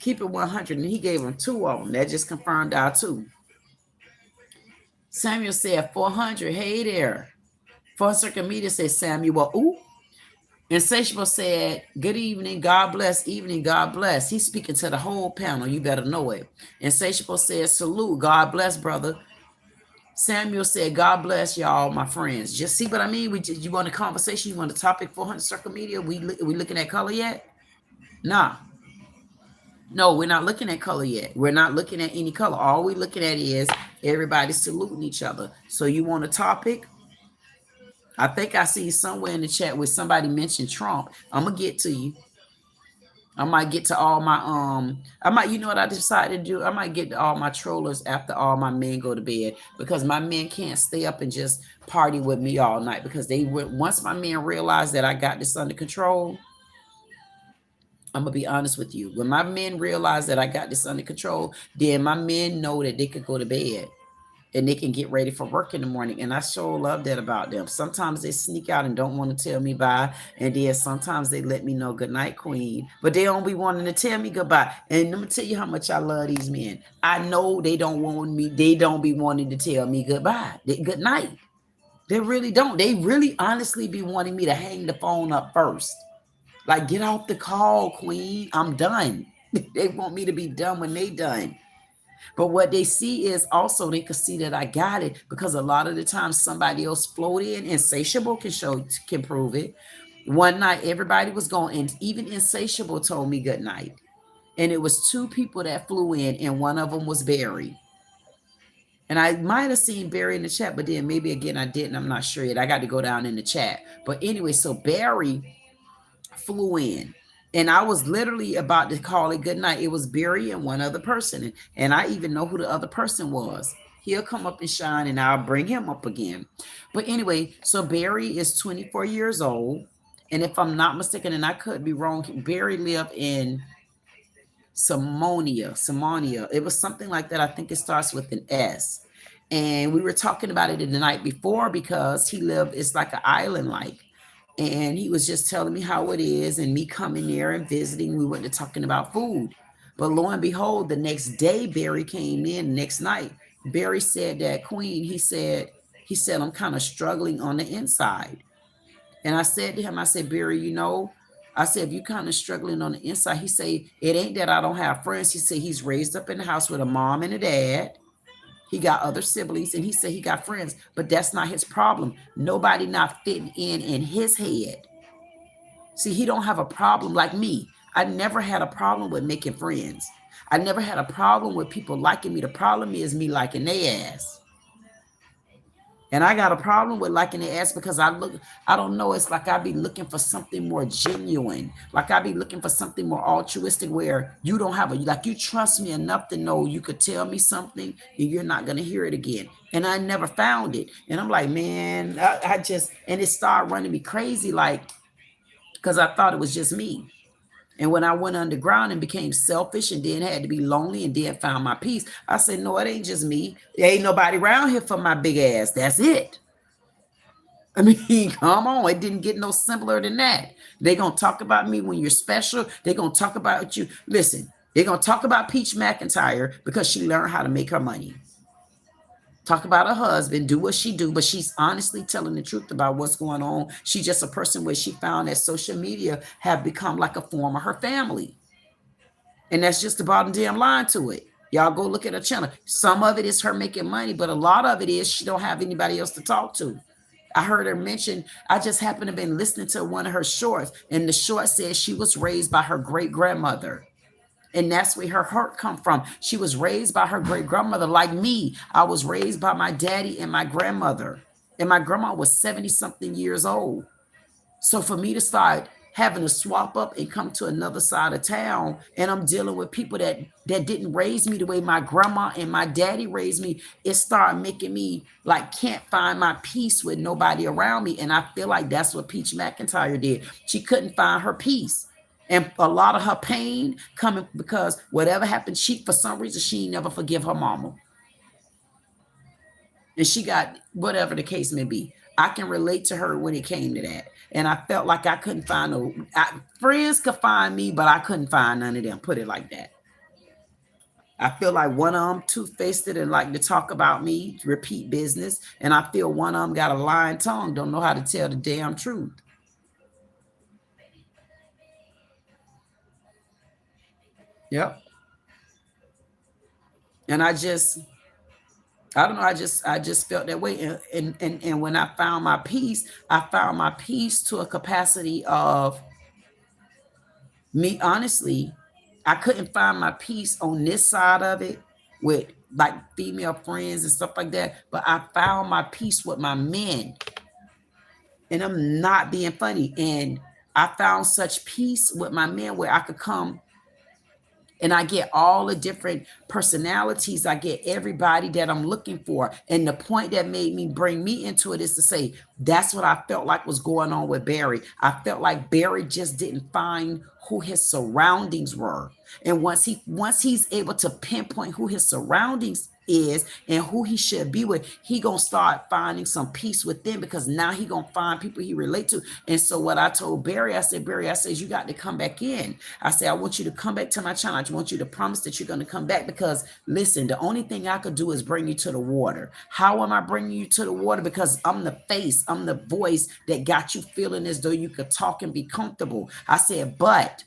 Keep it 100. And he gave him 2 of them. That just confirmed our 2. Samuel said 400. Hey there. 4 circuit media said Samuel. Ooh. Insatiable said, good evening, God bless, evening, God bless. He's speaking to the whole panel. You better know it. Insatiable said, salute, God bless, brother. Samuel said, God bless y'all, my friends. Just see what I mean? You want a conversation? You want a topic 400 circle media? We looking at color yet? Nah. No, we're not looking at color yet. We're not looking at any color. All we're looking at is everybody saluting each other. So you want a topic? I think I see somewhere in the chat where somebody mentioned Trump. I'm gonna get to you. I might get to all my you know what I decided to do? I might get to all my trollers after all my men go to bed, because my men can't stay up and just party with me all night, because once my men realize that I got this under control. I'm gonna be honest with you. When my men realize that I got this under control, then my men know that they could go to bed. and they can get ready for work in the morning. And I sure love that about them. Sometimes they sneak out and don't want to tell me bye. And then sometimes they let me know good night, Queen. But they don't be wanting to tell me goodbye. And let me tell you how much I love these men. I know they don't want me, they don't be wanting to tell me goodbye. Good night. They really don't. They really honestly be wanting me to hang the phone up first. Like, get off the call, Queen. I'm done. They want me to be done when they done. But what they see is also they can see that I got it, because a lot of the time somebody else float in. Insatiable can prove it. One night everybody was going, and even Insatiable told me good night. And it was 2 people that flew in, and one of them was Barry. And I might have seen Barry in the chat, but then maybe again I didn't. I'm not sure yet. I got to go down in the chat. But anyway, so Barry flew in, and I was literally about to call it good night. It was Barry and one other person, and I even know who the other person was. He'll come up and shine, and I'll bring him up again. But anyway, so Barry is 24 years old, and if I'm not mistaken, and I could be wrong, Barry lived in Simonia. It was something like that. I think it starts with an S. And we were talking about it the night before, because he lived, it's like an island like. And he was just telling me how it is, and me coming there and visiting. We went to talking about food. But lo and behold, the next day, Barry came in, next night. Barry said that, Queen, he said, I'm kind of struggling on the inside. And I said to him, I said, Barry, you know, I said, if you kind of struggling on the inside, he said, it ain't that I don't have friends. He said he's raised up in the house with a mom and a dad. He got other siblings, and he said he got friends, but that's not his problem. Nobody not fitting in his head. See, he don't have a problem like me. I never had a problem with making friends. I never had a problem with people liking me. The problem is me liking their ass. And I got a problem with liking their ass because I don't know, it's like I be looking for something more genuine. Like I be looking for something more altruistic, where you don't have like you trust me enough to know you could tell me something and you're not going to hear it again. And I never found it. And I'm like, man, I just, and it started running me crazy, like, because I thought it was just me. And when I went underground and became selfish and then had to be lonely and then found my peace, I said, no, it ain't just me. There ain't nobody around here for my big ass. That's it. I mean, come on. It didn't get no simpler than that. They're going to talk about me when you're special. They're going to talk about you. Listen, they're going to talk about Peach McIntyre because she learned how to make her money. Talk about her husband, do what she do, but she's honestly telling the truth about what's going on. She's just a person where she found that social media have become like a form of her family. And that's just the bottom damn line to it. Y'all go look at her channel. Some of it is her making money, but a lot of it is she don't have anybody else to talk to. I heard her mention, I just happened to have been listening to one of her shorts, and the short says she was raised by her great-grandmother. And that's where her heart come from. She was raised by her great-grandmother. Like me, I was raised by my daddy and my grandmother. And my grandma was 70-something years old. So for me to start having to swap up and come to another side of town, and I'm dealing with people that didn't raise me the way my grandma and my daddy raised me, it started making me like can't find my peace with nobody around me. And I feel like that's what Peach McIntyre did. She couldn't find her peace. And a lot of her pain coming because whatever happened, for some reason, she never forgive her mama. And she got whatever the case may be. I can relate to her when it came to that. And I felt like I couldn't find friends could find me, but I couldn't find none of them. Put it like that. I feel like one of them two-faced and like to talk about me, repeat business. And I feel one of them got a lying tongue, don't know how to tell the damn truth. Yep. And I don't know, I just felt that way. And when I found my peace to a capacity of me, honestly, I couldn't find my peace on this side of it with like female friends and stuff like that. But I found my peace with my men. And I'm not being funny. And I found such peace with my men where I could come and I get all the different personalities. I get everybody that I'm looking for. And the point that made me bring me into it is to say, That's what I felt like was going on with Barry. I felt like Barry just didn't find who his surroundings were. And once he's able to pinpoint who his surroundings is and who he should be with, he gonna start finding some peace within, because now he gonna find people he relate to. And so what I told Barry, I said, Barry, I said, you got to come back in. I said, I want you to come back to my channel. I want you to promise that you're going to come back, because listen, the only thing I could do is bring you to the water. How am I bringing you to the water? Because I'm the face, I'm the voice that got you feeling as though you could talk and be comfortable. I said, but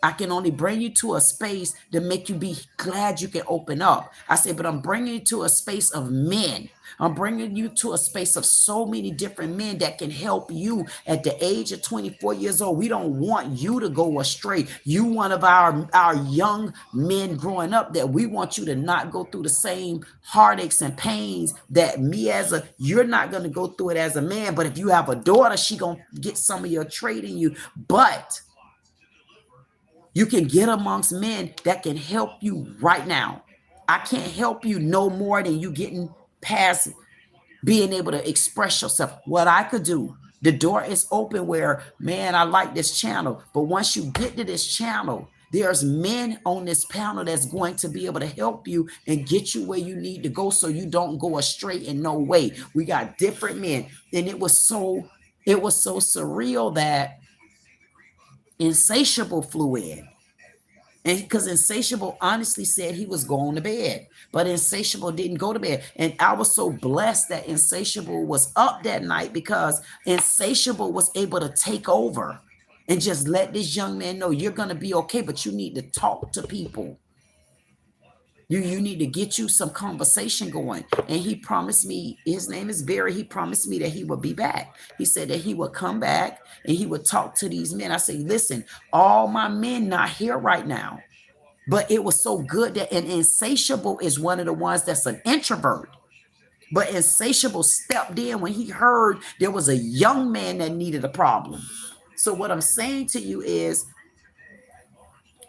I can only bring you to a space to make you be glad you can open up. I said, but I'm bringing you to a space of men. I'm bringing you to a space of so many different men that can help you at the age of 24 years old. We don't want you to go astray. You one of our young men growing up, that we want you to not go through the same heartaches and pains that you're not going to go through it as a man. But if you have a daughter, she going to get some of your trait in you. But you can get amongst men that can help you right now. I can't help you no more than you getting past being able to express yourself. What I could do, the door is open where, man, I like this channel. But once you get to this channel, there's men on this panel that's going to be able to help you and get you where you need to go, so you don't go astray in no way. We got different men. And it was so surreal that Insatiable flew in. And because Insatiable honestly said he was going to bed, but Insatiable didn't go to bed. And I was so blessed that Insatiable was up that night, because Insatiable was able to take over and just let this young man know, you're going to be okay, but you need to talk to people. You need to get you some conversation going. And he promised me, his name is Barry, he promised me that he would be back. He said that he would come back and he would talk to these men. I said, listen, all my men not here right now. But it was so good that, and Insatiable is one of the ones that's an introvert. But Insatiable stepped in when he heard there was a young man that needed a problem. So what I'm saying to you is,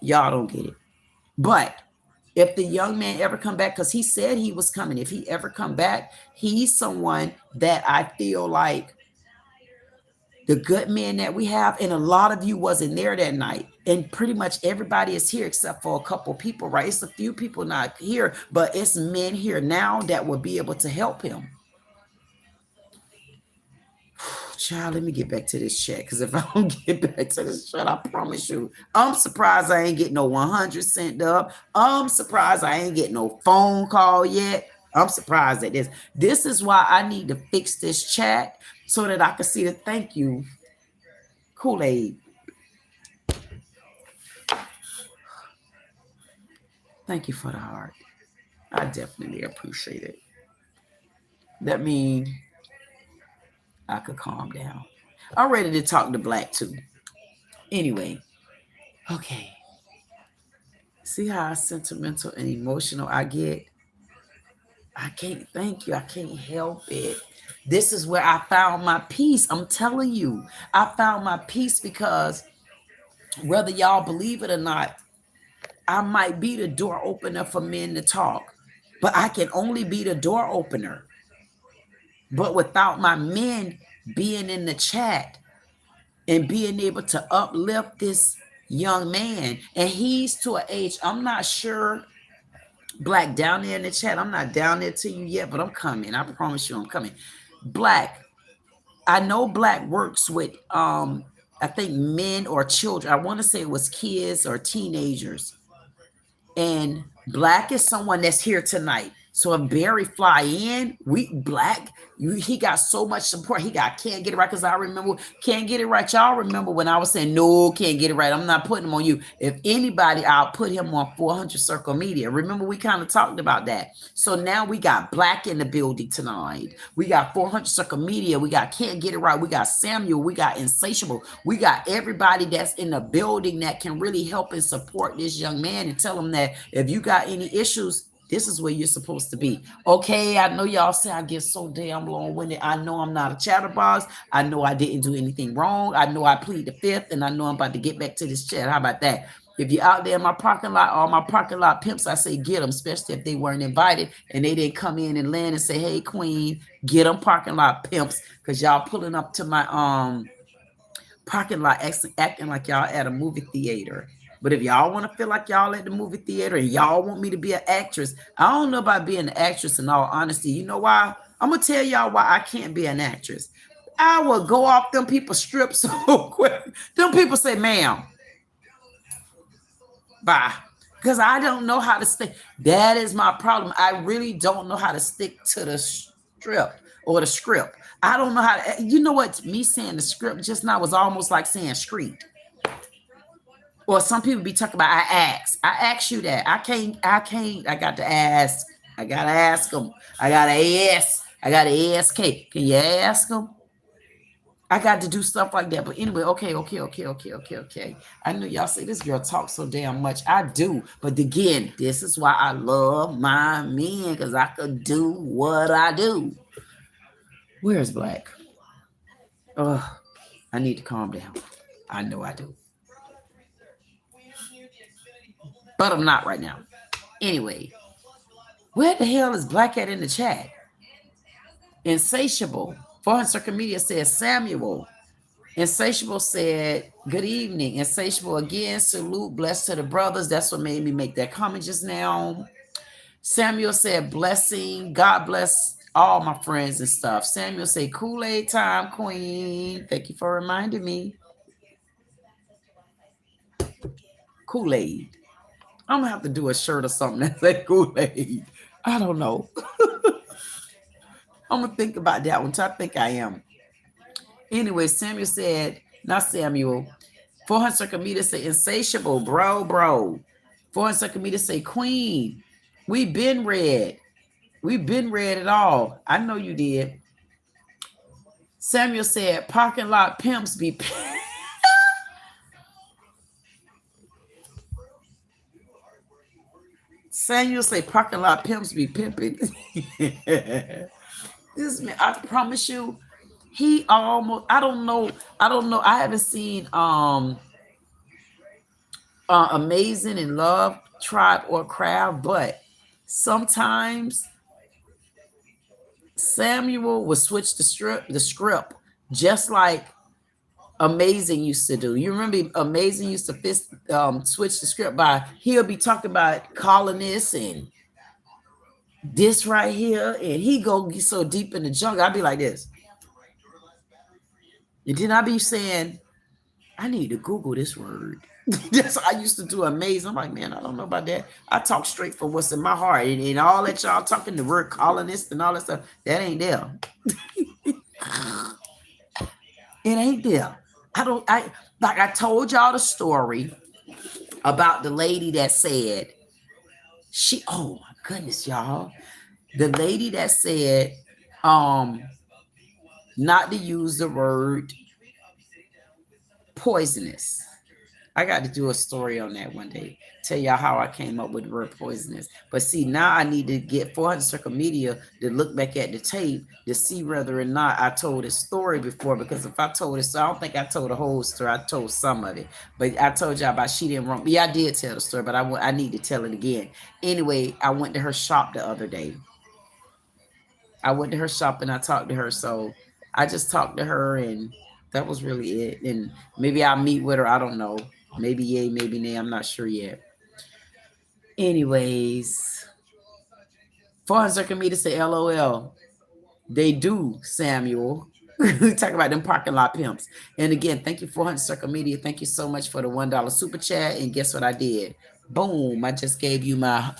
y'all don't get it. But if the young man ever come back, because he said he was coming, if he ever come back, he's someone that I feel like the good men that we have, and a lot of you wasn't there that night, and pretty much everybody is here except for a couple people, right? It's a few people not here, but it's men here now that will be able to help him. Child, let me get back to this chat, because if I don't get back to this chat, I promise you, I'm surprised I ain't getting no 100 sent up. I'm surprised I ain't getting no phone call yet. I'm surprised at this. This is why I need to fix this chat, so that I can see the thank you. Kool-Aid. Thank you for the heart. I definitely appreciate it. That means I could calm down. I'm ready to talk to Black too. Anyway, okay. See how sentimental and emotional I get? I can't, thank you. I can't help it. This is where I found my peace. I'm telling you, I found my peace, because whether y'all believe it or not, I might be the door opener for men to talk, but I can only be the door opener. But without my men being in the chat and being able to uplift this young man, and he's to an age, I'm not sure, Black, down there in the chat, I'm not down there to you yet, but I'm coming. I promise you I'm coming. Black, I know Black works with, I think men or children. I want to say it was kids or teenagers. And Black is someone that's here tonight. So if Barry fly in, Black, he got so much support. He got Can't Get It Right, because I remember Can't Get It Right. Y'all remember when I was saying, no, Can't Get It Right. I'm not putting him on you. If anybody, I'll put him on 400 Circle Media. Remember, we kind of talked about that. So now we got Black in the building tonight. We got 400 Circle Media. We got Can't Get It Right. We got Samuel. We got Insatiable. We got everybody that's in the building that can really help and support this young man, and tell him that if you got any issues, this is where you're supposed to be. Okay, I know y'all say I get so damn long-winded. I know I'm not a chatterbox. I know I didn't do anything wrong. I know I plead the fifth, and I know I'm about to get back to this chat. How about that? If you're out there in my parking lot, all my parking lot pimps, I say get them, especially if they weren't invited and they didn't come in and land and say, hey, queen, get them parking lot pimps, because y'all pulling up to my parking lot acting like y'all at a movie theater. But if y'all want to feel like y'all at the movie theater and y'all want me to be an actress, I don't know about being an actress in all honesty. You know why? I'm going to tell y'all why I can't be an actress. I will go off them people's strips so quick. Them people say, ma'am, bye. Because I don't know how to stick. That is my problem. I really don't know how to stick to the strip or the script. I don't know how to, you know what? Me saying the script just now was almost like saying street. Or some people be talking about I ask you that. I can't, I got to ask. I got to ask them. I got to ask. I got to ask. Can you ask them? I got to do stuff like that. But anyway, okay. I know y'all say this girl talks so damn much. I do. But again, this is why I love my men, because I could do what I do. Where's Black? I need to calm down. I know I do. But I'm not right now. Anyway, where the hell is Black at in the chat? Insatiable. 400 Circuit Media says Samuel. Insatiable said, good evening. Insatiable again, salute, blessed to the brothers. That's what made me make that comment just now. Samuel said, blessing, God bless all my friends and stuff. Samuel said, Kool-Aid time, queen. Thank you for reminding me. Kool-Aid. I'm going to have to do a shirt or something that says Kool-Aid. I don't know. I'm going to think about that one. I think I am. Anyway, Samuel said, not Samuel. 400 Circuit Media say insatiable, bro. 400 Circuit Media say queen. We've been read. We've been read it all. I know you did. Samuel said, parking lot pimps be Samuel say parking lot pimps be pimping. This man, I promise you, he almost, I don't know. I haven't seen Amazing in Love, Tribe or Crowd, but sometimes Samuel will switch the script just like Amazing used to do. You remember Amazing used to switch the script by, he'll be talking about colonists and this right here, and he go get so deep in the jungle. I'd be like this. And then I'd be saying, I need to Google this word. That's what I used to do. Amazing. I'm like, man, I don't know about that. I talk straight from what's in my heart. And all that y'all talking, the word colonist and all that stuff, that ain't there. It ain't there. I told y'all the story about the lady that said, oh my goodness, y'all. The lady that said, not to use the word poisonous. I got to do a story on that one day. Tell y'all how I came up with the word poisonous. But see, now I need to get 400 Circle Media to look back at the tape to see whether or not I told a story before. Because if I told it, so I don't think I told the whole story. I told some of it. But I told y'all about she didn't wrong. Yeah, I did tell the story, but I need to tell it again. Anyway, I went to her shop the other day. I went to her shop and I talked to her. So I just talked to her and that was really it. And maybe I'll meet with her. I don't know. Maybe yay, maybe nay. I'm not sure yet. Anyways, 400 Circuit Media say LOL. They do, Samuel. We talk about them parking lot pimps. And again, thank you, 400 Circuit Media. Thank you so much for the $1 super chat. And guess what I did? Boom. I just gave you my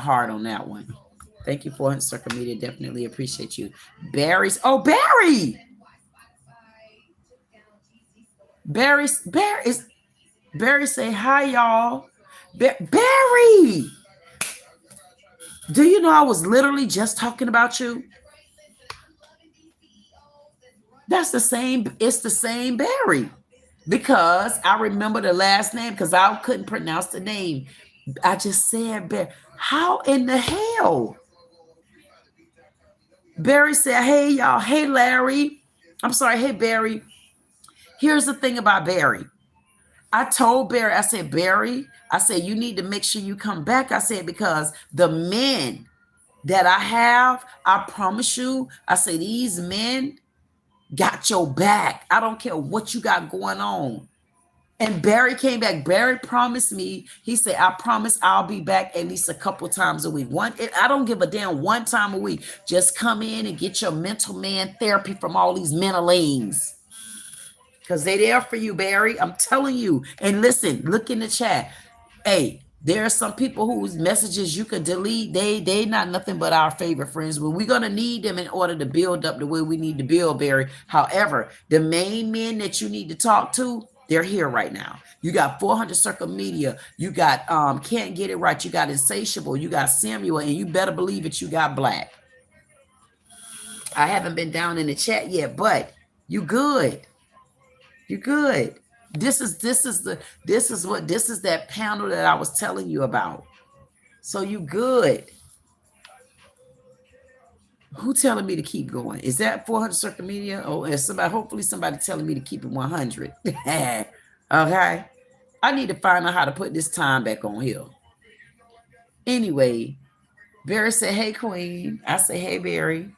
heart on that one. Thank you, 400 Circuit Media. Definitely appreciate you. Barry's. Oh, Barry. Barry say hi, y'all. Barry, do you know I was literally just talking about you? That's the same. It's the same Barry, because I remember the last name because I couldn't pronounce the name. I just said Barry. How in the hell? Barry said, hey, y'all. Hey, Larry. I'm sorry. Hey, Barry. Here's the thing about Barry. I told Barry, I said, Barry, I said, you need to make sure you come back. I said, because the men that I have, I promise you, I say, these men got your back. I don't care what you got going on. And Barry came back. Barry promised me, he said, I promise I'll be back at least a couple times a week. I don't give a damn, one time a week. Just come in and get your mental man therapy from all these mentalings. Because they're there for you, Barry. I'm telling you. And listen, look in the chat. Hey, there are some people whose messages you could delete. They not nothing but our favorite friends. But we're going to need them in order to build up the way we need to build, Barry. However, the main men that you need to talk to, they're here right now. You got 400 Circle Media. You got Can't Get It Right. You got Insatiable. You got Samuel. And you better believe it, you got Black. I haven't been down in the chat yet, but you good. You're good. This is that panel that I was telling you about. So you good. Who telling me to keep going? Is that 400 Circle Media? Oh, is somebody, hopefully somebody telling me to keep it 100. Okay. I need to find out how to put this time back on here. Anyway, Barry said, hey, Queen. I say, hey, Barry.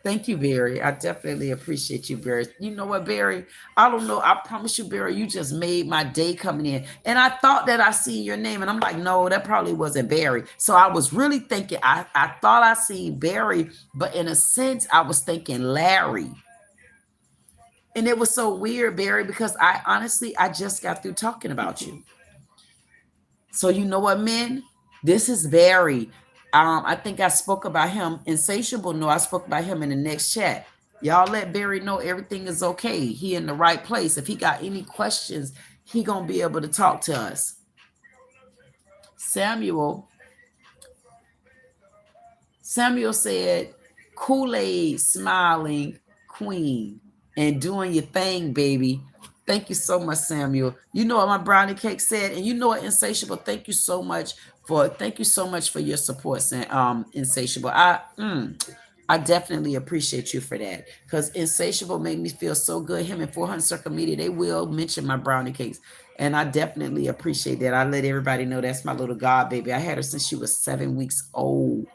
Thank you, Barry. I definitely appreciate you, Barry. You know what, Barry? I don't know. I promise you, Barry, you just made my day coming in. And I thought that I seen your name. And I'm like, no, that probably wasn't Barry. So I was really thinking, I thought I seen Barry. But in a sense, I was thinking Larry. And it was so weird, Barry, because I just got through talking about you. So you know what, men? This is Barry. I think I spoke about him. Insatiable, no, I spoke about him in the next chat. Y'all let Barry know everything is okay. He in the right place. If he got any questions, he gonna be able to talk to us. Samuel said, Kool-Aid smiling queen and doing your thing, baby. Thank you so much, Samuel. You know what my brownie cake said, and you know what, Insatiable. Thank you so much for your support, Insatiable. I definitely appreciate you for that, because Insatiable made me feel so good. Him and 400 Circle Media, they will mention my brownie cakes, and I definitely appreciate that. I let everybody know that's my little god baby. I had her since she was 7 weeks old.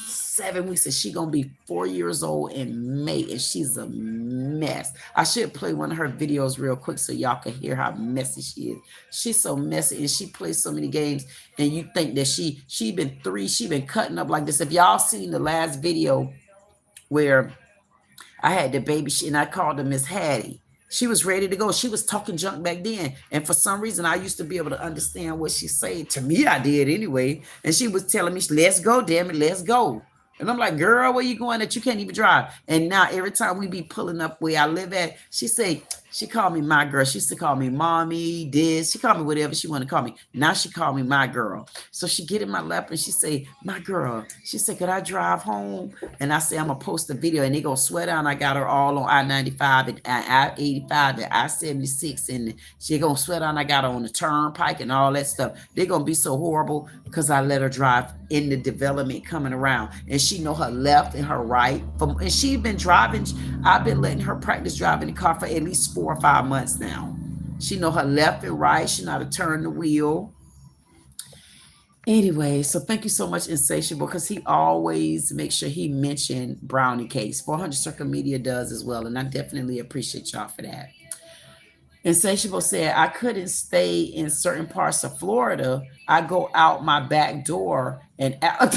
7 weeks, and she gonna be 4 years old in May, and she's a mess. I should play one of her videos real quick so y'all can hear how messy she is. She's so messy, and she plays so many games, and you think that she been cutting up like this. If y'all seen the last video where I had the baby, and I called her Miss Hattie, she was ready to go. She was talking junk back then, and for some reason I used to be able to understand what she said. To me, I did anyway, and she was telling me, let's go, damn it, let's go. And I'm like, girl, where you going that you can't even drive? And now every time we be pulling up where I live at, she called me my girl. She used to call me mommy, this. She called me whatever she want to call me. Now she called me my girl. So she get in my lap and she say, my girl. She said, could I drive home? And I say, I'm going to post a video. And they go swear down. I got her all on I-95 and I-85 and I-76. And she going to swear down. I got her on the turnpike and all that stuff. They're going to be so horrible because I let her drive in the development coming around. And she know her left and her right. And she been driving. I've been letting her practice driving the car for at least 4 or 5 months now. She know her left and right. She know how to turn the wheel. Anyway, so thank you so much, Insatiable, because he always makes sure he mentioned brownie cakes. 400 Circle Media does as well, and I definitely appreciate y'all for that. Insatiable said, I couldn't stay in certain parts of Florida. I go out my back door and out.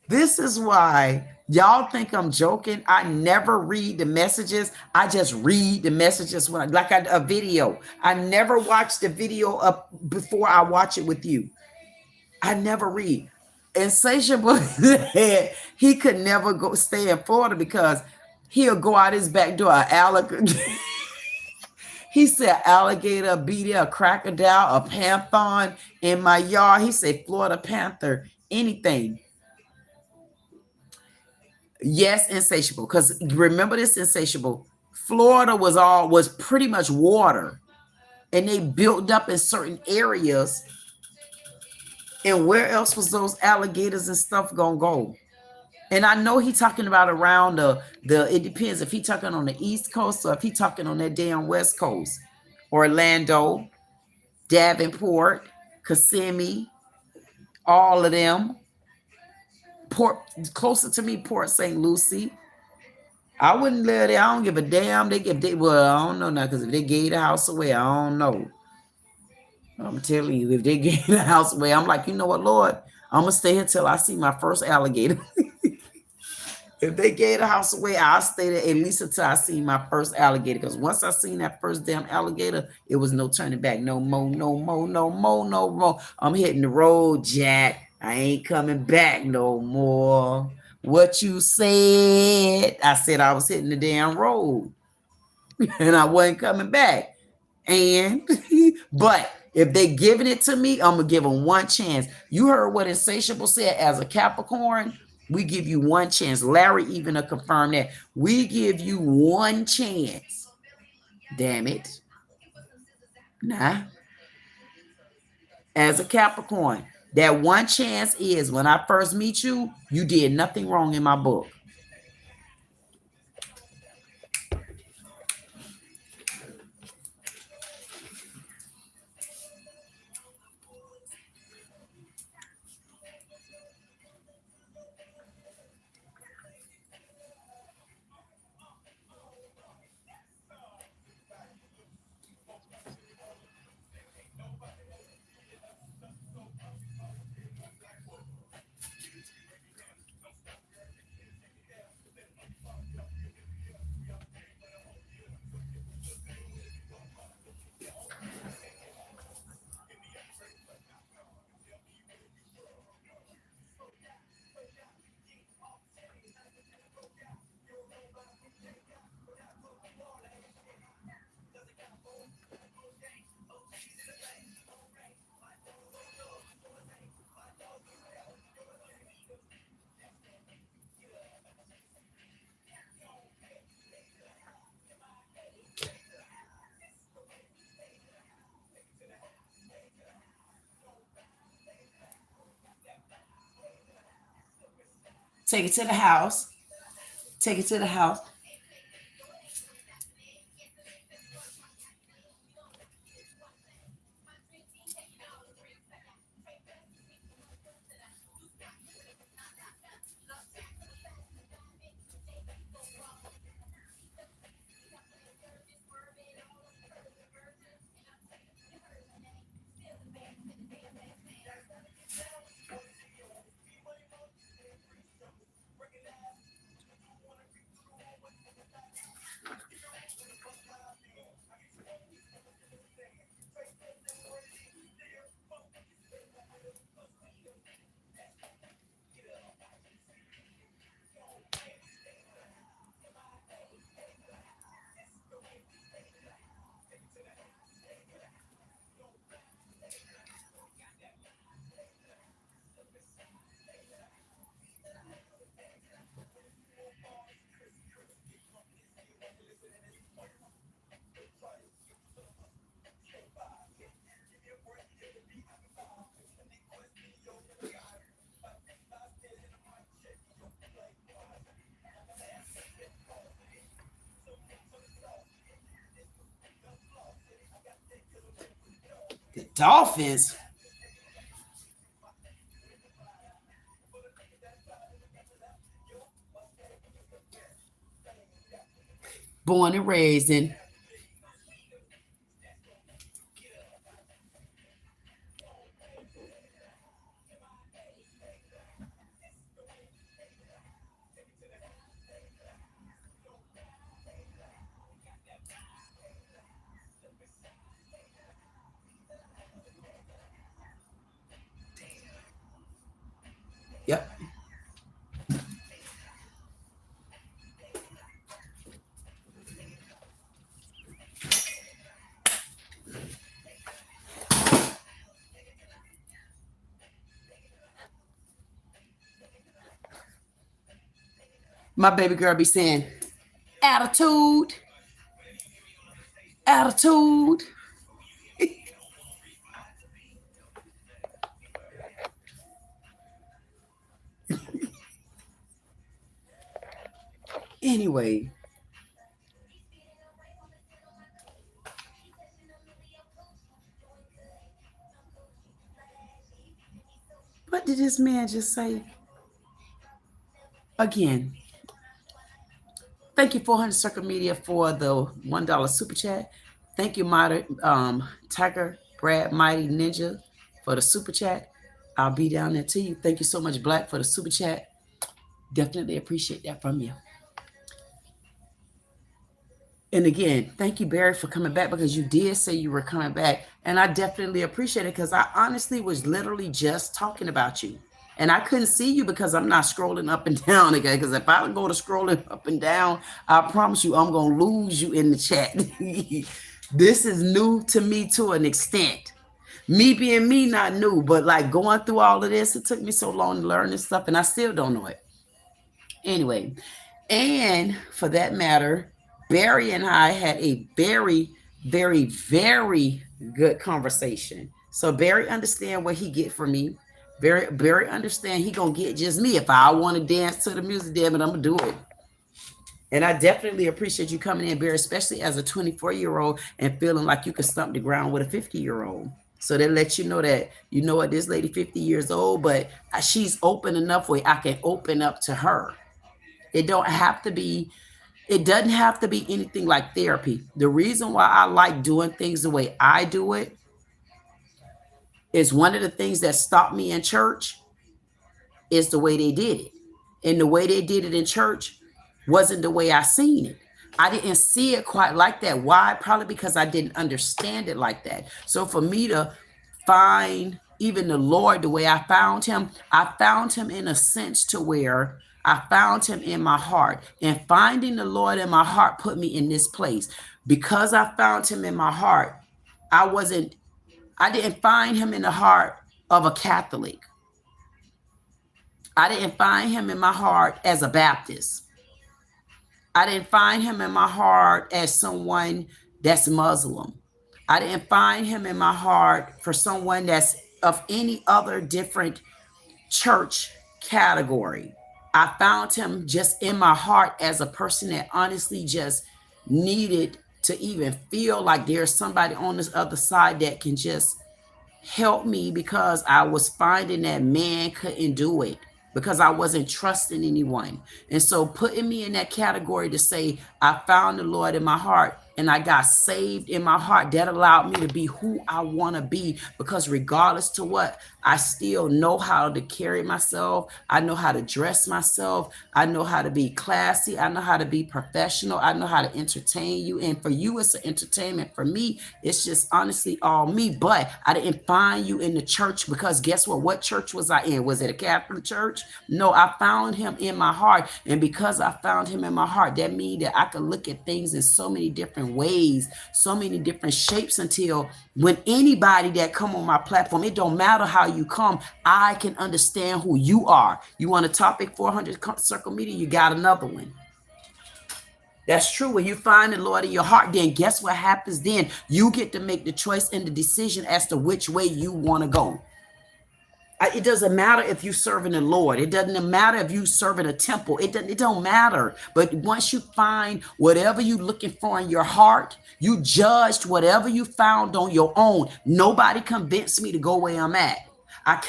This is why y'all think I'm joking. I never read the messages. I just read the messages when a video. I never watch the video up before I watch it with you. I never read. Insatiable said he could never stay in Florida because he'll go out his back door. Alligator. He said alligator, beat a crocodile, a python in my yard. He said Florida Panther, anything. Yes, Insatiable. Because remember this, Insatiable. Florida was pretty much water. And they built up in certain areas. And where else was those alligators and stuff gonna go? And I know he talking about around the it depends if he talking on the East Coast or if he talking on that damn West Coast. Orlando, Davenport, Kissimmee, all of them. Port closer to me, Port St. Lucie. I wouldn't live there. I don't give a damn. Well, I don't know now, because if they gave the house away, I don't know. I'm telling you, if they gave the house away, I'm like, you know what, Lord, I'm gonna stay here till I see my first alligator. If they gave the house away, I'll stay there at least until I see my first alligator. Because once I seen that first damn alligator, it was no turning back. No more, no more, no more, no more. I'm hitting the road, Jack. I ain't coming back no more. What you said? I said I was hitting the damn road. And I wasn't coming back. And but if they giving it to me, I'm gonna give them one chance. You heard what Insatiable said. As a Capricorn, we give you one chance. Larry even to confirm that. We give you one chance. Damn it. Nah. As a Capricorn, that one chance is when I first meet you, you did nothing wrong in my book. Take it to the house. Take it to the house. The Dolphins. Born and raised in. Yep. My baby girl be saying, attitude, attitude. Anyway, what did this man just say? Again, thank you, 400 Circle Media, for the $1 super chat. Thank you, Tiger, Brad, Mighty Ninja, for the super chat. I'll be down there to you. Thank you so much, Black, for the super chat. Definitely appreciate that from you. And again, thank you, Barry, for coming back, because you did say you were coming back. And I definitely appreciate it, because I honestly was literally just talking about you. And I couldn't see you because I'm not scrolling up and down again. Because if I go to scrolling up and down, I promise you I'm going to lose you in the chat. This is new to me to an extent. Me being me, not new, but like going through all of this, it took me so long to learn this stuff, and I still don't know it. Anyway, and for that matter, Barry and I had a very, very, very good conversation. So Barry understand what he get from me. Barry understand he gonna get just me. If I want to dance to the music, damn it, I'm gonna do it. And I definitely appreciate you coming in, Barry, especially as a 24-year-old and feeling like you can stump the ground with a 50-year-old. So that lets you know that, you know what, this lady 50 years old, but she's open enough where I can open up to her. It doesn't have to be anything like therapy. The reason why I like doing things the way I do it is one of the things that stopped me in church is the way they did it. And the way they did it in church wasn't the way I seen it. I didn't see it quite like that. Why? Probably because I didn't understand it like that. So for me to find even the Lord the way I found him in a sense to where I found him in my heart. And finding the Lord in my heart put me in this place. Because I found him in my heart, I didn't find him in the heart of a Catholic. I didn't find him in my heart as a Baptist. I didn't find him in my heart as someone that's Muslim. I didn't find him in my heart for someone that's of any other different church category. I found him just in my heart as a person that honestly just needed to even feel like there's somebody on this other side that can just help me, because I was finding that man couldn't do it, because I wasn't trusting anyone. And so putting me in that category to say, I found the Lord in my heart and I got saved in my heart, that allowed me to be who I want to be, because regardless to what, I still know how to carry myself. I know how to dress myself. I know how to be classy. I know how to be professional. I know how to entertain you. And for you, it's an entertainment. For me, it's just honestly all me. But I didn't find you in the church, because guess what? What church was I in? Was it a Catholic church? No, I found him in my heart. And because I found him in my heart, that means that I could look at things in so many different ways, so many different shapes, until when anybody that come on my platform, it don't matter how you come, I can understand who you are. You want a topic, 400 Circle Media, you got another one. That's true. When you find the Lord in your heart, then guess what happens then? You get to make the choice and the decision as to which way you want to go. It doesn't matter if you're serving the Lord. It doesn't matter if you serving a temple. It don't matter. But once you find whatever you're looking for in your heart, you judged whatever you found on your own. Nobody convinced me to go where I'm at.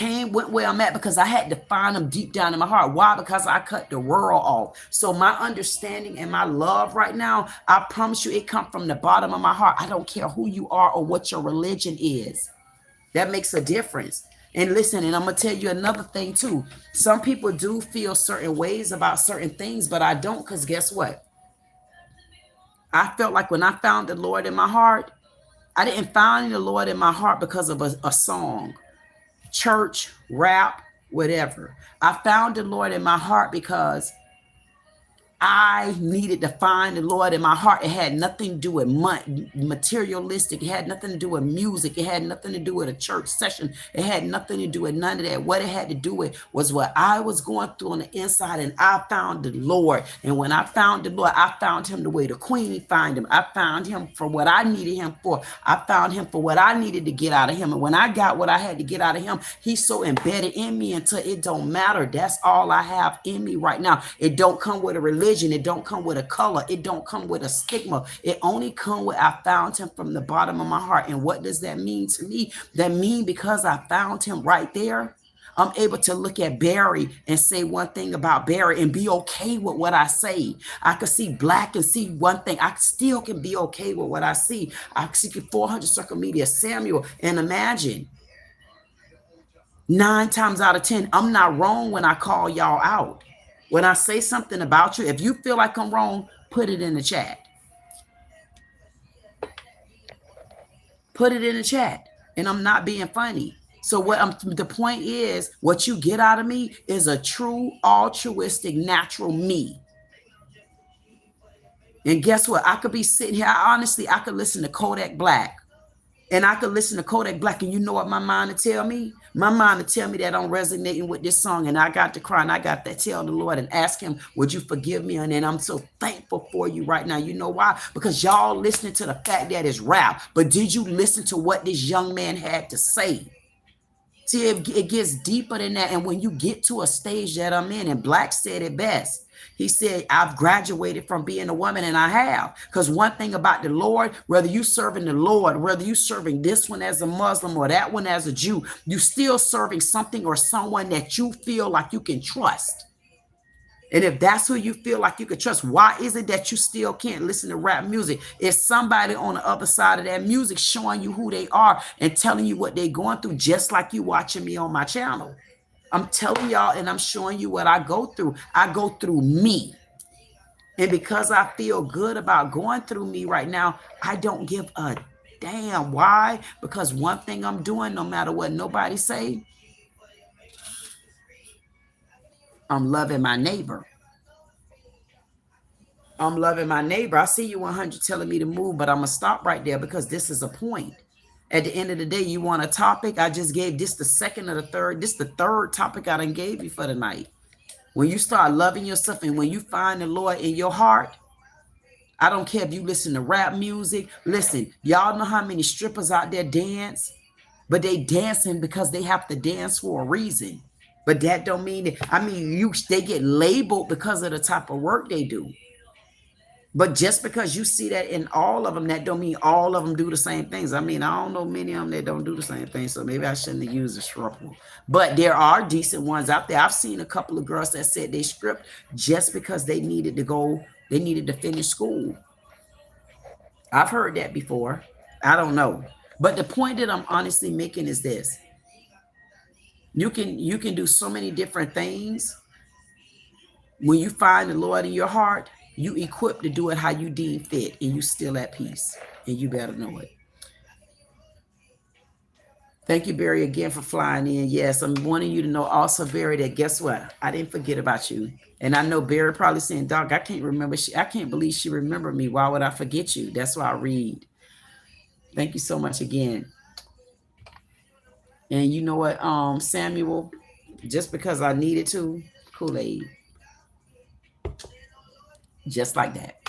Went where I'm at because I had to find them deep down in my heart. Why? Because I cut the world off. So my understanding and my love right now, I promise you, it comes from the bottom of my heart. I don't care who you are or what your religion is. That makes a difference. And listen, and I'm going to tell you another thing too. Some people do feel certain ways about certain things, but I don't, because guess what? I felt like when I found the Lord in my heart, I didn't find the Lord in my heart because of a song, church, rap, whatever. I found the Lord in my heart because I needed to find the Lord in my heart. It had nothing to do with materialistic. It had nothing to do with music. It had nothing to do with a church session. It had nothing to do with none of that. What it had to do with was what I was going through on the inside, and I found the Lord. And when I found the Lord, I found him the way the queen find him. I found him for what I needed him for. I found him for what I needed to get out of him. And when I got what I had to get out of him, he's so embedded in me until it don't matter. That's all I have in me right now. It don't come with a religion. religion. It don't come with a color. It don't come with a stigma. It only come with I found him from the bottom of my heart. And what does that mean to me? That mean because I found him right there, I'm able to look at Barry and say one thing about Barry and be okay with what I say. I could see black and see one thing. I still can be okay with what I see. I see 400 circle media Samuel, and imagine 9 times out of 10, I'm not wrong when I call y'all out. When I say something about you, if you feel like I'm wrong, put it in the chat. Put it in the chat. And I'm not being funny. So the point is, what you get out of me is a true, altruistic, natural me. And guess what? I could be sitting here. Honestly, I could listen to Kodak Black. And I could listen to Kodak Black, and you know what my mind would tell me? My mind would tell me that I'm resonating with this song, and I got to cry, and I got to tell the Lord and ask him, would you forgive me? And I'm so thankful for you right now. You know why? Because y'all listening to the fact that it's rap, but did you listen to what this young man had to say? See, it gets deeper than that. And when you get to a stage that I'm in, and Black said it best, he said, I've graduated from being a woman, and I have. Because one thing about the Lord, whether you serving the Lord, whether you serving this one as a Muslim or that one as a Jew, you still serving something or someone that you feel like you can trust. And if that's who you feel like you can trust, why is it that you still can't listen to rap music? It's somebody on the other side of that music showing you who they are and telling you what they're going through, just like you watching me on my channel. I'm telling y'all, and I'm showing you what I go through. I go through me. And because I feel good about going through me right now, I don't give a damn. Why? Because one thing I'm doing, no matter what nobody say, I'm loving my neighbor. I'm loving my neighbor. I see you 100 telling me to move, but I'm going to stop right there because this is a point. At the end of the day, you want a topic? I just gave this the second or the third. This the third topic I done gave you for the night. When you start loving yourself and when you find the Lord in your heart, I don't care if you listen to rap music. Listen, y'all know how many strippers out there dance, but they dancing because they have to dance for a reason. But that don't mean that, they get labeled because of the type of work they do. But just because you see that in all of them, that don't mean all of them do the same things. I don't know many of them that don't do the same thing. So maybe I shouldn't have used a stripper. But there are decent ones out there. I've seen a couple of girls that said they stripped just because they needed to finish school. I've heard that before. I don't know. But the point that I'm honestly making is this. You can do so many different things. When you find the Lord in your heart, you equipped to do it how you deem fit, and you still at peace, and you better know it. Thank you, Barry, again for flying in. Yes, I'm wanting you to know also, Barry, that guess what? I didn't forget about you. And I know Barry probably saying, dog, I can't remember. I can't believe she remembered me. Why would I forget you? That's why I read. Thank you so much again. And you know what, Samuel, just because I needed to, Kool-Aid. Just like that.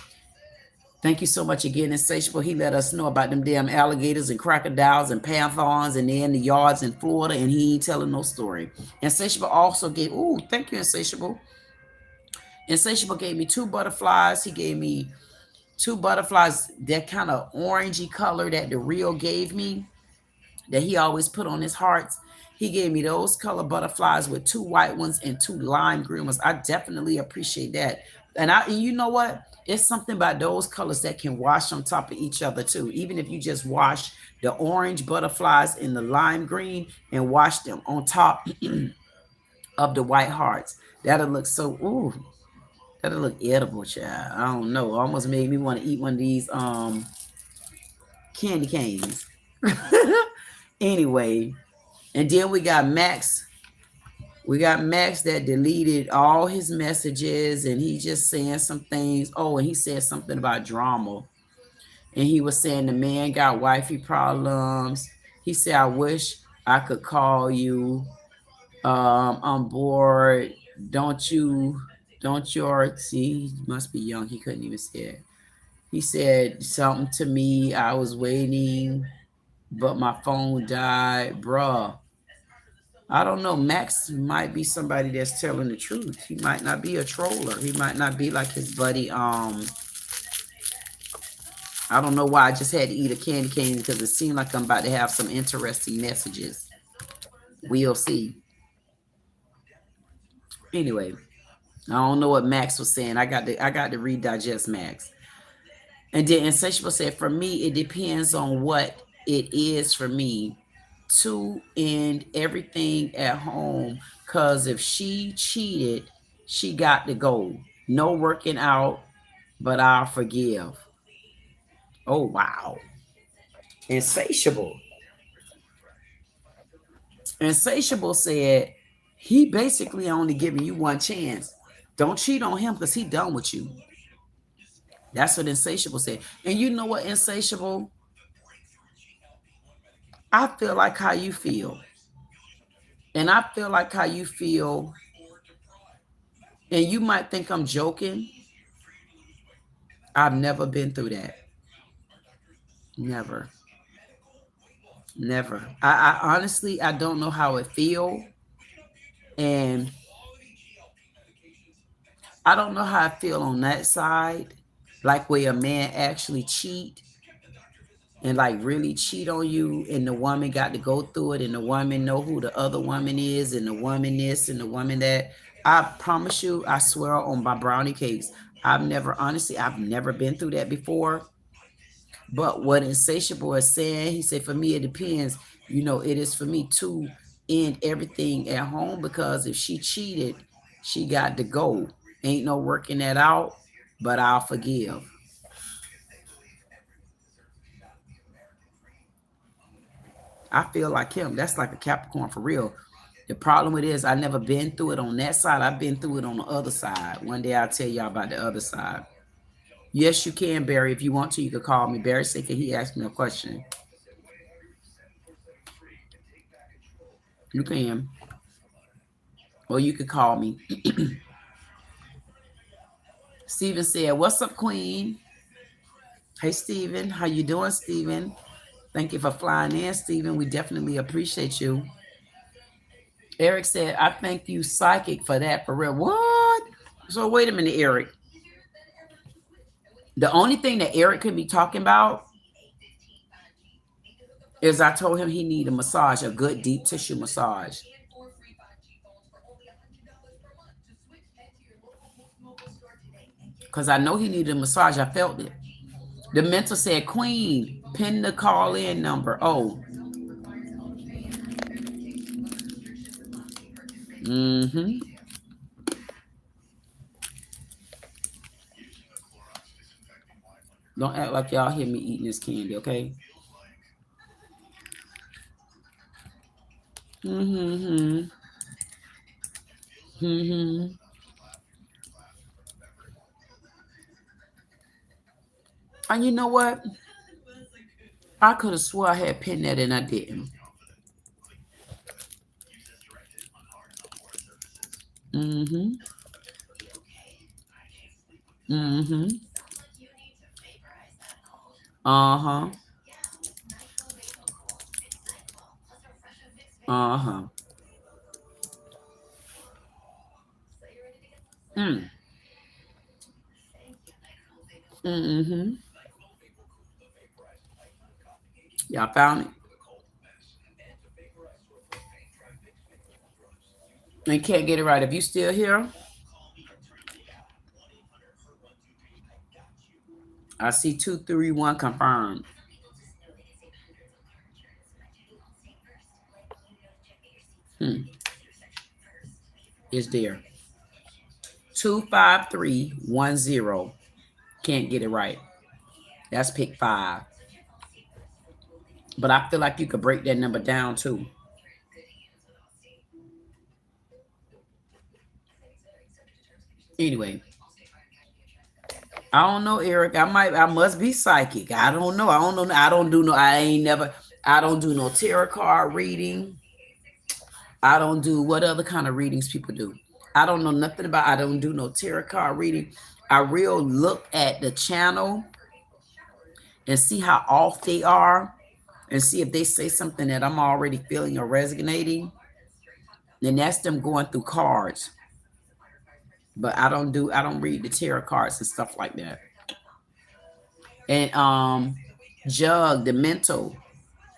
Thank you so much again, Insatiable. He let us know about them damn alligators and crocodiles and pythons and they're in the yards in Florida, and he ain't telling no story. Insatiable also gave, thank you, Insatiable. Insatiable gave me 2 butterflies. He gave me 2 butterflies, that kind of orangey color that the real gave me, that he always put on his hearts. He gave me those color butterflies with 2 white ones and 2 lime green ones. I definitely appreciate that. And you know what? It's something about those colors that can wash on top of each other too. Even if you just wash the orange butterflies in the lime green and wash them on top of the white hearts, that'll look so, that'll look edible, child. I don't know. Almost made me want to eat one of these candy canes. Anyway, and then we got Max. We got Max that deleted all his messages, and he just saying some things. Oh, and he said something about drama. And he was saying the man got wifey problems. He said, I wish I could call you. I'm bored. Don't you see, he must be young. He couldn't even say it. He said something to me. I was waiting, but my phone died. Bruh. I don't know. Max might be somebody that's telling the truth. He might not be a troller. He might not be like his buddy. I don't know why I just had to eat a candy cane because it seemed like I'm about to have some interesting messages. We'll see. Anyway, I don't know what Max was saying. I got to redigest Max. And then Insatiable said, for me, it depends on what it is for me to end everything at home. Because if she cheated, she got to go. No working out, but I'll forgive. Oh, wow. Insatiable. Insatiable said, he basically only giving you one chance. Don't cheat on him because he done with you. That's what Insatiable said. And you know what, Insatiable? I feel like how you feel. And I feel like how you feel. And you might think I'm joking. I've never been through that. Never. Never. I honestly, I don't know how it feel. And I don't know how I feel on that side. Like where a man actually cheat and like really cheat on you, and the woman got to go through it, and the woman know who the other woman is, and the woman this and the woman that. I promise you, I swear on my brownie cakes, I've never been through that before. But what Insatiable is saying, he said, for me, it depends. You know, it is for me to end everything at home, because if she cheated, she got to go. Ain't no working that out, but I'll forgive. I feel like him. That's like a Capricorn for real. The problem with it is I never been through it on that side. I've been through it on the other side. One day I'll tell y'all about the other side. Yes, you can, Barry. If you want to, you could call me. Barry said, can he ask me a question? You can. Or you could call me. Steven said, what's up, Queen? Hey, Steven. How you doing, Steven? Thank you for flying in, Steven. We definitely appreciate you. Eric said, I thank you, psychic, for that. For real. What? So wait a minute, Eric. The only thing that Eric could be talking about is I told him he need a massage, a good deep tissue massage. Because I know he needed a massage. I felt it. The mentor said, Queen, pin the call in number. Oh. Mm-hmm. Don't act like y'all hear me eating this candy, okay? Mm-hmm. Mm-hmm. And you know what? I could have swore I had pinned that and I didn't. Mm-hmm. Mm-hmm. Uh-huh. Uh-huh. Mm. Mm-hmm. Y'all found it? And can't get it right. If you still here, I see 231 confirmed. Is there. 25310. Can't get it right. That's pick 5. But I feel like you could break that number down too. Anyway, I don't know, Eric. I must be psychic. I don't know. I don't do no tarot card reading. I don't do what other kind of readings people do. I don't know nothing about. I don't do no tarot card reading. I real look at the channel and see how off they are, and see if they say something that I'm already feeling or resonating. And that's them going through cards. But I don't read the tarot cards and stuff like that. And Jug, the mental,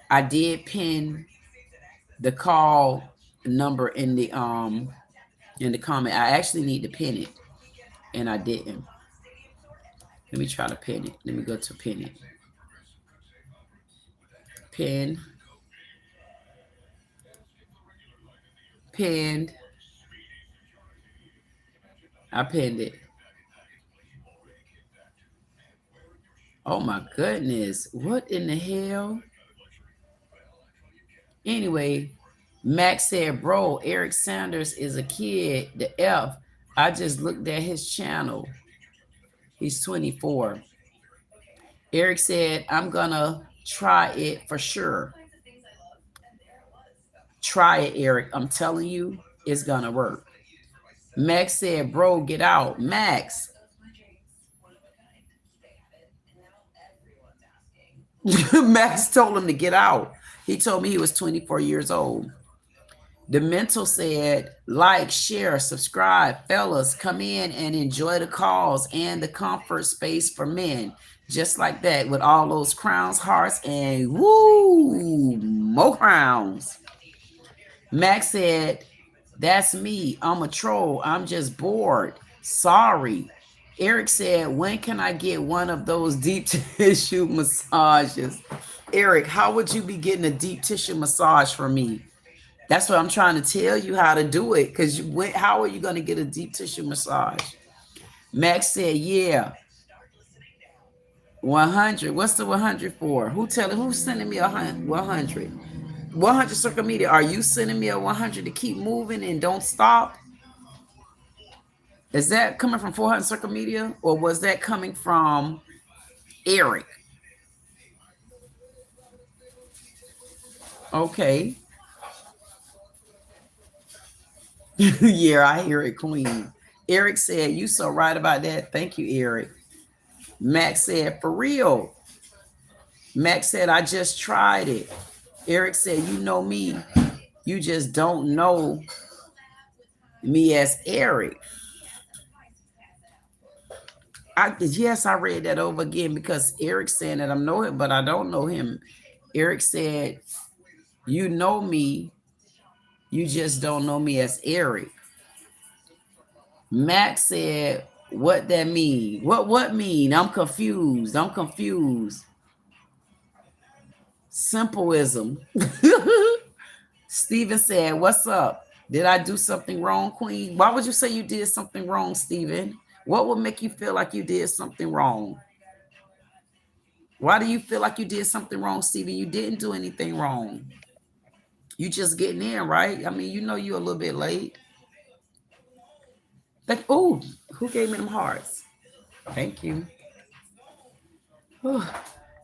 I did pin the call number in the comment. I actually need to pin it, and I didn't. Let me try to pin it. Let me go to pin it. Pin. Pinned. I pinned it. Oh my goodness. What in the hell? Anyway, Max said, bro, Eric Sanders is a kid. The F. I just looked at his channel. He's 24. Eric said, I'm gonna try it for sure. Try it, Eric. I'm telling you, it's gonna work. Max said, bro, get out. Max. Max told him to get out. He told me he was 24 years old. The mental said, like, share, subscribe. Fellas, come in and enjoy the cause and the comfort space for men. Just like that, with all those crowns, hearts, and woo, more crowns. Max said, that's me. I'm a troll. I'm just bored. Sorry. Eric said, when can I get one of those deep tissue massages? Eric, how would you be getting a deep tissue massage from me? That's what I'm trying to tell you how to do it. Because how are you going to get a deep tissue massage? Max said, yeah. 100. What's the 100 for? Who's sending me 100? 100 circle media. Are you sending me a 100 to keep moving and don't stop? Is that coming from 400 circle media, or was that coming from Eric? Okay. Yeah, I hear it, Queen. Eric said, you so right about that. Thank you, Eric. Max said, for real. Max said, I just tried it. Eric said, you know me. You just don't know me as Eric. Yes, I read that over again because Eric's saying that I know him, but I don't know him. Eric said, you know me. You just don't know me as Eric. Max said, what that mean? What mean? I'm confused. I'm confused. Simpleism. Steven said, what's up? Did I do something wrong, Queen? Why would you say you did something wrong, Steven? What would make you feel like you did something wrong? Why do you feel like you did something wrong, Steven? You didn't do anything wrong. You just getting in, right? I mean, you know you're a little bit late. Oh, who gave me them hearts? Thank you.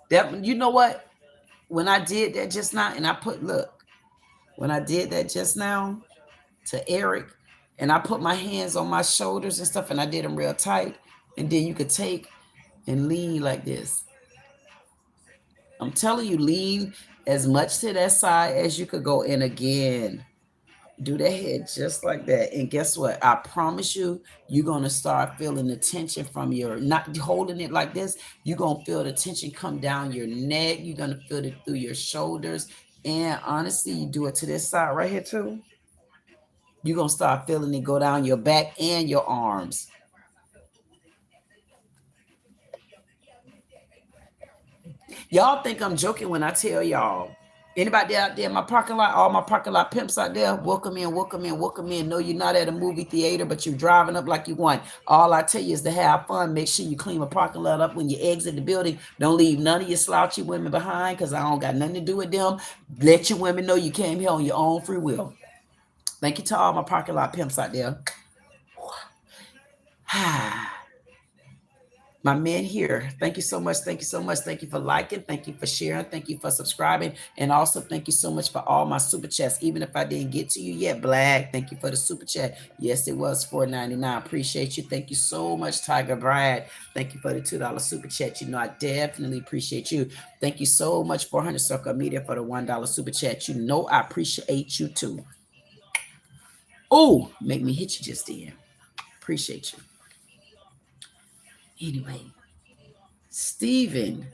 That, you know what? When I did that just now, and I put, look, when I did that just now to Eric, and I put my hands on my shoulders and stuff, and I did them real tight, and then you could take and lean like this. I'm telling you, lean as much to that side as you could go. And again, do that head just like that. And guess what? I promise you, you're going to start feeling the tension from your, not holding it like this. You're going to feel the tension come down your neck. You're going to feel it through your shoulders. And honestly, you do it to this side right here too. You're going to start feeling it go down your back and your arms. Y'all think I'm joking when I tell y'all. Anybody out there in my parking lot, all my parking lot pimps out there, welcome in, welcome in, welcome in. No, you're not at a movie theater, but you're driving up like you want. All I tell you is to have fun. Make sure you clean my parking lot up when you exit the building. Don't leave none of your slouchy women behind because I don't got nothing to do with them. Let your women know you came here on your own free will. Thank you to all my parking lot pimps out there. My men here, thank you so much. Thank you so much. Thank you for liking. Thank you for sharing. Thank you for subscribing. And also thank you so much for all my super chats. Even if I didn't get to you yet, Black, thank you for the super chat. Yes, it was $4.99. Appreciate you. Thank you so much, Tiger Brad. Thank you for the $2 super chat. You know, I definitely appreciate you. Thank you so much, 400 Circle Media, for the $1 super chat. You know, I appreciate you too. Oh, make me hit you just then. Appreciate you. Anyway, Stephen,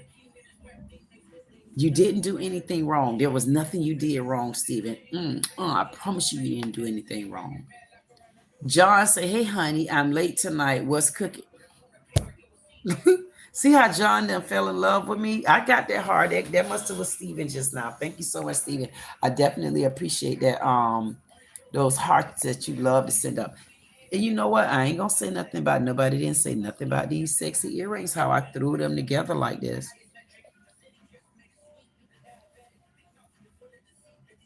you didn't do anything wrong. There was nothing you did wrong, Stephen. I promise you didn't do anything wrong. John said, hey, honey, I'm late tonight. What's cooking? See how John then fell in love with me? I got that hard. That must have was Stephen just now. Thank you so much, Stephen. I definitely appreciate that. Those hearts that you love to send up. And you know what? I ain't gonna say nothing about nobody didn't say nothing about these sexy earrings, how I threw them together like this.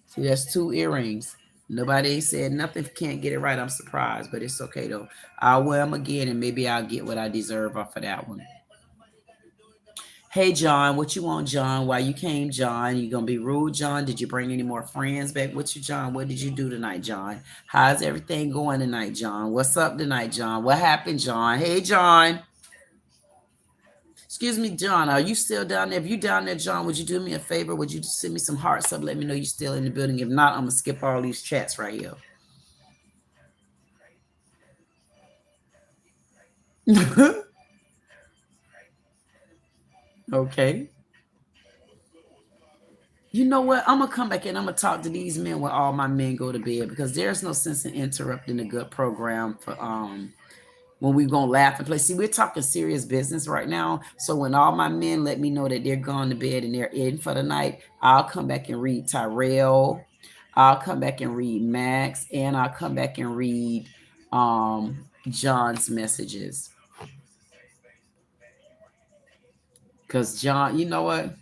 See, that's 2 earrings. Nobody ain't said nothing. Can't get it right. I'm surprised, but it's okay though. I'll wear them again and maybe I'll get what I deserve off of that one. Hey, John, what you want, John? Why you came, John? You gonna be rude, John? Did you bring any more friends back with you, John? What did you do tonight, John? How's everything going tonight, John? What's up tonight, John? What happened, John? Hey, John. Excuse me, John, are you still down there? If you down there, John, would you do me a favor? Would you send me some hearts up? Let me know you're still in the building. If not, I'm gonna skip all these chats right here. Okay. You know what? I'm gonna come back and I'm gonna talk to these men when all my men go to bed, because there's no sense in interrupting a good program for when we're gonna laugh and play. See, we're talking serious business right now. So when all my men let me know that they're gone to bed and they're in for the night, I'll come back and read Tyrell. I'll come back and read Max, and I'll come back and read John's messages. Because John, you know what?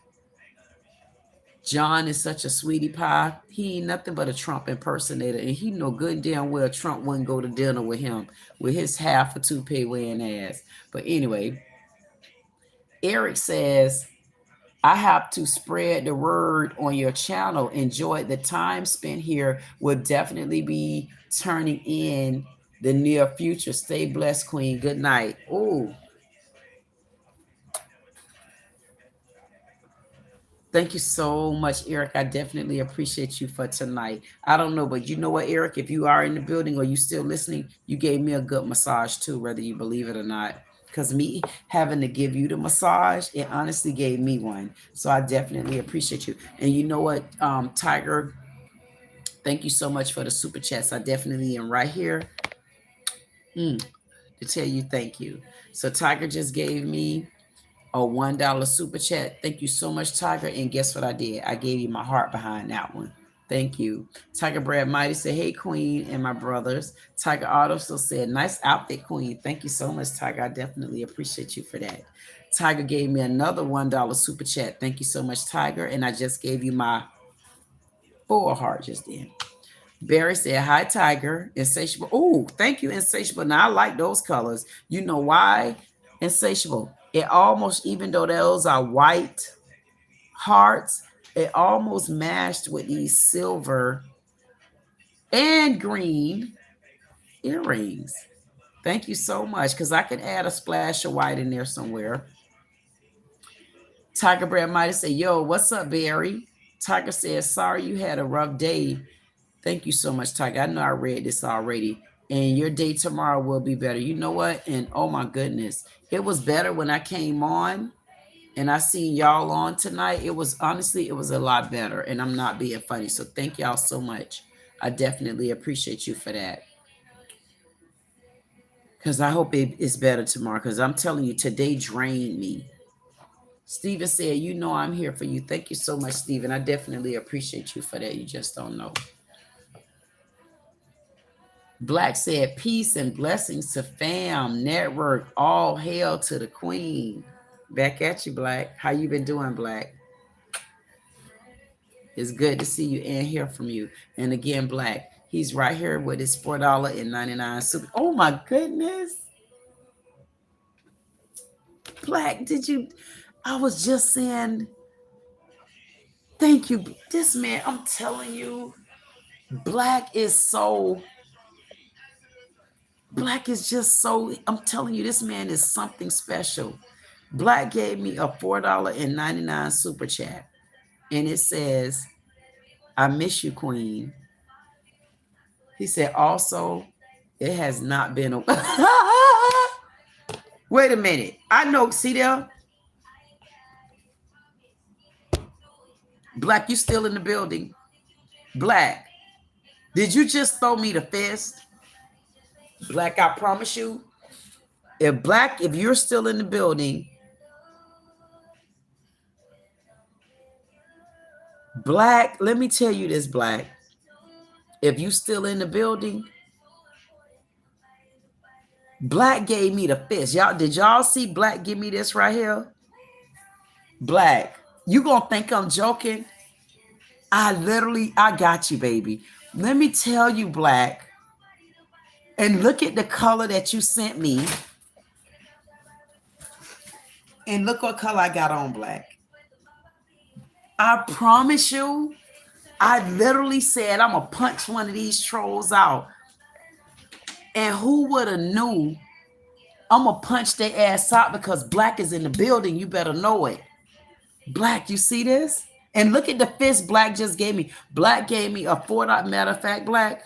John is such a sweetie pie. He ain't nothing but a Trump impersonator. And he know good and damn well Trump wouldn't go to dinner with him with his half a toupee wearing ass. But anyway, Eric says, I have to spread the word on your channel. Enjoy the time spent here. Will definitely be turning in the near future. Stay blessed, Queen. Good night. Oh, thank you so much, Eric. I definitely appreciate you for tonight. I don't know, but you know what, Eric? If you are in the building or you still listening, you gave me a good massage too, whether you believe it or not. Because me having to give you the massage, it honestly gave me one. So I definitely appreciate you. And you know what, Tiger, thank you so much for the super chats. I definitely am right here to tell you thank you. So Tiger just gave me a $1 super chat. Thank you so much, Tiger. And guess what I did? I gave you my heart behind that one. Thank you. Tiger Brad Mighty said, hey, Queen and my brothers. Tiger Otto still said, nice outfit, Queen. Thank you so much, Tiger. I definitely appreciate you for that. Tiger gave me another $1 super chat. Thank you so much, Tiger. And I just gave you my full heart just then. Barry said, hi, Tiger. Insatiable. Oh, thank you, Insatiable. Now, I like those colors. You know why? Insatiable. It almost, even though those are white hearts, it almost matched with these silver and green earrings. Thank you so much, because I can add a splash of white in there somewhere. Tiger Brad might have said, yo, what's up, Barry? Tiger says, sorry you had a rough day. Thank you so much, Tiger. I know I read this already. And your day tomorrow will be better. You know what? And oh my goodness, it was better when I came on and I seen y'all on tonight. It was honestly, it was a lot better. And I'm not being funny. So thank y'all so much. I definitely appreciate you for that. Because I hope it is better tomorrow. Because I'm telling you, today drained me. Steven said, you know I'm here for you. Thank you so much, Steven. I definitely appreciate you for that. You just don't know. Black said, peace and blessings to fam, network, all hail to the queen. Back at you, Black. How you been doing, Black? It's good to see you and hear from you. And again, Black, he's right here with his $4.99 super. Oh my goodness. Black, did you? I was just saying, thank you. This man, I'm telling you, Black is so... Black is just so, I'm telling you, this man is something special. Black gave me a $4.99 super chat. And it says, I miss you, Queen. He said, also, it has not been a wait a minute. I know, see there? Black, you still in the building. Black, did you just throw me the fist? Black, I promise you, if you're still in the building, Black, let me tell you this, Black. If you still in the building, Black gave me the fist. Did y'all see Black give me this right here? Black, you gonna think I'm joking? I got you, baby. Let me tell you, Black. And look at the color that you sent me. And look what color I got on, Black. I promise you, I literally said I'm gonna punch one of these trolls out. And who would have knew I'm gonna punch their ass out because Black is in the building. You better know it. Black, you see this? And look at the fist Black just gave me. Black gave me a 4. Matter of fact, Black,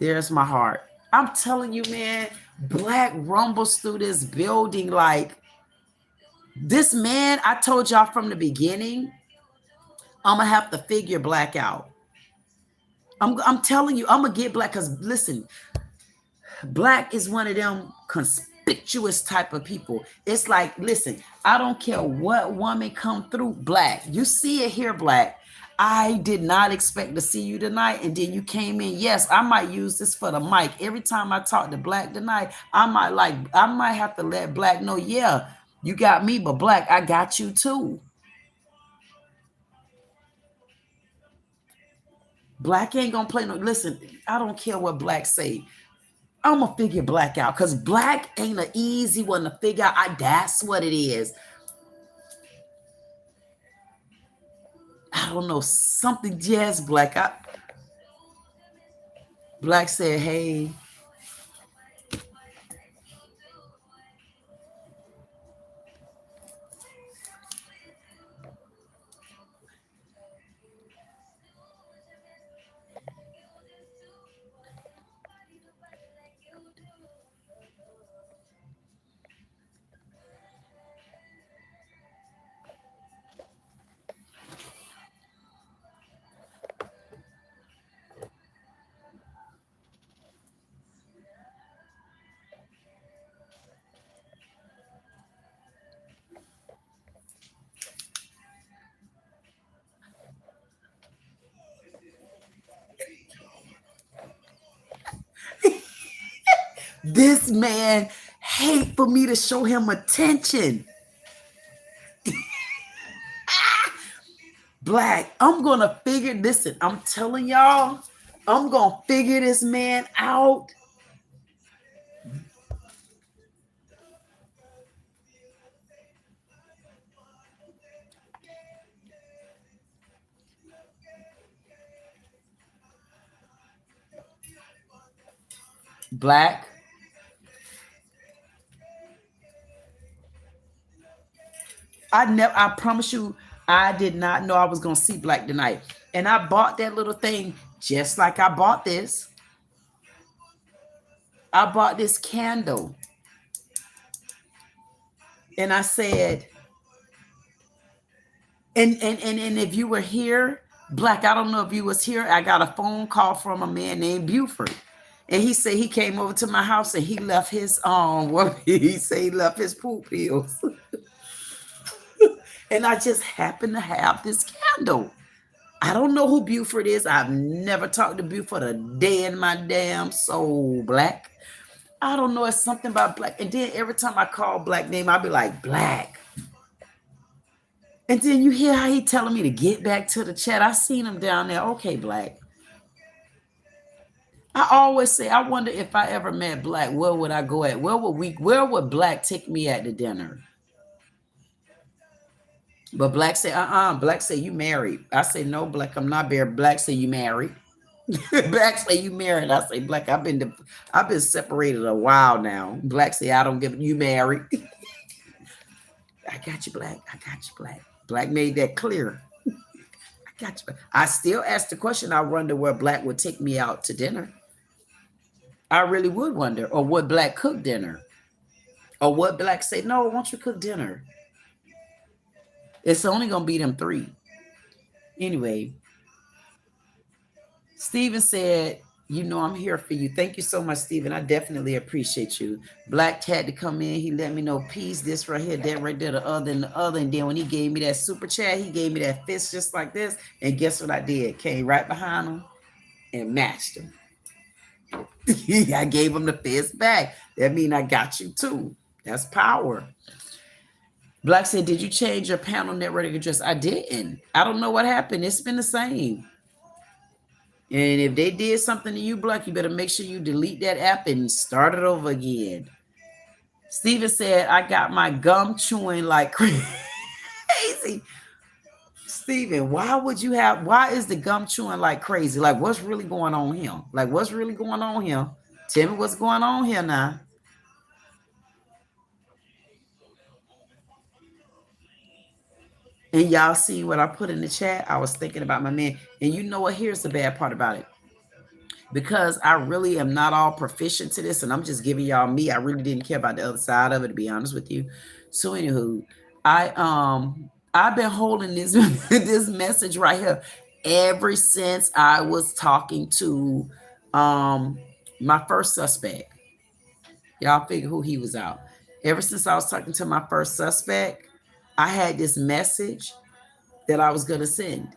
there's my heart. I'm telling you, man, Black rumbles through this building like this man. I told y'all from the beginning, I'm gonna have to figure Black out. I'm telling you, I'm gonna get Black because listen, Black is one of them conspicuous type of people. It's like, listen, I don't care what woman come through, Black. You see it here, Black. I did not expect to see you tonight, and then you came in. Yes, I might use this for the mic. Every time I talk to Black tonight, I might have to let Black know, yeah, you got me, but Black, I got you too. Black ain't gonna play no. Listen, I don't care what Black say. I'm gonna figure Black out because Black ain't an easy one to figure out. That's what it is. I don't know, something. Yes, Black. Black said, hey. This man hate for me to show him attention. Black, I'm gonna figure. Listen, I'm telling y'all, I'm gonna figure this man out. Black. I promise you, I did not know I was gonna see Black tonight. And I bought that little thing just like I bought this. I bought this candle. And I said, and if you were here, Black, I don't know if you was here. I got a phone call from a man named Buford. And he said he came over to my house and he left his what he said he left his poop pills. And I just happened to have this candle. I don't know who Buford is. I've never talked to Buford a day in my damn soul, Black. I don't know. It's something about Black. And then every time I call Black name, I'll be like, Black. And then you hear how he telling me to get back to the chat. I seen him down there. Okay, Black. I always say, I wonder if I ever met Black, where would I go at? Where would Black take me at the dinner? But Black say, Black say, you married. I say, no, Black, I'm not married. Black say, you married. Black say, you married. I say, Black, I've been separated a while now. Black say, I don't give you married. I got you, Black. I got you, Black. Black made that clear. I got you. I still ask the question. I wonder where Black would take me out to dinner. I really would wonder. Or would Black cook dinner? Or would Black say, no, why don't you cook dinner? It's only going to be them three. Anyway, Steven said, you know, I'm here for you. Thank you so much, Steven. I definitely appreciate you. Black had to come in. He let me know, peace, this right here, that right there, the other and the other. And then when he gave me that super chat, he gave me that fist just like this. And guess what I did? Came right behind him and matched him. I gave him the fist back. That means I got you too. That's power. Black said, did you change your panel network address? I didn't. I don't know what happened. It's been the same. And if they did something to you, Black, you better make sure you delete that app and start it over again. Steven said, I got my gum chewing like crazy. Steven, why is the gum chewing like crazy? Like, what's really going on here? Like, what's really going on here? Tell me what's going on here now. And y'all see what I put in the chat? I was thinking about my man. And you know what? Here's the bad part about it. Because I really am not all proficient to this, and I'm just giving y'all me. I really didn't care about the other side of it, to be honest with you. So anywho, I've been holding this this message right here ever since I was talking to my first suspect. Y'all figure who he was out. Ever since I was talking to my first suspect, I had this message that I was gonna send,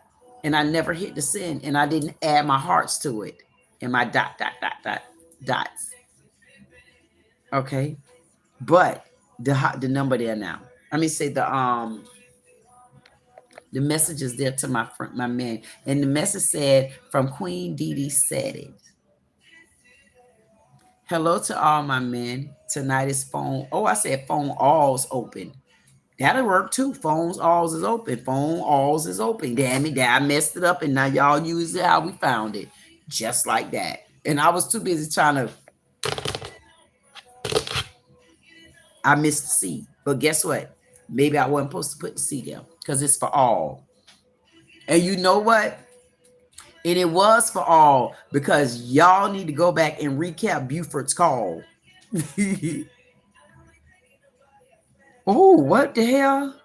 and I never hit the send, and I didn't add my hearts to it and my dots. Okay, but the number there now. Let me say the message is there to my man, and the message said from Queen Dee Dee Saiddit. Hello to all my men. Tonight is phone. Oh, I said phone alls open. That'll work too. Phones alls is open. Phone alls is open. Damn it, I messed it up, and now y'all use it how we found it, just like that. And I was too busy trying to. I missed the C, but guess what? Maybe I wasn't supposed to put the C there because it's for all. And you know what? And it was for all because y'all need to go back and recap Buford's call. Oh, what the hell?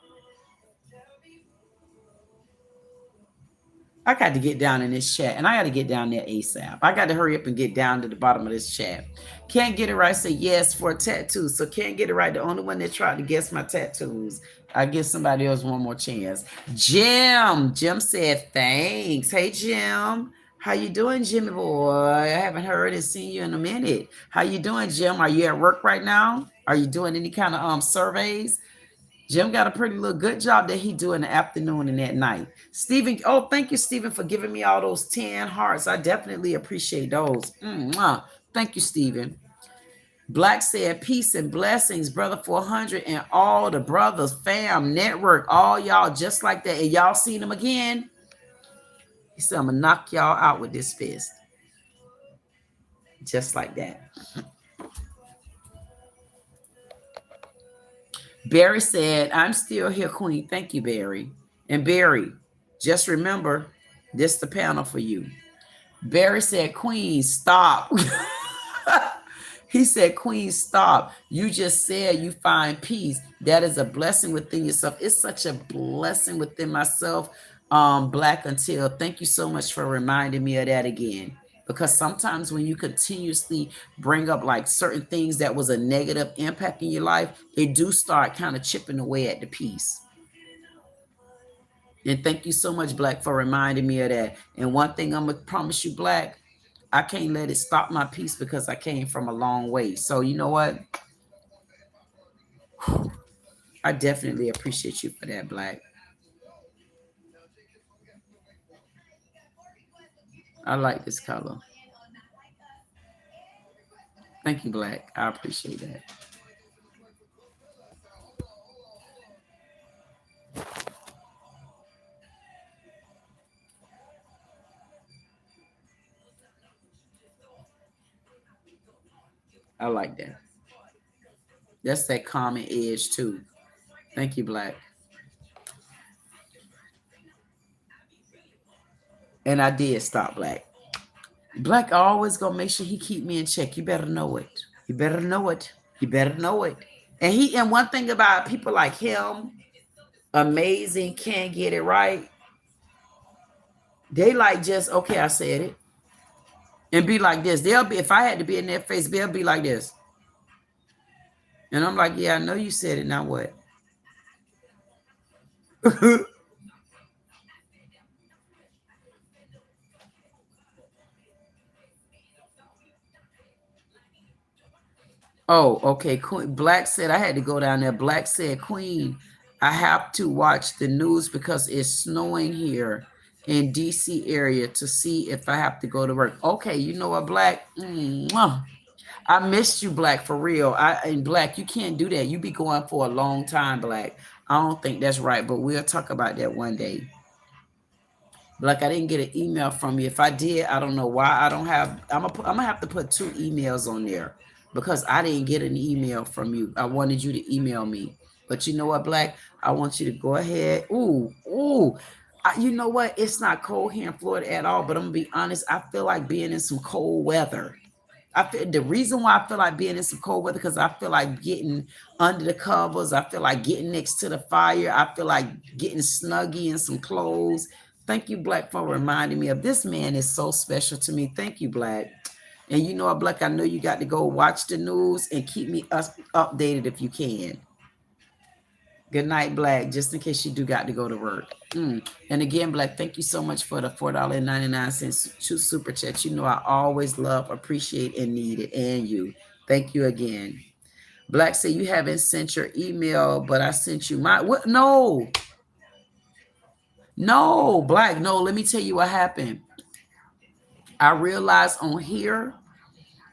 I got to get down in this chat, and I got to get down there ASAP. I got to hurry up and get down to the bottom of this chat. Can't get it right. Say yes for a tattoo. So can't get it right. The only one that tried to guess my tattoos. I give somebody else one more chance. Jim said thanks. Hey Jim, how you doing, Jimmy boy? I haven't heard and seen you in a minute. How you doing, Jim? Are you at work right now? Are you doing any kind of surveys? Jim got a pretty little good job that he do in the afternoon and at night. Stephen, oh, thank you, Stephen, for giving me all those 10 hearts. I definitely appreciate those. Thank you, Stephen. Black said, peace and blessings, brother 400, and all the brothers, fam, network, all y'all just like that. And y'all seen him again? He said, I'm going to knock y'all out with this fist. Just like that. Barry said, I'm still here, Queen. Thank you, Barry. And Barry, just remember, this is the panel for you. Barry said, Queen, stop. He said, Queen, stop. You just said you find peace. That is a blessing within yourself. It's such a blessing within myself, Black Until. Thank you so much for reminding me of that again. Because sometimes when you continuously bring up like certain things that was a negative impact in your life, they do start kind of chipping away at the peace. And thank you so much, Black, for reminding me of that. And one thing I'm going to promise you, Black, I can't let it stop my peace because I came from a long way. So you know what? I definitely appreciate you for that, Black. I like this color. Thank you, Black. I appreciate that. I like that. That's that common edge too. Thank you, Black. And I did stop Black. Black always gonna make sure he keep me in check. You better know it. You better know it. You better know it. And one thing about people like him, amazing, can't get it right. They like just okay, I said it, and be like this. They'll be if I had to be in their face, they'll be like this, and I'm like, yeah, I know you said it. Now what? Oh, okay. Queen Black said I had to go down there. Black said, Queen, I have to watch the news because it's snowing here in DC area to see if I have to go to work. Okay, you know what, Black? I missed you, Black, for real. And Black, you can't do that. You be going for a long time, Black. I don't think that's right, but we'll talk about that one day. Like I didn't get an email from you. If I did, I don't know why I don't have. I'm gonna have to put 2 emails on there because I didn't get an email from you. I wanted you to email me, but you know what, Black? I want you to go ahead. Ooh. You know what? It's not cold here in Florida at all. But I'm gonna be honest. I feel like being in some cold weather. I feel the reason why I feel like being in some cold weather because I feel like getting under the covers. I feel like getting next to the fire. I feel like getting snuggy in some clothes. Thank you, Black, for reminding me of this man is so special to me. Thank you, Black. And you know what, Black, I know you got to go watch the news and keep me updated if you can. Good night, Black, just in case you do got to go to work. And again, Black, thank you so much for the $4.99 super chat. You know I always love, appreciate, and need it. And you. Thank you again. Black said you haven't sent your email, but I sent you my what? No, Black. No, let me tell you what happened. I realized on here,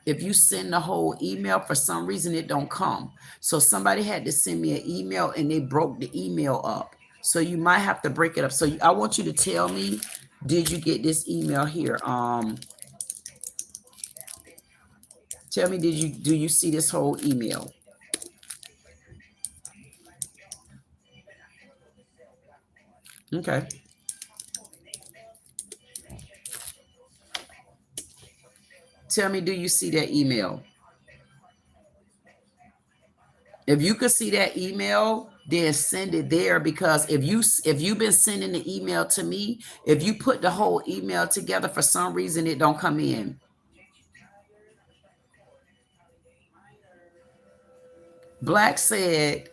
if you send the whole email, for some reason it don't come. So somebody had to send me an email and they broke the email up. So you might have to break it up. So I want you to tell me, did you get this email here? Tell me, do you see this whole email? Okay. Tell me, do you see that email? If you could see that email, then send it there, because if you've been sending the email to me, if you put the whole email together, for some reason it don't come in. Black said,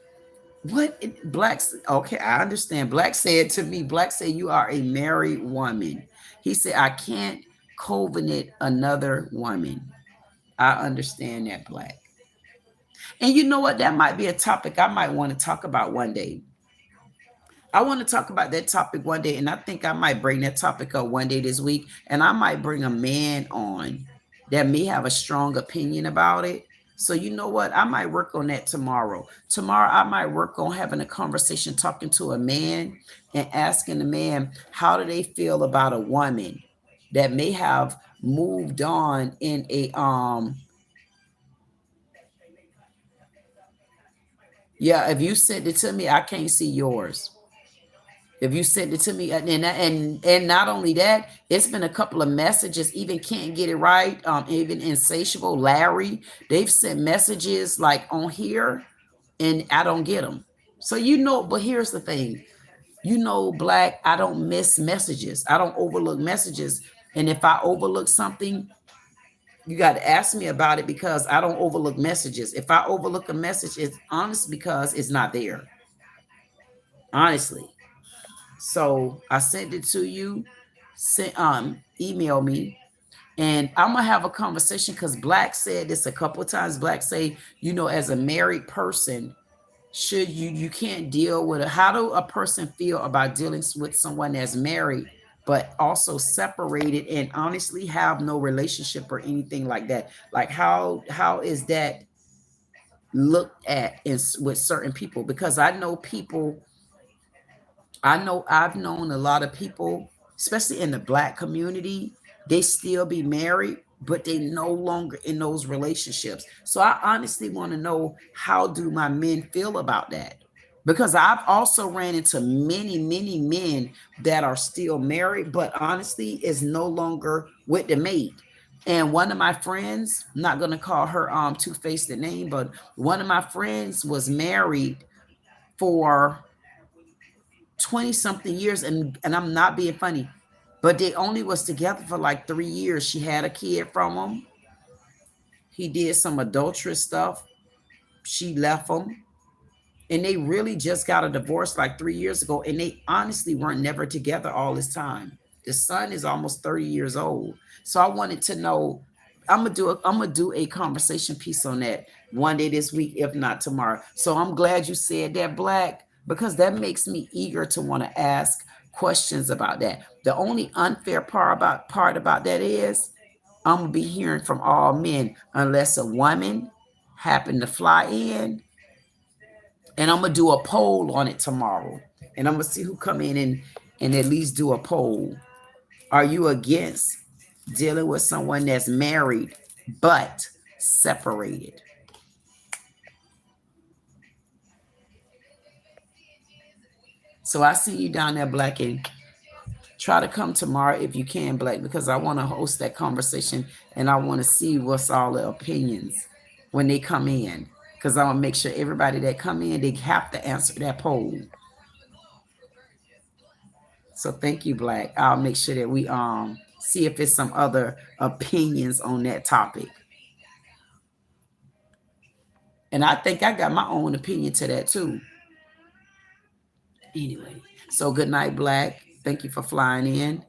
what? Black, okay, I understand. Black said to me, Black said, you are a married woman. He said, I can't covenant another woman. I understand that, Black. And you know what? That might be a topic I might want to talk about one day. I want to talk about that topic one day, and I think I might bring that topic up one day this week, and I might bring a man on that may have a strong opinion about it. So you know what? I might work on that tomorrow. Tomorrow, I might work on having a conversation, talking to a man and asking the man, how do they feel about a woman that may have moved on in a yeah, if you sent it to me, I can't see yours. If you sent it to me, and not only that, it's been a couple of messages. Even can't get it right. Even Insatiable Larry, they've sent messages like on here, and I don't get them. So you know, but here's the thing, you know, Black, I don't miss messages. I don't overlook messages, and if I overlook something, you got to ask me about it, because I don't overlook messages. If I overlook a message, it's honest because it's not there. Honestly. So I sent it to you. Email me, and I'm gonna have a conversation, because Black said this a couple of times. Black say, you know, as a married person, should you can't deal with it. How do a person feel about dealing with someone that's married but also separated and honestly have no relationship or anything like that? Like how is that looked at with certain people? Because I know people, I've known a lot of people, especially in the Black community, they still be married, but they no longer in those relationships. So I honestly want to know, how do my men feel about that? Because I've also ran into many, many men that are still married, but honestly is no longer with the mate. And one of my friends, I'm not gonna call her two-faced name, but one of my friends was married for 20 something years, and I'm not being funny, but they only was together for like 3 years. She had a kid from him. He did some adulterous stuff. She left him. And they really just got a divorce like 3 years ago. And they honestly weren't never together all this time. The son is almost 30 years old. So I wanted to know, I'm gonna do a conversation piece on that one day this week, if not tomorrow. So I'm glad you said that, Black, because that makes me eager to want to ask questions about that. The only unfair part about that is I'm gonna be hearing from all men unless a woman happened to fly in, and I'm gonna do a poll on it tomorrow, and I'm gonna see who come in and at least do a poll. Are you against dealing with someone that's married but separated? So I see you down there, Black, and try to come tomorrow if you can, Black, because I want to host that conversation and I want to see what's all the opinions when they come in, because I want to make sure everybody that come in, they have to answer that poll. So thank you, Black. I'll make sure that we see if it's some other opinions on that topic. And I think I got my own opinion to that too. Anyway, so good night, Black. Thank you for flying in,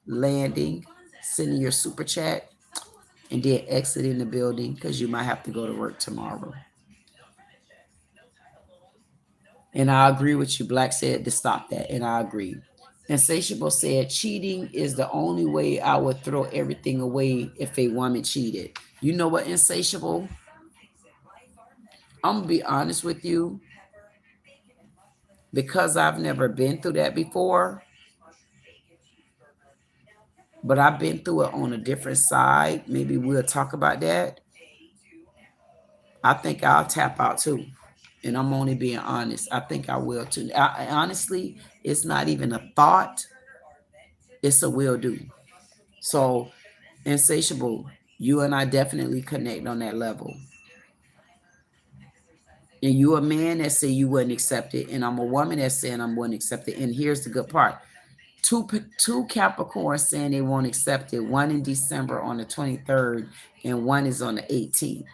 landing, sending your super chat, and then exiting the building because you might have to go to work tomorrow. And I agree with you. Black said to stop that, and I agree. Insatiable said, cheating is the only way I would throw everything away if a woman cheated. You know what, Insatiable? I'm going to be honest with you. Because I've never been through that before, but I've been through it on a different side. Maybe we'll talk about that. I think I'll tap out too. And I'm only being honest. I think I will too. Honestly, it's not even a thought. It's a will do. So, Insatiable, you and I definitely connect on that level. And you a man that say you wouldn't accept it, and I'm a woman that's saying I wouldn't accept it. And here's the good part. Two Capricorns saying they won't accept it. One in December on the 23rd, and one is on the 18th.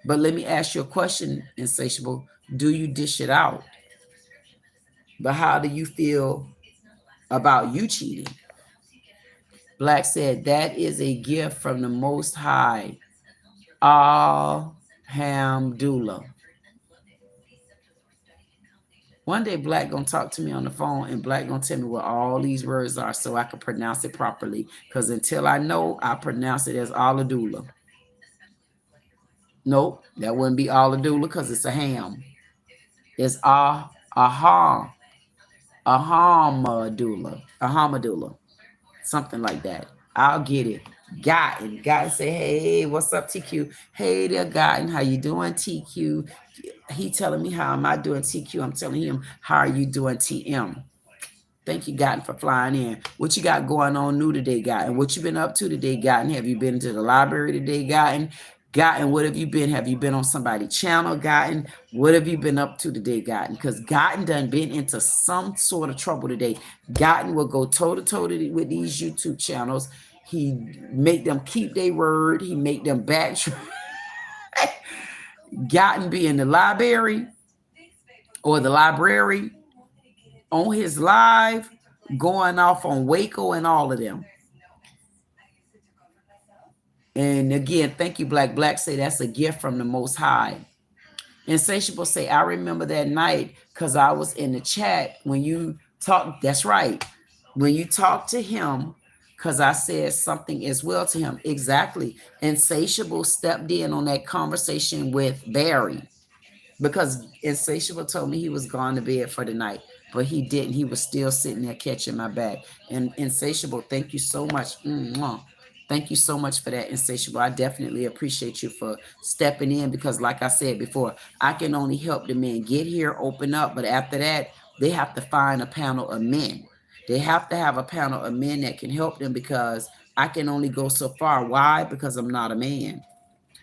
But let me ask you a question, Insatiable. Do you dish it out? But how do you feel about you cheating? Black said, that is a gift from the Most High. Alhamdulillah. One day Black gonna talk to me on the phone, and Black gonna tell me what all these words are so I can pronounce it properly. Because until I know, I pronounce it as Aladula. Nope, that wouldn't be Aladula because it's a ham. It's Ahamadula, something like that. I'll get it. Gotten say, hey, what's up, TQ? Hey there, Gotten, how you doing, TQ? He telling me how am I doing, TQ? I'm telling him, how are you doing, TM? Thank you, Gotten, for flying in. What you got going on new today, Gotten? What you been up to today, Gotten? Have you been to the library today, Gotten? Gotten, what have you been? Have you been on somebody's channel, Gotten? What have you been up to today, Gotten? Because Gotten done been into some sort of trouble today. Gotten will go toe-to-toe with these YouTube channels. He make them keep their word. He make them backtrack. Gotten be in the library or the library on his live, going off on Waco and all of them. And again, thank you, Black. Black say that's a gift from the Most High. Insatiable say, I remember that night because I was in the chat when you talked. That's right. When you talked to him, because I said something as well to him. Exactly. Insatiable stepped in on that conversation with Barry because Insatiable told me he was gone to bed for the night, but he didn't. He was still sitting there catching my back. And Insatiable, thank you so much. Thank you so much for that, Insatiable. I definitely appreciate you for stepping in because, like I said before, I can only help the men get here, open up. But after that, they have to find a panel of men. They have to have a panel of men that can help them because I can only go so far. Why? Because I'm not a man.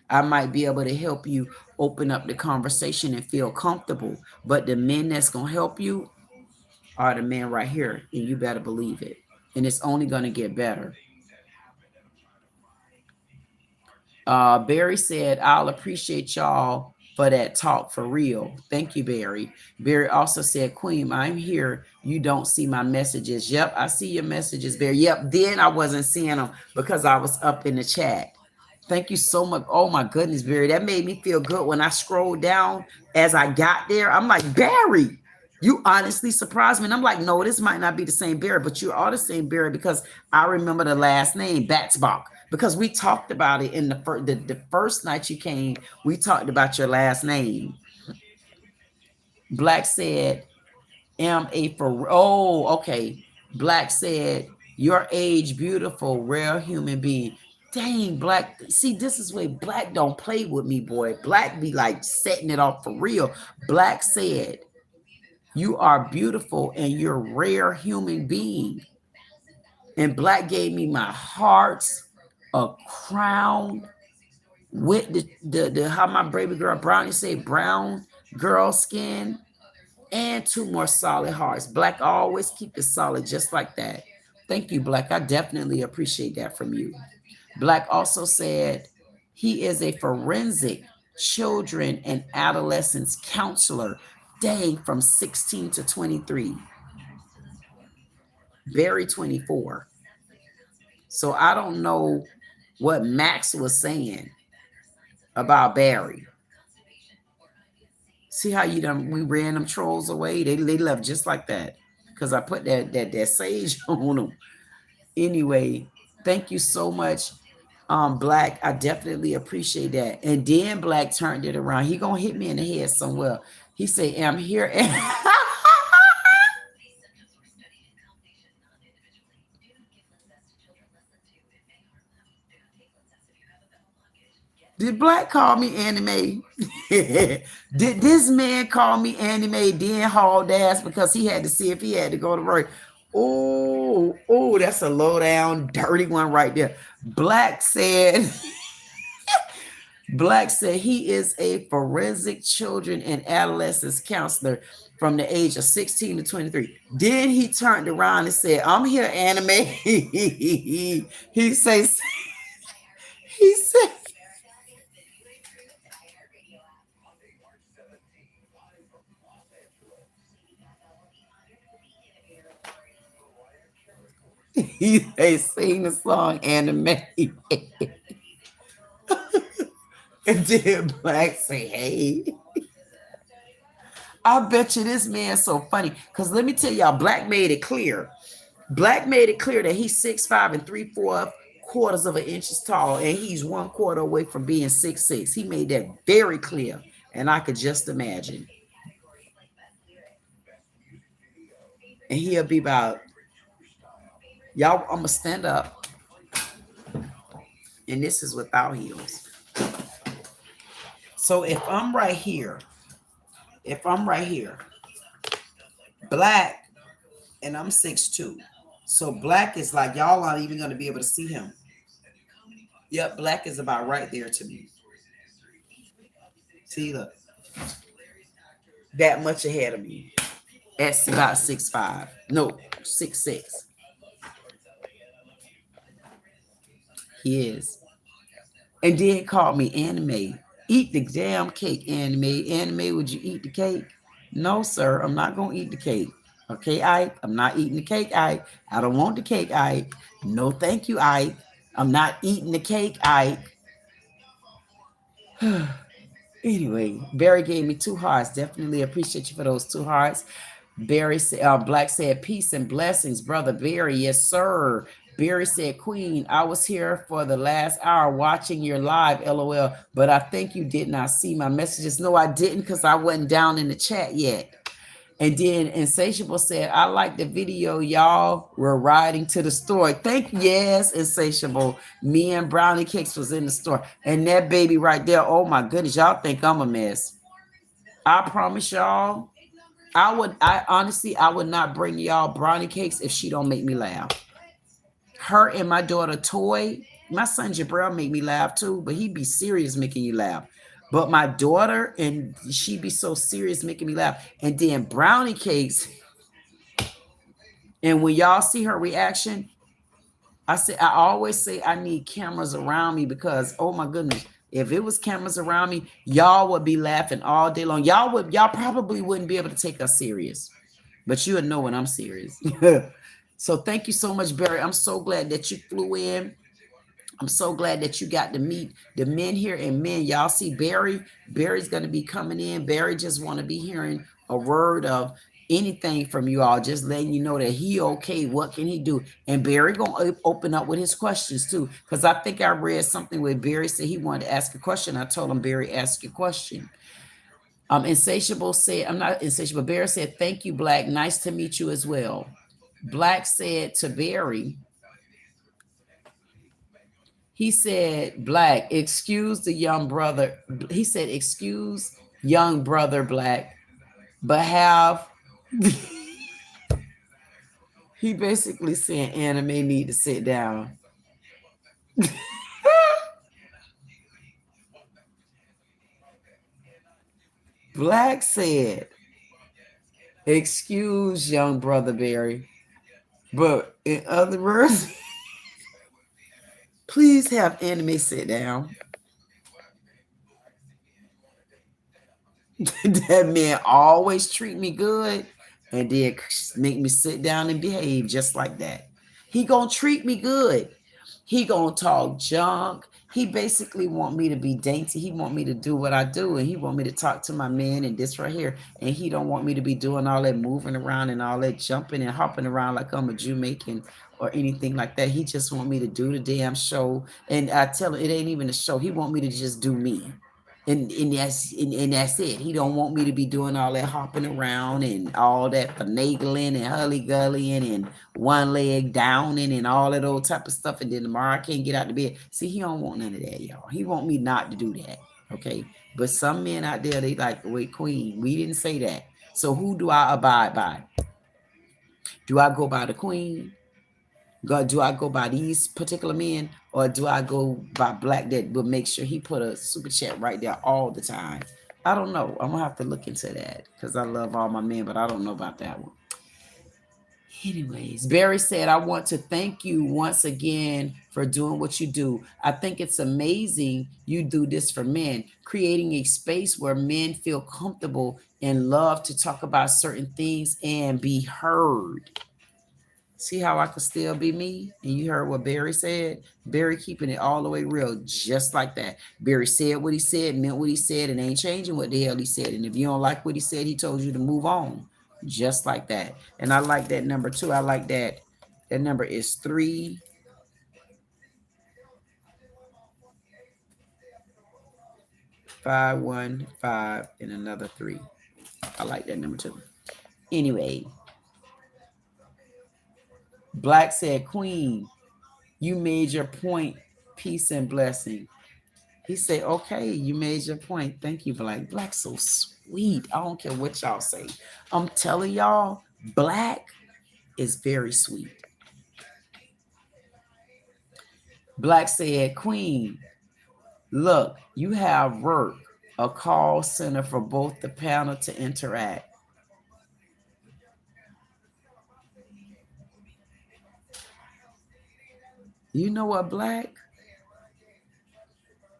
I might be able to help you open up the conversation and feel comfortable. But the men that's going to help you are the men right here. And you better believe it. And it's only going to get better. Barry said, I'll appreciate y'all for that talk for real. Thank you, Barry. Barry also said, Queen, I'm here. You don't see my messages. Yep, I see your messages, Barry. Yep, then I wasn't seeing them because I was up in the chat. Thank you so much. Oh, my goodness, Barry. That made me feel good when I scrolled down as I got there. I'm like, Barry, you honestly surprised me. And I'm like, no, this might not be the same Barry, but you are the same Barry because I remember the last name, Batsbach. Because we talked about it in the first night you came. We talked about your last name. Black said, okay. Black said, your age, beautiful, rare human being. Dang, Black. See, this is where Black don't play with me, boy. Black be like setting it off for real. Black said, you are beautiful and you're a rare human being. And Black gave me my heart's a crown with the how my baby girl Brownie say brown girl skin and 2 more solid hearts. Black always keep it solid just like that. Thank you, Black. I definitely appreciate that from you. Black also said he is a forensic children and adolescents counselor. Dang, from 16 to 23. Very 24. So I don't know what Max was saying about Barry. See how we ran them trolls away? They left just like that because I put that sage on them. Anyway, thank you so much, Black. I definitely appreciate that. And then Black turned it around. He gonna hit me in the head somewhere. He said, "I'm here." Did Black call me anime? Did this man call me anime, then hauled ass because he had to see if he had to go to work? Oh, that's a low down, dirty one right there. Black said, Black said he is a forensic children and adolescents counselor from the age of 16 to 23. Then he turned around and said, I'm here, anime. He says, he said, they sing the song anime. And then Black say, hey. I bet you this man's so funny. Because let me tell y'all, Black made it clear. Black made it clear that he's 6'5" and 3/4 of an inches tall, and he's 1/4 away from being 6'6". He made that very clear. And I could just imagine. And he'll be about, y'all, I'm gonna stand up, and this is without heels. So if I'm right here, Black, and I'm 6'2", so Black is like, y'all aren't even gonna be able to see him. Yep, Black is about right there to me. See, look, that much ahead of me. That's about 6'5". No, 6'6". He is. And then called me anime. Eat the damn cake, anime. Anime, would you eat the cake? No, sir, I'm not going to eat the cake. Okay, Ike, I'm not eating the cake, Ike. I don't want the cake, Ike. No, thank you, Ike. I'm not eating the cake, Ike. Anyway, Barry gave me 2 hearts. Definitely appreciate you for those 2 hearts. Barry said, Black said, peace and blessings, brother Barry. Yes, sir. Barry said, Queen, I was here for the last hour watching your live, LOL, but I think you did not see my messages. No, I didn't because I wasn't down in the chat yet. And then Insatiable said, I like the video. Y'all were riding to the store. Thank you. Yes, Insatiable. Me and Brownie Cakes was in the store. And that baby right there, oh my goodness, y'all think I'm a mess. I promise y'all, I honestly, I would not bring y'all Brownie Cakes if she don't make me laugh. Her and my daughter Toy, my son Jabril make me laugh too, but he be serious making you laugh. But my daughter, and she be so serious making me laugh. And then Brownie Cakes, and when y'all see her reaction, I always say I need cameras around me because, oh my goodness, if it was cameras around me, y'all would be laughing all day long. Y'all probably wouldn't be able to take us serious, but you would know when I'm serious. So thank you so much, Barry. I'm so glad that you flew in. I'm so glad that you got to meet the men here. And men, y'all see Barry. Barry's going to be coming in. Barry just want to be hearing a word of anything from you all, just letting you know that he okay. What can he do? And Barry going to open up with his questions too, because I think I read something where Barry said he wanted to ask a question. I told him, Barry, ask your question. Insatiable said, I'm not Insatiable. Barry said, thank you, Black. Nice to meet you as well. Black said to Barry, he said, Black, excuse the young brother. He said, excuse young brother Black, but have he basically said anime need to sit down. Black said, excuse young brother Barry, but in other words, please have anime sit down. That man always treat me good and then make me sit down and behave just like that. He gonna treat me good. He gonna talk junk. He basically want me to be dainty. He want me to do what I do, and he want me to talk to my man and this right here. And he don't want me to be doing all that moving around and all that jumping and hopping around like I'm a Jamaican or anything like that. He just want me to do the damn show. And I tell him it ain't even a show. He want me to just do me. And that's it. He don't want me to be doing all that hopping around and all that finagling and hully-gullying and one leg downing and all that old type of stuff. And then tomorrow I can't get out of bed. See, he don't want none of that, y'all. He want me not to do that, okay? But some men out there, they like, wait, Queen, we didn't say that. So who do I abide by? Do I go by the Queen? Do I go by these particular men, or do I go by Black that will make sure he put a super chat right there all the time? I don't know. I'm gonna have to look into that because I love all my men, but I don't know about that one. Anyways, Barry said, I want to thank you once again for doing what you do. I think it's amazing you do this for men, creating a space where men feel comfortable and love to talk about certain things and be heard. See how I could still be me? And you heard what Barry said? Barry keeping it all the way real, just like that. Barry said what he said, meant what he said, and ain't changing what the hell he said. And if you don't like what he said, he told you to move on, just like that. And I like that number too. I like that. That number is 3. Five, 1, 5, and another 3. I like that number too. Anyway. Black said, Queen, you made your point. Peace and blessing. He said, okay, you made your point. Thank you, Black. Black's so sweet. I don't care what y'all say. I'm telling y'all, Black is very sweet. Black said, Queen, look, you have work, a call center for both the panel to interact. You know what, Black?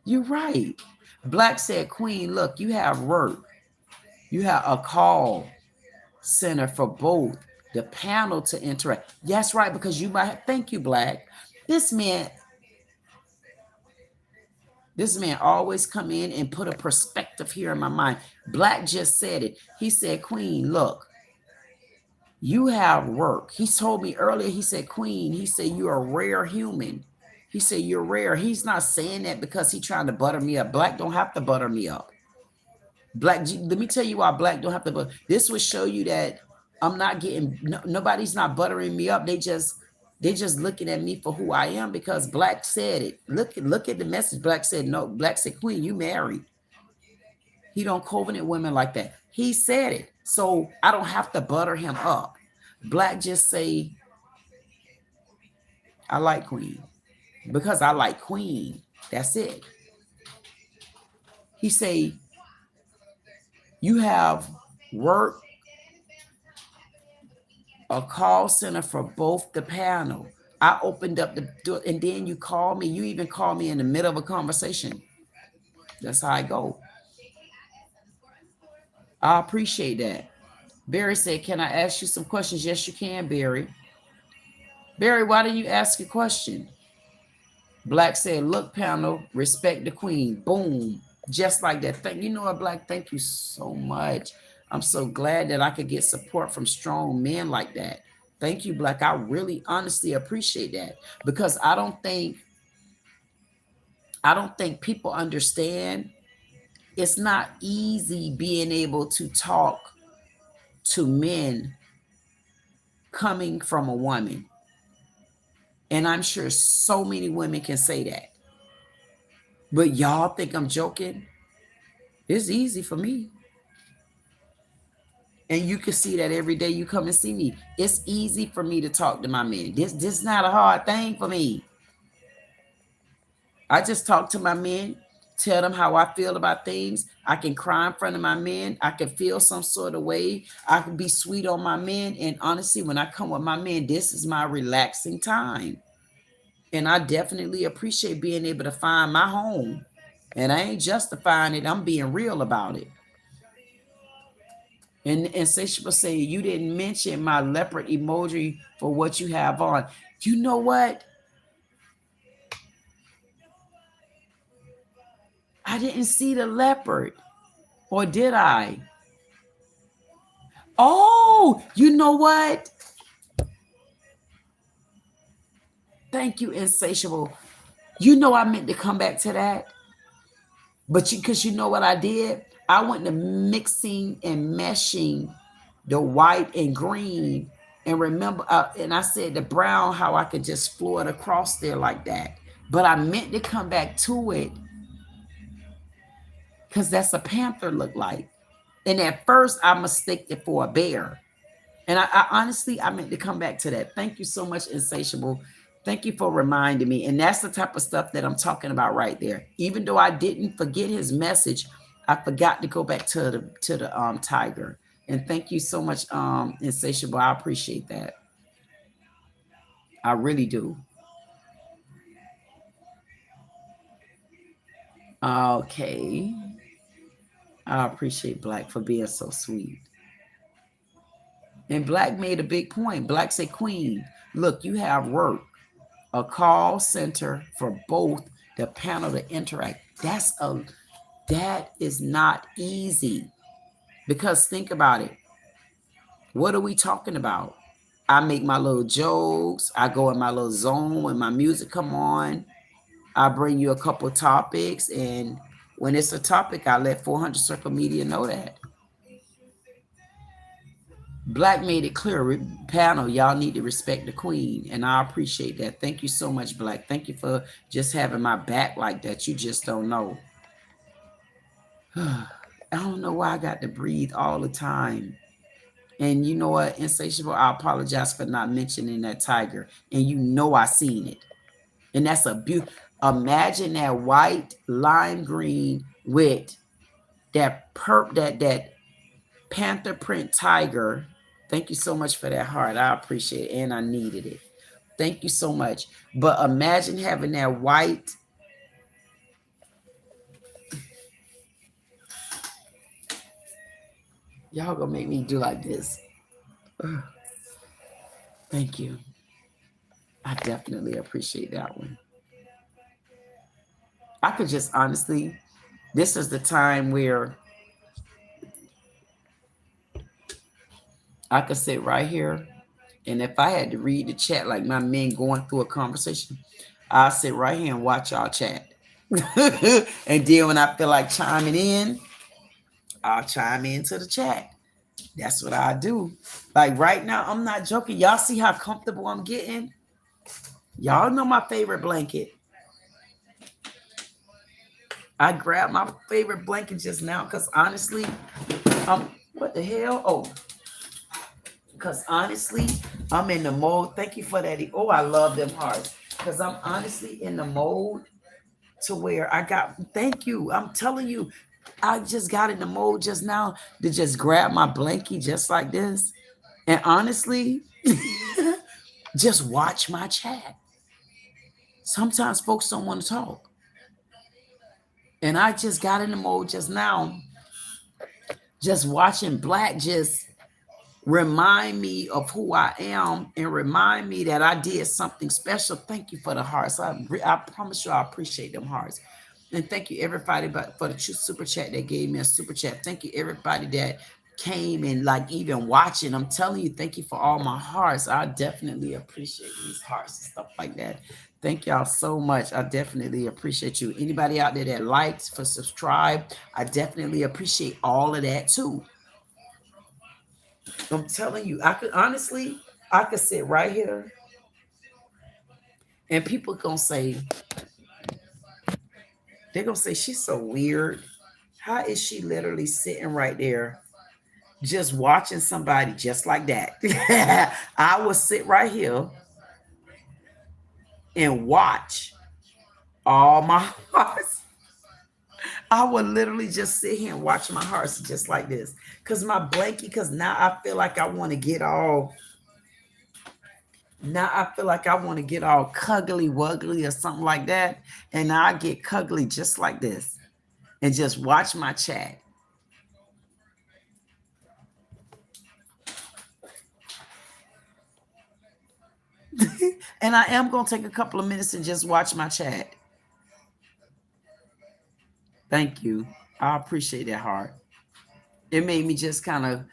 You're right. Black said, Queen, look, you have work. You have a call center for both the panel to interact. That's right, because you might have, thank you, Black. This man always come in and put a perspective here in my mind. Black just said it. He said, Queen, look, you have work. He told me earlier, he said, Queen, he said, you're a rare human. He said, you're rare. He's not saying that because he's trying to butter me up. Black don't have to butter me up. Black, let me tell you why Black don't have to, but this will show you that I'm not getting, nobody's not buttering me up. They just looking at me for who I am because Black said it. Look at the message. Black said, no, Black said, Queen, you married. He don't covenant women like that. He said it. So I don't have to butter him up. Black just say, I like Queen. Because I like Queen. That's it. He say, you have work a call center for both the panel. I opened up the door and then you call me. You even call me in the middle of a conversation. That's how I go. I appreciate that. Barry said, can I ask you some questions? Yes, you can, Barry. Barry, why didn't you ask a question? Black said, look, panel, respect the Queen. Boom. Just like that. You know what, Black? Thank you so much. I'm so glad that I could get support from strong men like that. Thank you, Black. I really honestly appreciate that because I don't think people understand. It's not easy being able to talk to men coming from a woman. And I'm sure so many women can say that. But y'all think I'm joking? It's easy for me. And you can see that every day you come and see me. It's easy for me to talk to my men. This is not a hard thing for me. I just talk to my men, tell them how I feel about things. I can cry in front of my men. I can feel some sort of way. I can be sweet on my men. And honestly, when I come with my men, this is my relaxing time. And I definitely appreciate being able to find my home. And I ain't justifying it. I'm being real about it. And Insatiable say, you didn't mention my leopard emoji for what you have on. You know what? I didn't see the leopard. Or did I? Oh, you know what? Thank you, Insatiable. You know I meant to come back to that. But because you know what I did? I went to mixing and meshing the white and green. And remember, and I said the brown, how I could just floor it across there like that. But I meant to come back to it because that's a panther look like. And at first, I mistook it for a bear. And I honestly, I meant to come back to that. Thank you so much, Insatiable. Thank you for reminding me. And that's the type of stuff that I'm talking about right there. Even though I didn't forget his message, I forgot to go back to the tiger. And thank you so much, Insatiable. I appreciate that. I really do. Okay. I appreciate Black for being so sweet. And Black made a big point. Black said, Queen, look, you have work. A call center for both the panel to interact. That is not easy. Because think about it. What are we talking about? I make my little jokes. I go in my little zone when my music come on. I bring you a couple topics. And when it's a topic, I let 400 Circle Media know that. Black made it clear, panel, y'all need to respect the Queen. And I appreciate that. Thank you so much, Black. Thank you for just having my back like that. You just don't know. I don't know why I got to breathe all the time. And you know what, Insatiable, I apologize for not mentioning that tiger. And you know I seen it. And that's a beautiful, imagine that white lime green with that panther print tiger. Thank you so much for that heart. I appreciate it. And I needed it. Thank you so much. But imagine having that white. Y'all gonna make me do like this. Ugh. Thank you. I definitely appreciate that one. I could just honestly, this is the time where I could sit right here, and if I had to read the chat like my men going through a conversation, I'll sit right here and watch y'all chat. And then when I feel like chiming in, I'll chime into the chat. That's what I do. Like right now, I'm not joking. Y'all see how comfortable I'm getting? Y'all know my favorite blanket. I grabbed my favorite blanket just now because honestly, what the hell? Oh, because honestly, I'm in the mode. Thank you for that. Oh, I love them hearts. Because I'm honestly in the mode to where I got, thank you. I'm telling you, I just got in the mode just now to just grab my blankie just like this. And honestly, just watch my chat. Sometimes folks don't want to talk. And I just got in the mode just now, just watching Black just remind me of who I am and remind me that I did something special. Thank you for the hearts. I promise you I appreciate them hearts. And thank you everybody for the super chat that gave me a super chat. Thank you everybody that came and like even watching. I'm telling you, thank you for all my hearts. I definitely appreciate these hearts and stuff like that. Thank y'all so much. I definitely appreciate you. Anybody out there that likes, for subscribe, I definitely appreciate all of that too. I'm telling you, I could sit right here and people they're gonna say she's so weird. How is she literally sitting right there just watching somebody just like that? I will sit right here and watch all my hearts. I would literally just sit here and watch my hearts just like this. Cause my blankie, because now I feel like I want to get all cuggly wuggly or something like that. And now I get cuggly just like this and just watch my chat. And I am going to take a couple of minutes and just watch my chat. Thank you. I appreciate that heart. It made me just kind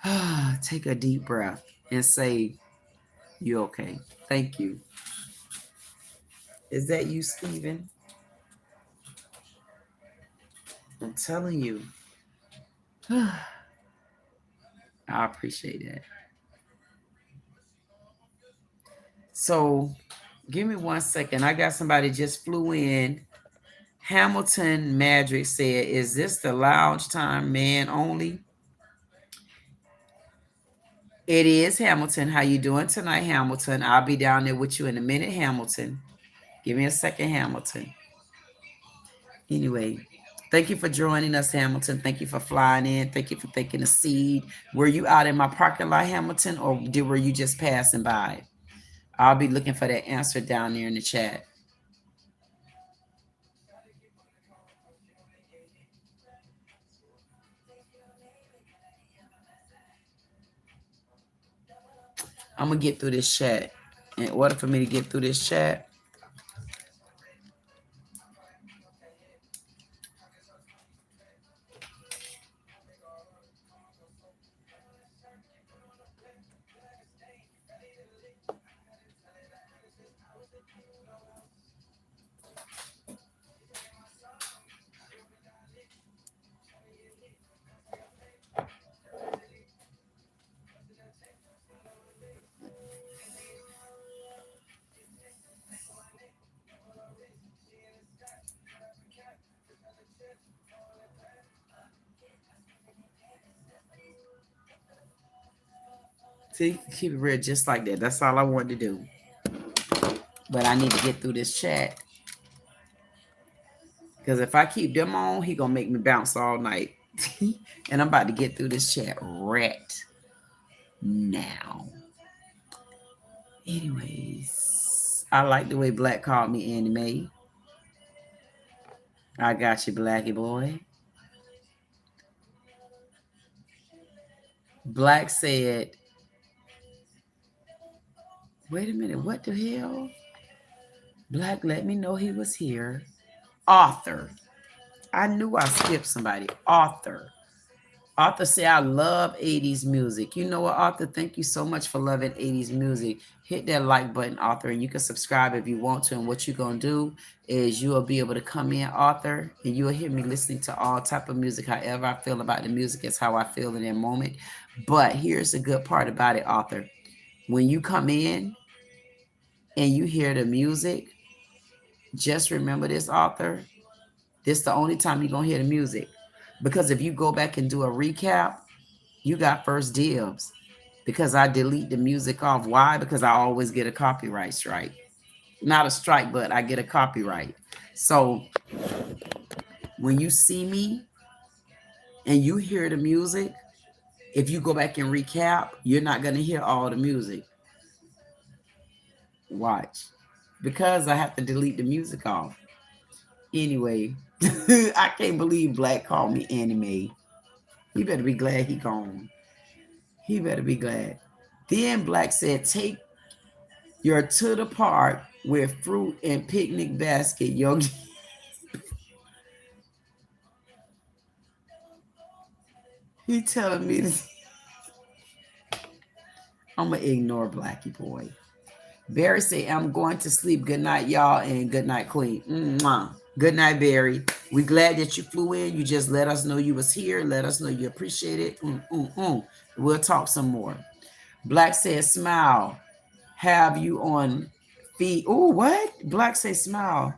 of take a deep breath and say, you okay? Thank you. Is that you, Steven? I'm telling you. I appreciate that. So give me 1 second. I got somebody just flew in. Hamilton Madrick said, is this the lounge time man only? It is, Hamilton. How you doing tonight, Hamilton? I'll be down there with you in a minute, Hamilton. Give me a second, Hamilton. Anyway, thank you for joining us, Hamilton. Thank you for flying in. Thank you for taking a seat. Were you out in my parking lot, Hamilton, or were you just passing by? I'll be looking for that answer down there in the chat. I'm going to get through this chat. In order for me to get through this chat, see, keep it real just like that. That's all I wanted to do. But I need to get through this chat. Because if I keep them on, he going to make me bounce all night. And I'm about to get through this chat right now. Anyways, I like the way Black called me Annie Mae. I got you, Blackie boy. Black said, wait a minute, what the hell? Black let me know he was here. Author. I knew I skipped somebody. Author. Arthur say, I love 80s music. You know what, Arthur? Thank you so much for loving 80s music. Hit that like button, Arthur, and you can subscribe if you want to. And what you're going to do is you will be able to come in, Arthur, and you will hear me listening to all type of music. However I feel about the music is how I feel in that moment. But here's the good part about it, Arthur. When you come in and you hear the music, just remember this, Arthur. This is the only time you're going to hear the music. Because if you go back and do a recap, you got first dibs. Because I delete the music off. Why? Because I always get a copyright strike. Not a strike, but I get a copyright. So when you see me and you hear the music, if you go back and recap, you're not going to hear all the music. Watch. Because I have to delete the music off. Anyway, I can't believe Black called me anime. He better be glad he gone. He better be glad. Then Black said, take your to the park with fruit and picnic basket. Yo, he telling me this. I'm going to ignore Blackie boy. Barry say, I'm going to sleep. Good night, y'all, and good night, Queen. Mwah. Good night, Barry. We glad that you flew in. You just let us know you was here. Let us know you appreciate it. We'll talk some more. Black says, smile. Have you on feet? Oh, what? Black says, smile.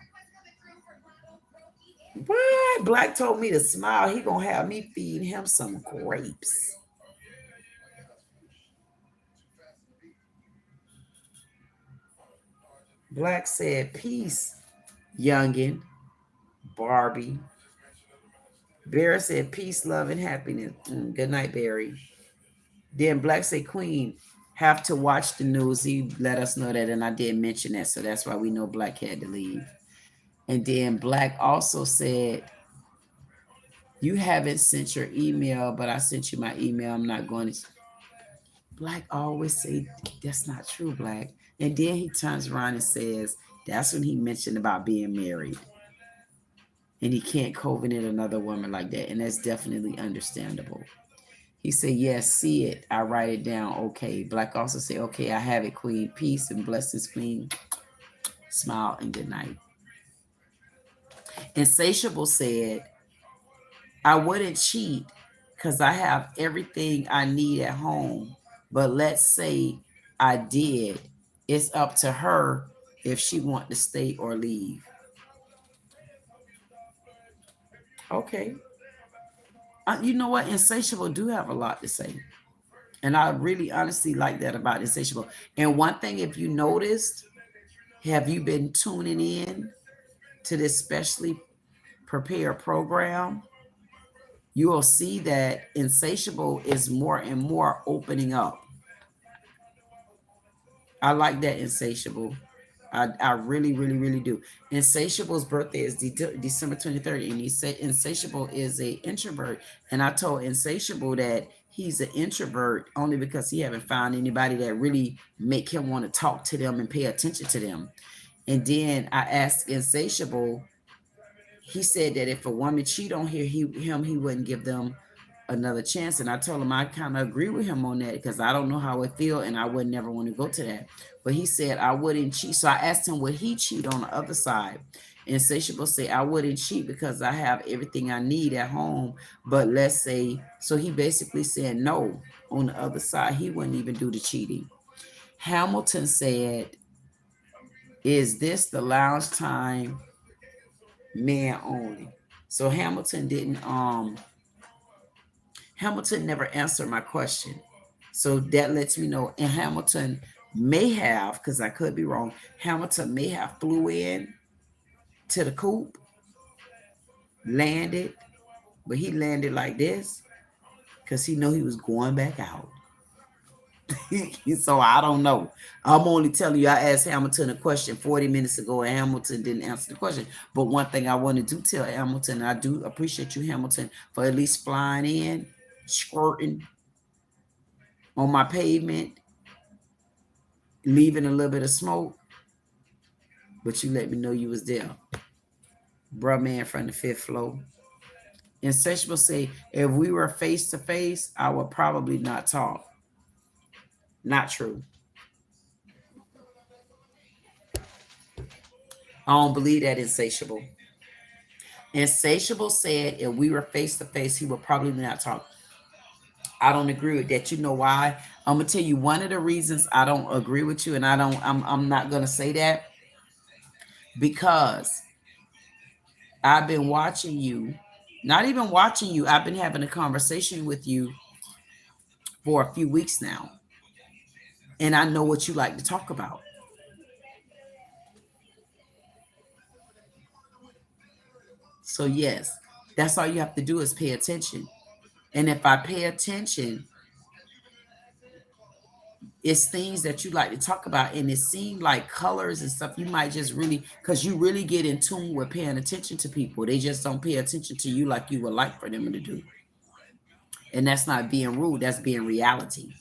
What? Black told me to smile. He gonna have me feed him some grapes. Black said, peace, youngin. Barbie. Barry said, peace, love, and happiness. Good night, Barry. Then Black said, Queen, have to watch the news. He let us know that, and I did mention that, so that's why we know Black had to leave. And then Black also said, you haven't sent your email, but I sent you my email. I'm not going to. Black always say, that's not true, Black. And then he turns around and says, that's when he mentioned about being married. And he can't covenant another woman like that. And that's definitely understandable. He said, yes, see it. I write it down. Okay. Black also said, okay, I have it, Queen. Peace and blessings, Queen. Smile and good night. Insatiable said, I wouldn't cheat because I have everything I need at home. But let's say I did. It's up to her if she want to stay or leave. Okay. You know what? Insatiable do have a lot to say. And I really honestly like that about Insatiable. And one thing, if you noticed, have you been tuning in to this specially prepared program? You will see that Insatiable is more and more opening up. I like that, Insatiable. I really, really, really do. Insatiable's birthday is December 23rd, and he said Insatiable is an introvert. And I told Insatiable that he's an introvert only because he haven't found anybody that really make him want to talk to them and pay attention to them. And then I asked Insatiable, he said that if a woman cheat on him, he wouldn't give them another chance. And I told him I kind of agree with him on that because I don't know how it feel and I would never want to go to that. But he said I wouldn't cheat. So I asked him, would he cheat on the other side? Insatiable say, I wouldn't cheat because I have everything I need at home. But let's say, so he basically said no. On the other side, he wouldn't even do the cheating. Hamilton said, is this the lounge time man only? So Hamilton didn't Hamilton never answered my question. So that lets me know, and Hamilton may have, because I could be wrong, Hamilton may have flew in to the coop, landed, but he landed like this because he know he was going back out. So I don't know. I'm only telling you, I asked Hamilton a question 40 minutes ago and Hamilton didn't answer the question. But one thing I want to do tell Hamilton, I do appreciate you, Hamilton, for at least flying in, squirting on my pavement, leaving a little bit of smoke, but you let me know you was there. Bruh man from the 5th floor. Insatiable say, if we were face to face, I would probably not talk. Not true. I don't believe that. Insatiable. Insatiable said if we were face to face, he would probably not talk. I don't agree with that. You know why? I'm gonna tell you one of the reasons I don't agree with you, and I'm not gonna say that because I've been watching you, not even watching you, I've been having a conversation with you for a few weeks now. And I know what you like to talk about. So yes, that's all you have to do is pay attention. And if I pay attention, it's things that you like to talk about, and it seems like colors and stuff. You might just really, because you really get in tune with paying attention to people. They just don't pay attention to you like you would like for them to do. And that's not being rude, that's being reality.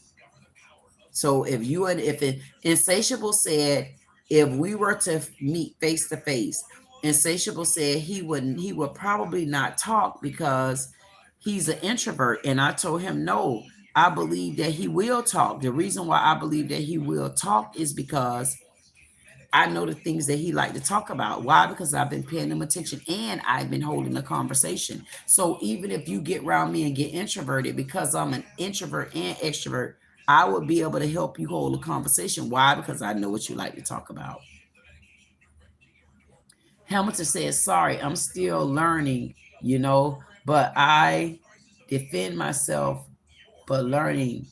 So if you and if it, Insatiable said if we were to meet face to face, Insatiable said he would probably not talk because he's an introvert. And I told him no, I believe that he will talk. The reason why I believe that he will talk is because I know the things that he like to talk about. Why? Because I've been paying him attention and I've been holding a conversation. So even if you get around me and get introverted, because I'm an introvert and extrovert, I would be able to help you hold a conversation. Why? Because I know what you like to talk about. Hamilton says, sorry, I'm still learning, but I defend myself, but learning,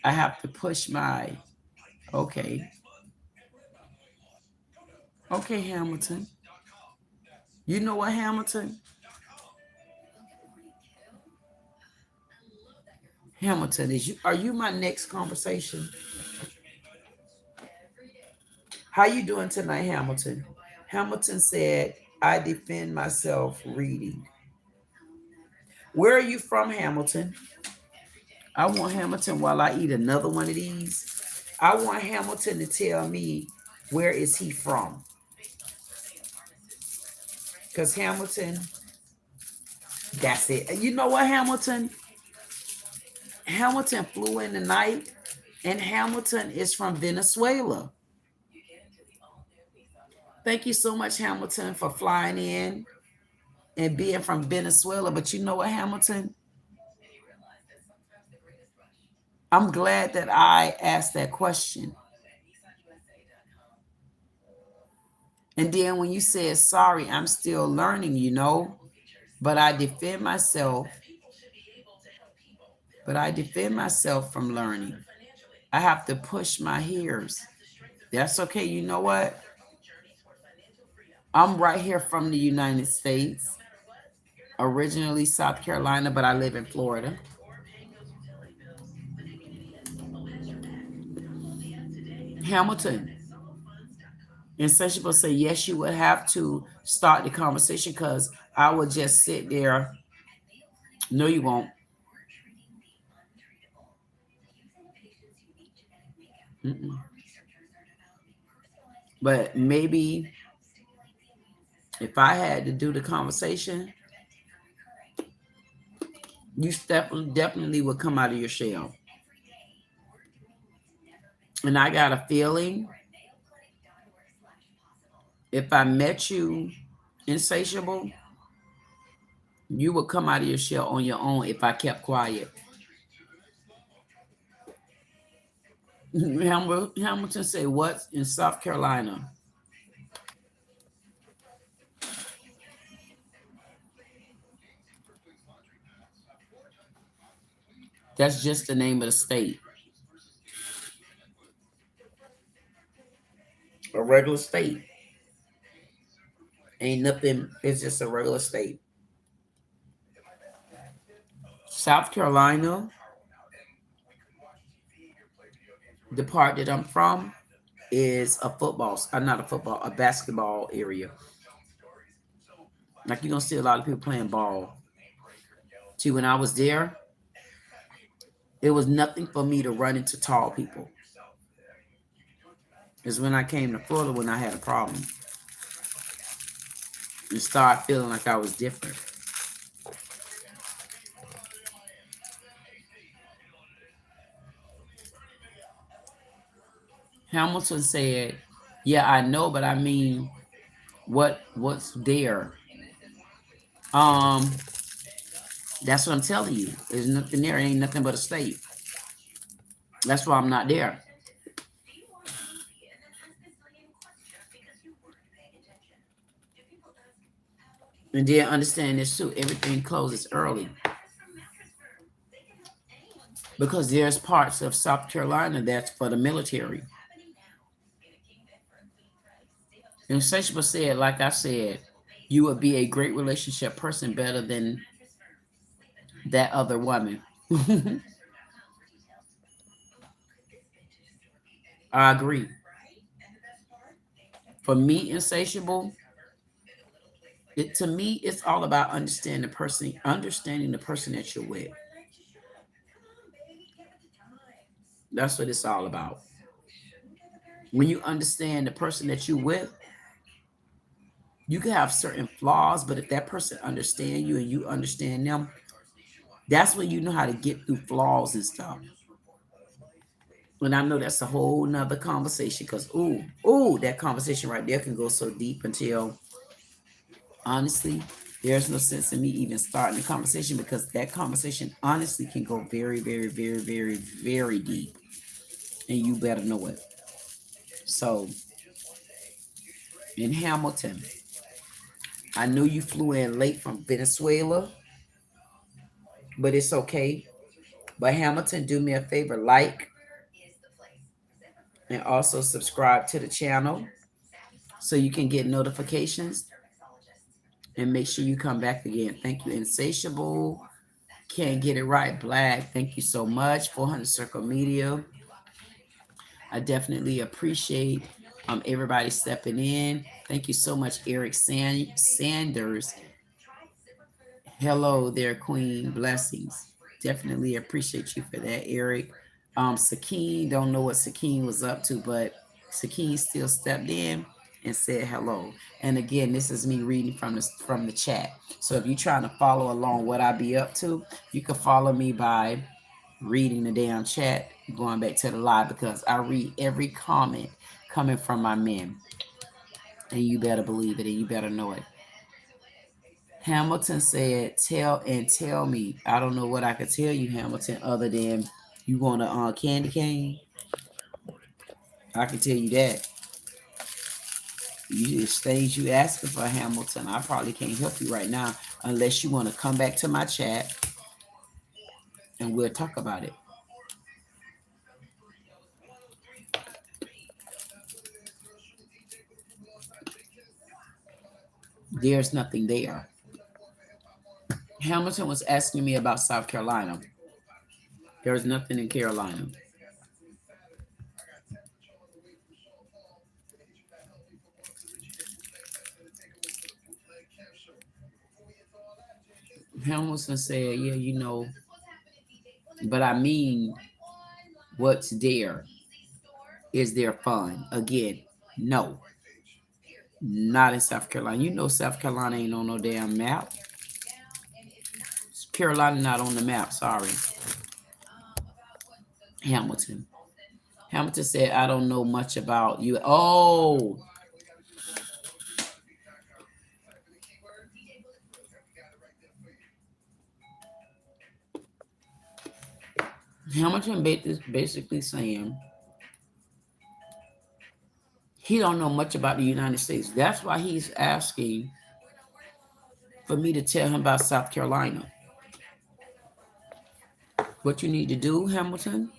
I have to push my, okay. Okay, Hamilton. You know what, Hamilton? Hamilton, are you my next conversation? How you doing tonight, Hamilton? Hamilton said, I defend myself reading. Where are you from, Hamilton? I want Hamilton, while I eat another one of these, I want Hamilton to tell me where is he from. Because Hamilton, that's it. You know what, Hamilton? Hamilton flew in tonight, and Hamilton is from Venezuela. Thank you so much, Hamilton, for flying in and being from Venezuela. But you know what, Hamilton? I'm glad that I asked that question. And then when you said, sorry, I'm still learning, but I defend myself. But I defend myself from learning. I have to push my ears. That's okay. You know what? I'm right here from the United States, originally South Carolina, but I live in Florida. Hamilton. Insatiable say, yes, you would have to start the conversation because I would just sit there. No, you won't. Mm-mm. But maybe if I had to do the conversation, you definitely would come out of your shell. And I got a feeling if I met you, Insatiable, you would come out of your shell on your own if I kept quiet. Hamilton say, what's in South Carolina? That's just the name of the state. A regular state. Ain't nothing. It's just a regular state. South Carolina, the part that I'm from, is a basketball area. Like you're gonna see a lot of people playing ball. See, when I was there, it was nothing for me to run into tall people. It's when I came to Florida when I had a problem and started feeling like I was different. Hamilton said, yeah, I know, but I mean, what's there? That's what I'm telling you. There's nothing there. Ain't nothing but a state. That's why I'm not there. And then understand this too. Everything closes early. Because there's parts of South Carolina that's for the military. Insatiable said, like I said, you would be a great relationship person, better than that other woman. I agree. For me, Insatiable, to me, it's all about understanding the person that you're with. That's what it's all about. When you understand the person that you're with, you can have certain flaws, but if that person understands you and you understand them, that's when you know how to get through flaws and stuff. And I know that's a whole nother conversation because that conversation right there can go so deep until honestly, there's no sense in me even starting the conversation because that conversation honestly can go very, very, very, very, very deep. And you better know it. So in Hamilton, I knew you flew in late from Venezuela, but it's okay. But Hamilton, do me a favor, like and also subscribe to the channel so you can get notifications and make sure you come back again. Thank you, Insatiable. Can't get it right, Black. Thank you so much. 400 Circle Media. I definitely appreciate everybody stepping in. Thank you so much, Eric Sanders. Hello there, Queen. Blessings. Definitely appreciate you for that, Eric. Sakine, don't know what Sakine was up to, but Sakine still stepped in and said hello. And again, this is me reading from the chat. So if you're trying to follow along what I be up to, you can follow me by reading the damn chat, going back to the live, because I read every comment coming from my men. And you better believe it and you better know it. Hamilton said, tell me. I don't know what I could tell you, Hamilton, other than you want a candy cane. I can tell you that. It's things you asking for, Hamilton. I probably can't help you right now unless you want to come back to my chat and we'll talk about it. There's nothing there. Hamilton was asking me about South Carolina. There's nothing in Carolina. Hamilton said, yeah, you know, but I mean, what's there? Is there fun? Again, no. Not in South Carolina. You know South Carolina ain't on no damn map. Carolina not on the map, sorry. Hamilton. Hamilton said, I don't know much about you. Oh. Hamilton basically saying he don't know much about the United States. That's why he's asking for me to tell him about South Carolina. What you need to do, Hamilton?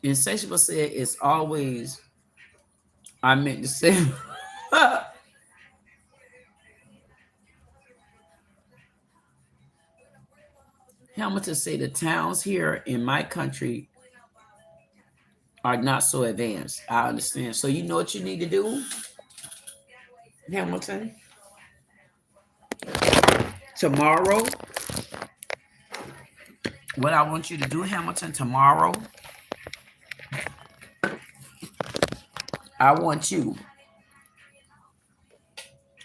Insatiable said it's always, I meant to say, Hamilton said the towns here in my country are not so advanced. I understand. So you know what you need to do, Hamilton? Tomorrow, what I want you to do, Hamilton, tomorrow, I want you,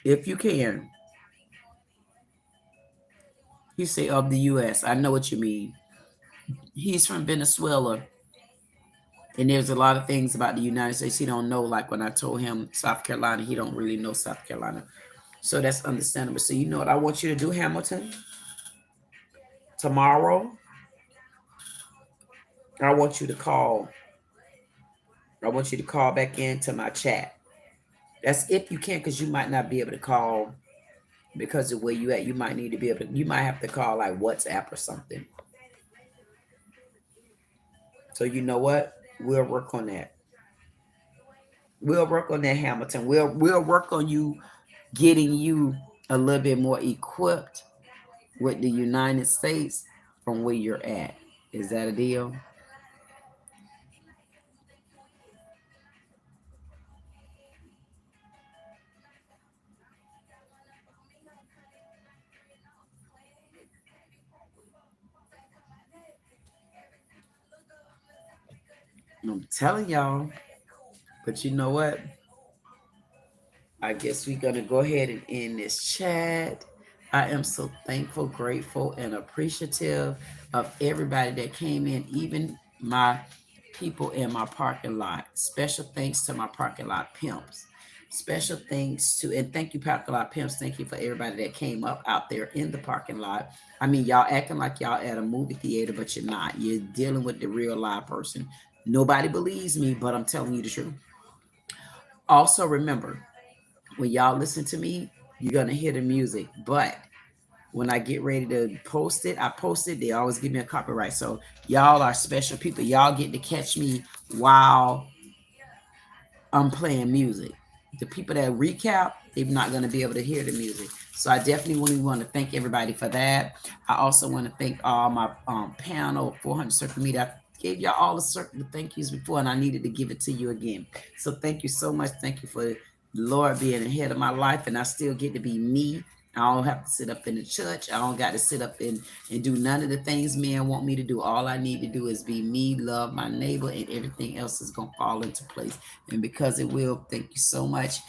if you can, He say of the U.S. I know what you mean. He's from Venezuela, and there's a lot of things about the United States he don't know. Like when I told him South Carolina, he don't really know South Carolina. So that's understandable. So you know what I want you to do, Hamilton? Tomorrow, I want you to call. I want you to call back into my chat. That's if you can, because you might not be able to call because of where you at. You might need to be able to, you might have to call like WhatsApp or something. So you know what? We'll work on that. We'll work on that, Hamilton. We'll work on you getting you a little bit more equipped with the United States from where you're at. Is that a deal? I'm telling y'all. But you know what? I guess we're going to go ahead and end this chat. I am so thankful, grateful, and appreciative of everybody that came in, even my people in my parking lot. Special thanks to my parking lot pimps. Special thanks to, and thank you, parking lot pimps. Thank you for everybody that came up out there in the parking lot. I mean, y'all acting like y'all at a movie theater, but you're not. You're dealing with the real live person. Nobody believes me, but I'm telling you the truth. Also, remember, when y'all listen to me, you're going to hear the music. But when I get ready to post it, I post it. They always give me a copyright. So y'all are special people. Y'all get to catch me while I'm playing music. The people that recap, they're not going to be able to hear the music. So I definitely want to thank everybody for that. I also want to thank all my panel, 400 Circle Media. I gave y'all all the thank yous before, and I needed to give it to you again. So thank you so much. Thank you for the Lord being ahead of my life, and I still get to be me. I don't have to sit up in the church. I don't got to sit up and do none of the things men want me to do. All I need to do is be me, love my neighbor, and everything else is going to fall into place. And because it will, thank you so much.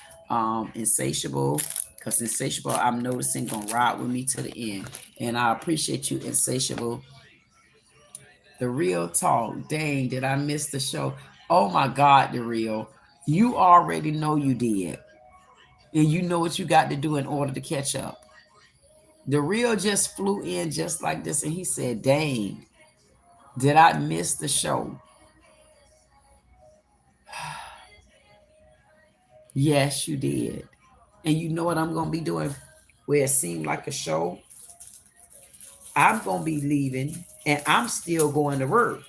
Insatiable, because Insatiable, I'm noticing, going to ride with me to the end. And I appreciate you, Insatiable. The Real Talk. Dang, did I miss the show? Oh my God, The Real. You already know you did. And you know what you got to do in order to catch up. The Real just flew in just like this, and he said, dang, did I miss the show? Yes, you did. And you know what I'm going to be doing where it seemed like a show? I'm going to be leaving, and I'm still going to work.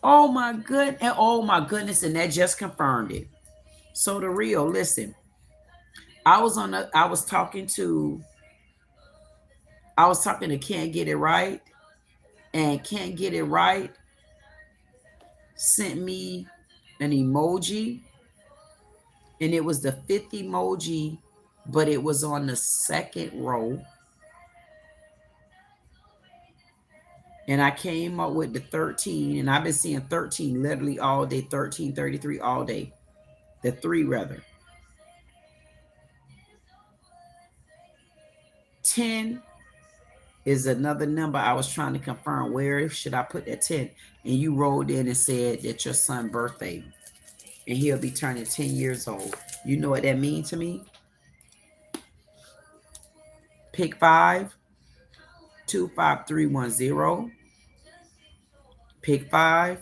Oh my goodness, and that just confirmed it. So The Real, listen, I was talking to Can't Get It Right, and Can't Get It Right sent me an emoji, and it was the 5th emoji, but it was on the second row. And I came up with the 13, and I've been seeing 13 literally all day, 1333 all day. The 3 rather. 10 is another number I was trying to confirm. Where should I put that 10? And you rolled in and said that your son's birthday, and he'll be turning 10 years old. You know what that means to me? Pick 5, 25310. Pick 5,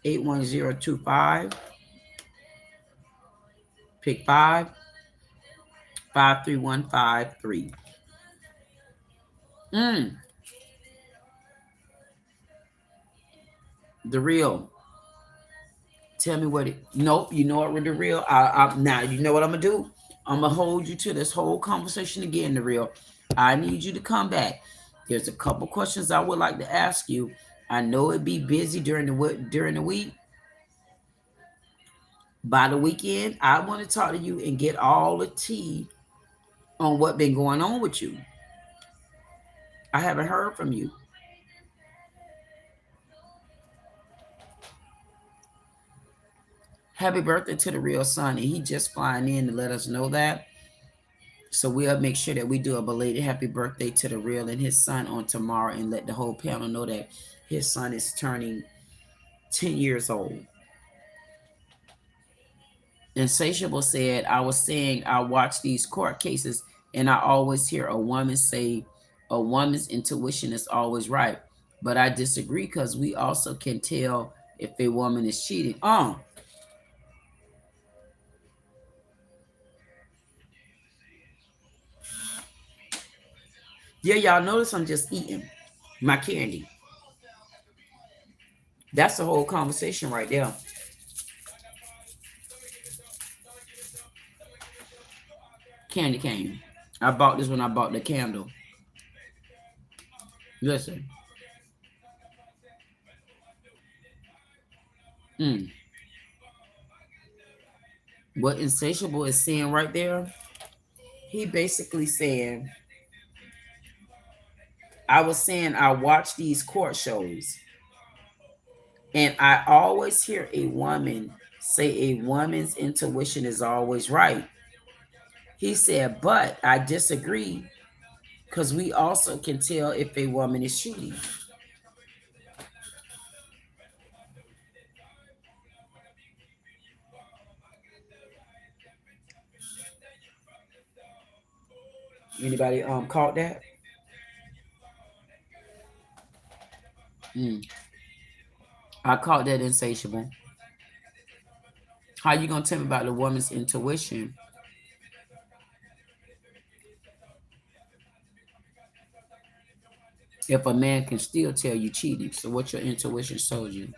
81025. Pick 5, 53153. The Real. Tell me what it. Nope, you know what with The Real. Now you know what I'm gonna do. I'm gonna hold you to this whole conversation again. The Real. I need you to come back. There's a couple questions I would like to ask you. I know it'd be busy during the week. By the weekend, I want to talk to you and get all the tea on what been going on with you. I haven't heard from you. Happy birthday to The Real son, and he just flying in to let us know that. So we'll make sure that we do a belated happy birthday to the real and his son on tomorrow, and let the whole panel know that his son is turning 10 years old. Insatiable said, I was saying I watch these court cases and I always hear a woman say a woman's intuition is always right. But I disagree because we also can tell if a woman is cheating. Yeah, y'all notice I'm just eating my candy. That's the whole conversation right there. Candy cane. I bought this when I bought the candle. Listen. What Insatiable is saying right there, he basically saying, I was saying I watch these court shows and I always hear a woman say a woman's intuition is always right. He said, but I disagree because we also can tell if a woman is cheating. Anybody caught that? I caught that, Insatiable. How you gonna tell me about the woman's intuition if a man can still tell you cheating? So what your intuition told you?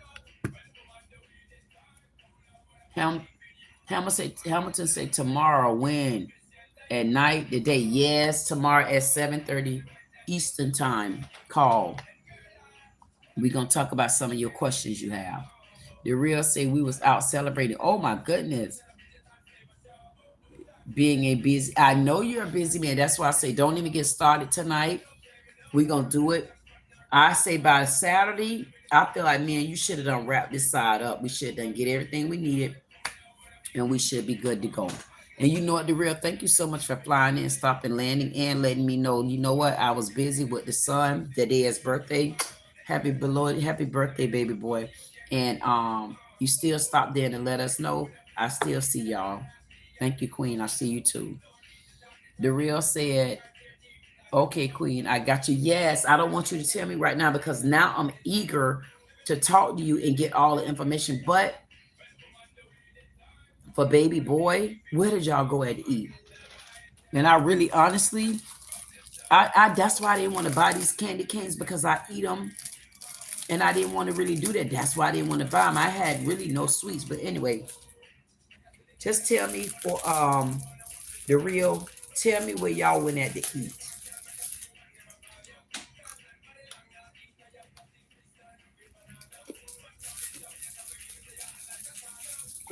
Hamilton said tomorrow. When? At night, the day? Yes, tomorrow at 7:30 Eastern time. Call. We're gonna talk about some of your questions you have. The real say we was out celebrating. Oh my goodness. Being a busy, I know you're a busy man. That's why I say don't even get started tonight. We're gonna do it. I say by Saturday, I feel like, man, you should have done wrap this side up. We should have done get everything we needed, and we should be good to go. And you know what, the real, thank you so much for flying in, stopping, landing, and letting me know. You know what? I was busy with the son. The day is birthday. Happy birthday, baby boy. And you still stop there and let us know. I still see y'all. Thank you, Queen. I see you too. The real said, okay, Queen, I got you. Yes, I don't want you to tell me right now because now I'm eager to talk to you and get all the information. But for baby boy, where did y'all go at to eat? And I really, honestly, I that's why I didn't want to buy these candy canes, because I eat them, and I didn't want to really do that. That's why I didn't want to buy them. I had really no sweets. But anyway, just tell me for the real. Tell me where y'all went at to eat.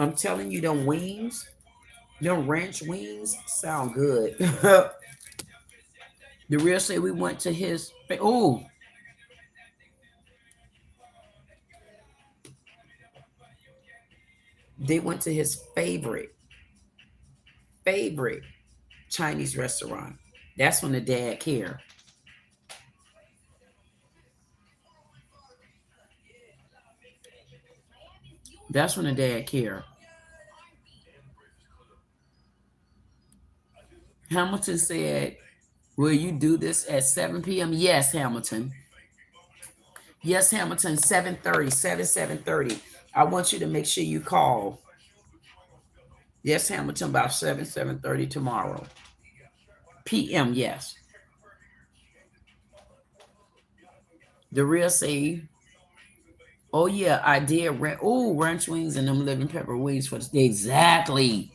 I'm telling you, them wings, them ranch wings sound good. The real say we went to his. Oh, they went to his favorite Chinese restaurant. That's when the dad cared. That's when the dad cared. Hamilton said, will you do this at 7 p.m.? Yes, Hamilton. Yes, Hamilton, 7:30, 7:30. I want you to make sure you call. Yes, Hamilton, about 7:30 tomorrow. PM, yes. The real say, oh yeah, I did rent. Oh, ranch wings and them living pepper wings for the exactly.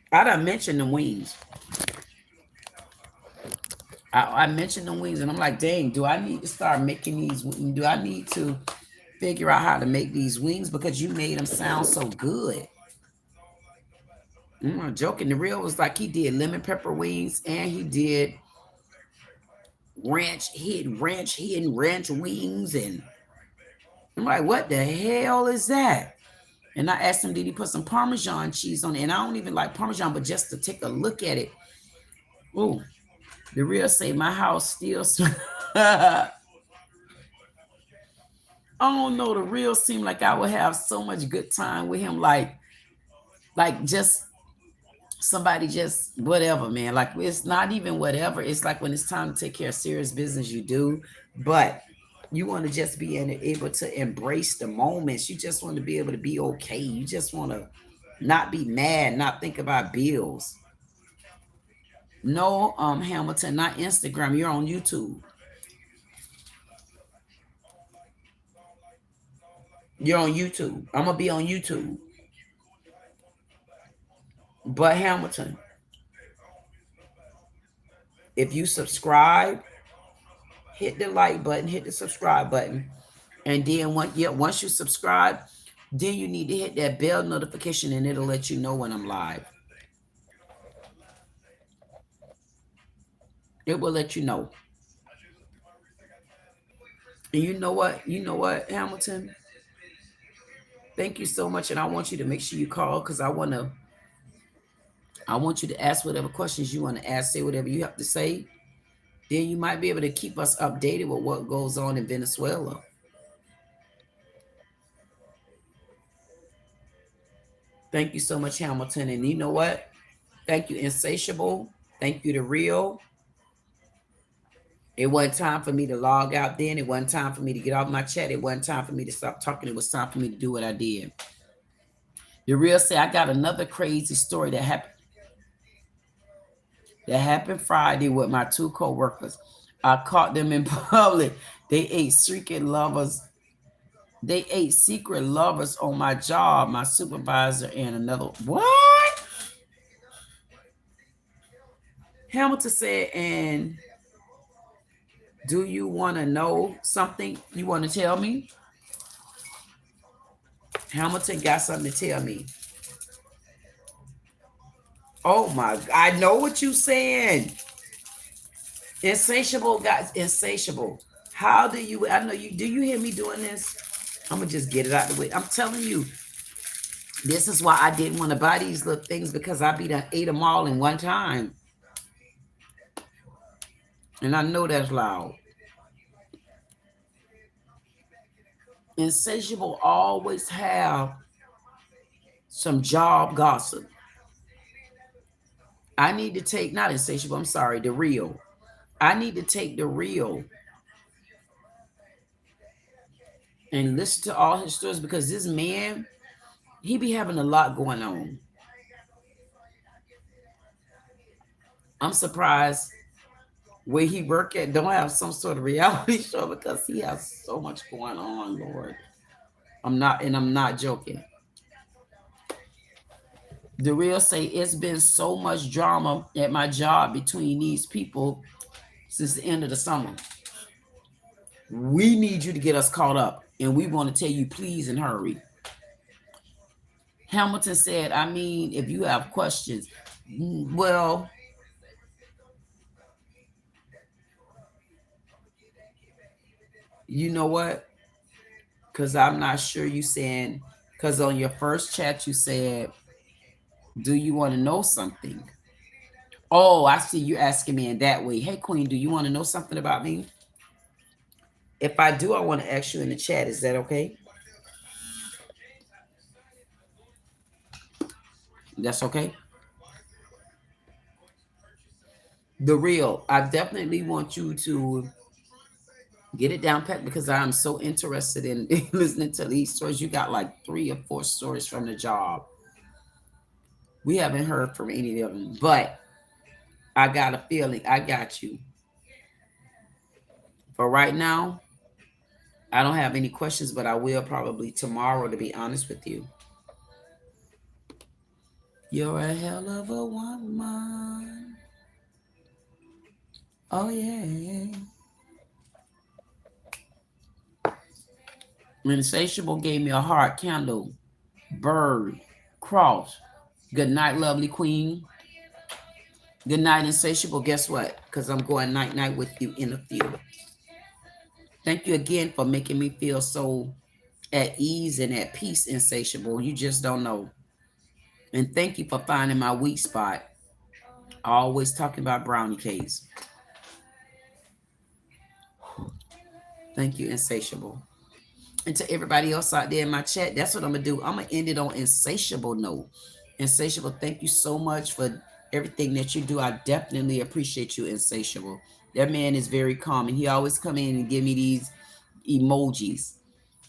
I done mentioned the wings. I mentioned the wings, and I'm like, dang, do I need to start making these? Do I need to figure out how to make these wings, because you made them sound so good? I'm not joking. The real was like he did lemon pepper wings, and he did ranch wings, and I'm like, what the hell is that? And I asked him, did he put some Parmesan cheese on it? And I don't even like Parmesan, but just to take a look at it. Oh, the real say my house still. I don't know. The real seemed like I would have so much good time with him. Like just somebody just whatever, man. Like it's not even whatever. It's like when it's time to take care of serious business, you do. But you want to just be able to embrace the moments. You just want to be able to be okay. You just want to not be mad, not think about bills. No, Hamilton, not Instagram. You're on YouTube. You're on YouTube. I'm gonna be on YouTube. But Hamilton, if you subscribe, hit the like button, hit the subscribe button, and then once you subscribe, then you need to hit that bell notification, and it'll let you know when I'm live. It will let you know. And you know what? You know what, Hamilton? Thank you so much, and I want you to make sure you call because I want you to ask whatever questions you want to ask, say whatever you have to say. Then you might be able to keep us updated with what goes on in Venezuela. Thank you so much, Hamilton. And you know what? Thank you, Insatiable. Thank you, The Real. It wasn't time for me to log out then. It wasn't time for me to get off my chat. It wasn't time for me to stop talking. It was time for me to do what I did. The Real say, I got another crazy story that happened. That happened Friday with my 2 co-workers. I caught them in public. They ate secret lovers. They ate secret lovers on my job, my supervisor, and another. What? Hamilton said, and do you want to know something? You want to tell me? Hamilton got something to tell me. Oh my, I know what you're saying. Insatiable, guys, insatiable. How do you, I know you, do you hear me doing this? I'm going to just get it out of the way. I'm telling you, this is why I didn't want to buy these little things because I done ate them all in one time. And I know that's loud. Insatiable always have some job gossip. I need to take, not Insatiable, I'm sorry, The Real. I need to take The Real and listen to all his stories because this man, he be having a lot going on. I'm surprised where he work at don't have some sort of reality show because he has so much going on, Lord. I'm not joking. The Real say it's been so much drama at my job between these people since the end of the summer. We need you to get us caught up, and we want to tell you please and hurry. Hamilton said, I mean, if you have questions, well, you know what? Because I'm not sure you saying, because on your first chat you said, do you want to know something? Oh, I see you asking me in that way. Hey, Queen, do you want to know something about me? If I do, I want to ask you in the chat. Is that okay? That's okay? The Real, I definitely want you to get it down pat because I'm so interested in listening to these stories. You got like 3 or 4 stories from the job. We haven't heard from any of them, but I got a feeling I got you. For right now, I don't have any questions, but I will probably tomorrow, to be honest with you. You're a hell of a woman. Oh, yeah. Insatiable gave me a heart, candle, bird, cross. Good night, lovely queen. Good night, Insatiable. Guess what? Because I'm going night-night with you in a few. Thank you again for making me feel so at ease and at peace, insatiable. You just don't know. And thank you for finding my weak spot. Always talking about brownie cakes. Thank you, insatiable. And to everybody else out there in my chat, that's what I'm gonna do. I'm gonna end it on insatiable note. Insatiable, thank you so much for everything that you do. I definitely appreciate you, insatiable. That man is very calm, and he always come in and give me these emojis.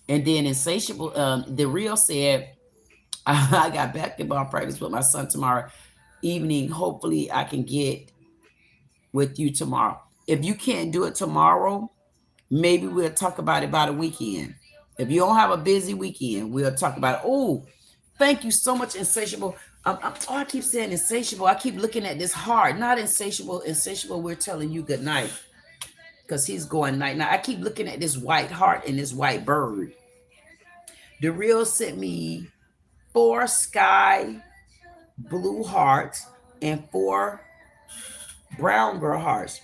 And then insatiable, the real said, I got basketball practice with my son tomorrow evening. Hopefully, I can get with you tomorrow. If you can't do it tomorrow, maybe we'll talk about it by the weekend. If you don't have a busy weekend, we'll talk about it. Oh, thank you so much, insatiable. I keep saying insatiable. I keep looking at this heart, not insatiable. Insatiable, we're telling you good night because he's going night. Now I keep looking at this white heart and this white bird. The real sent me 4 sky blue hearts and 4 brown girl hearts.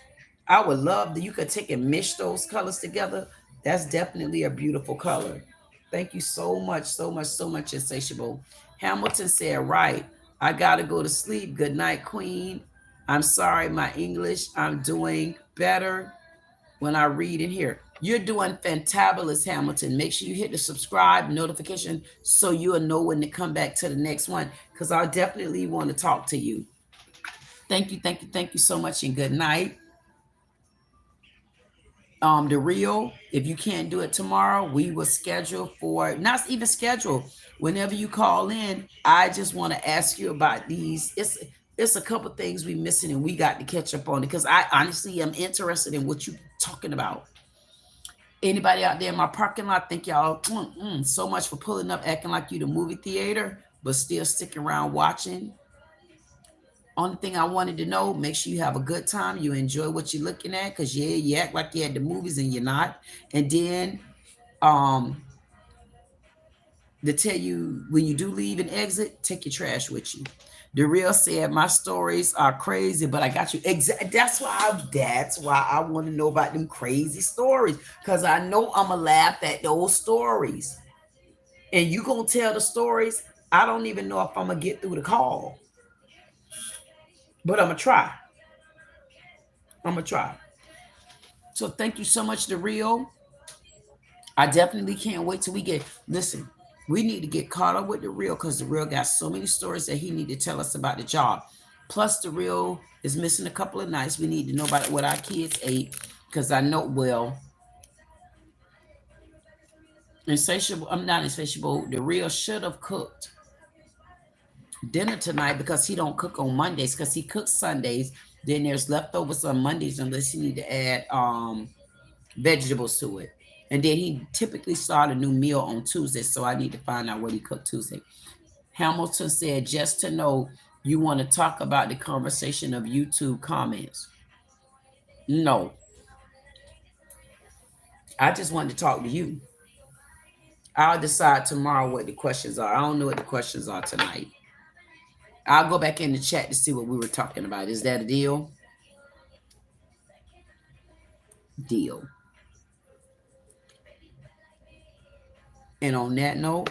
I would love that you could take and mix those colors together. That's definitely a beautiful color. Thank you so much, so much, so much, insatiable. Hamilton said, right, I gotta go to sleep. Good night, Queen. I'm sorry, my English. I'm doing better when I read and hear. You're doing fantabulous, Hamilton. Make sure you hit the subscribe notification so you'll know when to come back to the next one, because I definitely want to talk to you. Thank you, thank you, thank you so much, and good night. The real, if you can't do it tomorrow, we will schedule for, not even schedule, whenever you call in. I just want to ask you about these. It's a couple things we missing and we got to catch up on it, because I honestly am interested in what you're talking about. Anybody out there in my parking lot, thank y'all so much for pulling up, acting like you the movie theater, but still sticking around watching. Only thing I wanted to know, make sure you have a good time. You enjoy what you're looking at, because yeah, you act like you're at the movies and you're not. And then to tell you, when you do leave and exit, take your trash with you. The real said, my stories are crazy, but I got you. That's why I want to know about them crazy stories, because I know I'm going to laugh at those stories. And you going to tell the stories. I don't even know if I'm going to get through the call. But I'm going to try. So thank you so much, The Real. I definitely can't wait till we get, listen, we need to get caught up with The Real, because The Real got so many stories that he need to tell us about the job. Plus, The Real is missing a couple of nights. We need to know about what our kids ate, because I know, well, insatiable, I'm not insatiable. The Real should have cooked dinner tonight, because he don't cook on Mondays, because he cooks Sundays. Then there's leftovers on Mondays, unless he need to add vegetables to it. And then he typically start a new meal on Tuesday, so I need to find out what he cooked Tuesday. Hamilton said, just to know, you want to talk about the conversation of YouTube comments. No. I just wanted to talk to you. I'll decide tomorrow what the questions are. I don't know what the questions are tonight. I'll go back in the chat to see what we were talking about. Is that a deal? Deal. And on that note,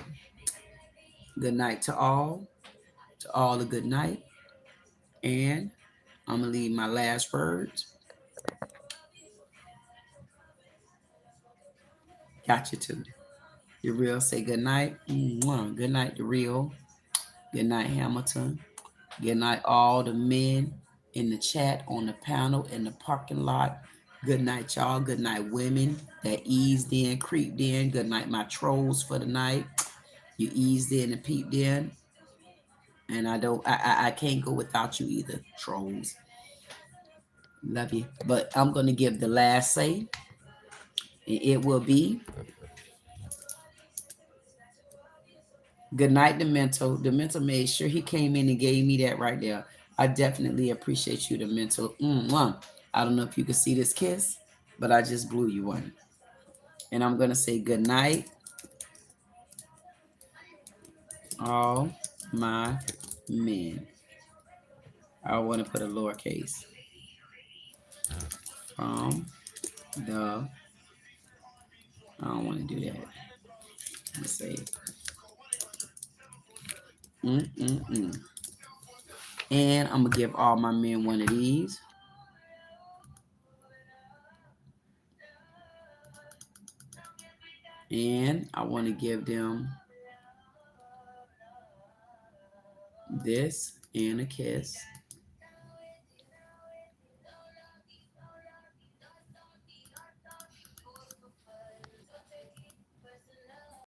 good night to all a good night. And I'm going to leave my last words. Got you too. The Real say good night. Good night, The Real. Good night, Hamilton. Good night, all the men in the chat, on the panel, in the parking lot. Good night, y'all. Good night, women that eased in, creeped in. Good night, my trolls for the night. You eased in and peeped in. And I can't go without you either, trolls. Love you. But I'm going to give the last say. And it will be good night, the mental. The mental made sure he came in and gave me that right there. I definitely appreciate you, the mental. I don't know if you can see this kiss, but I just blew you one. And I'm going to say good night, all my men. I want to put a lowercase. From the, I don't want to do that. Let's see. And I'm gonna give all my men one of these. And I want to give them this and a kiss.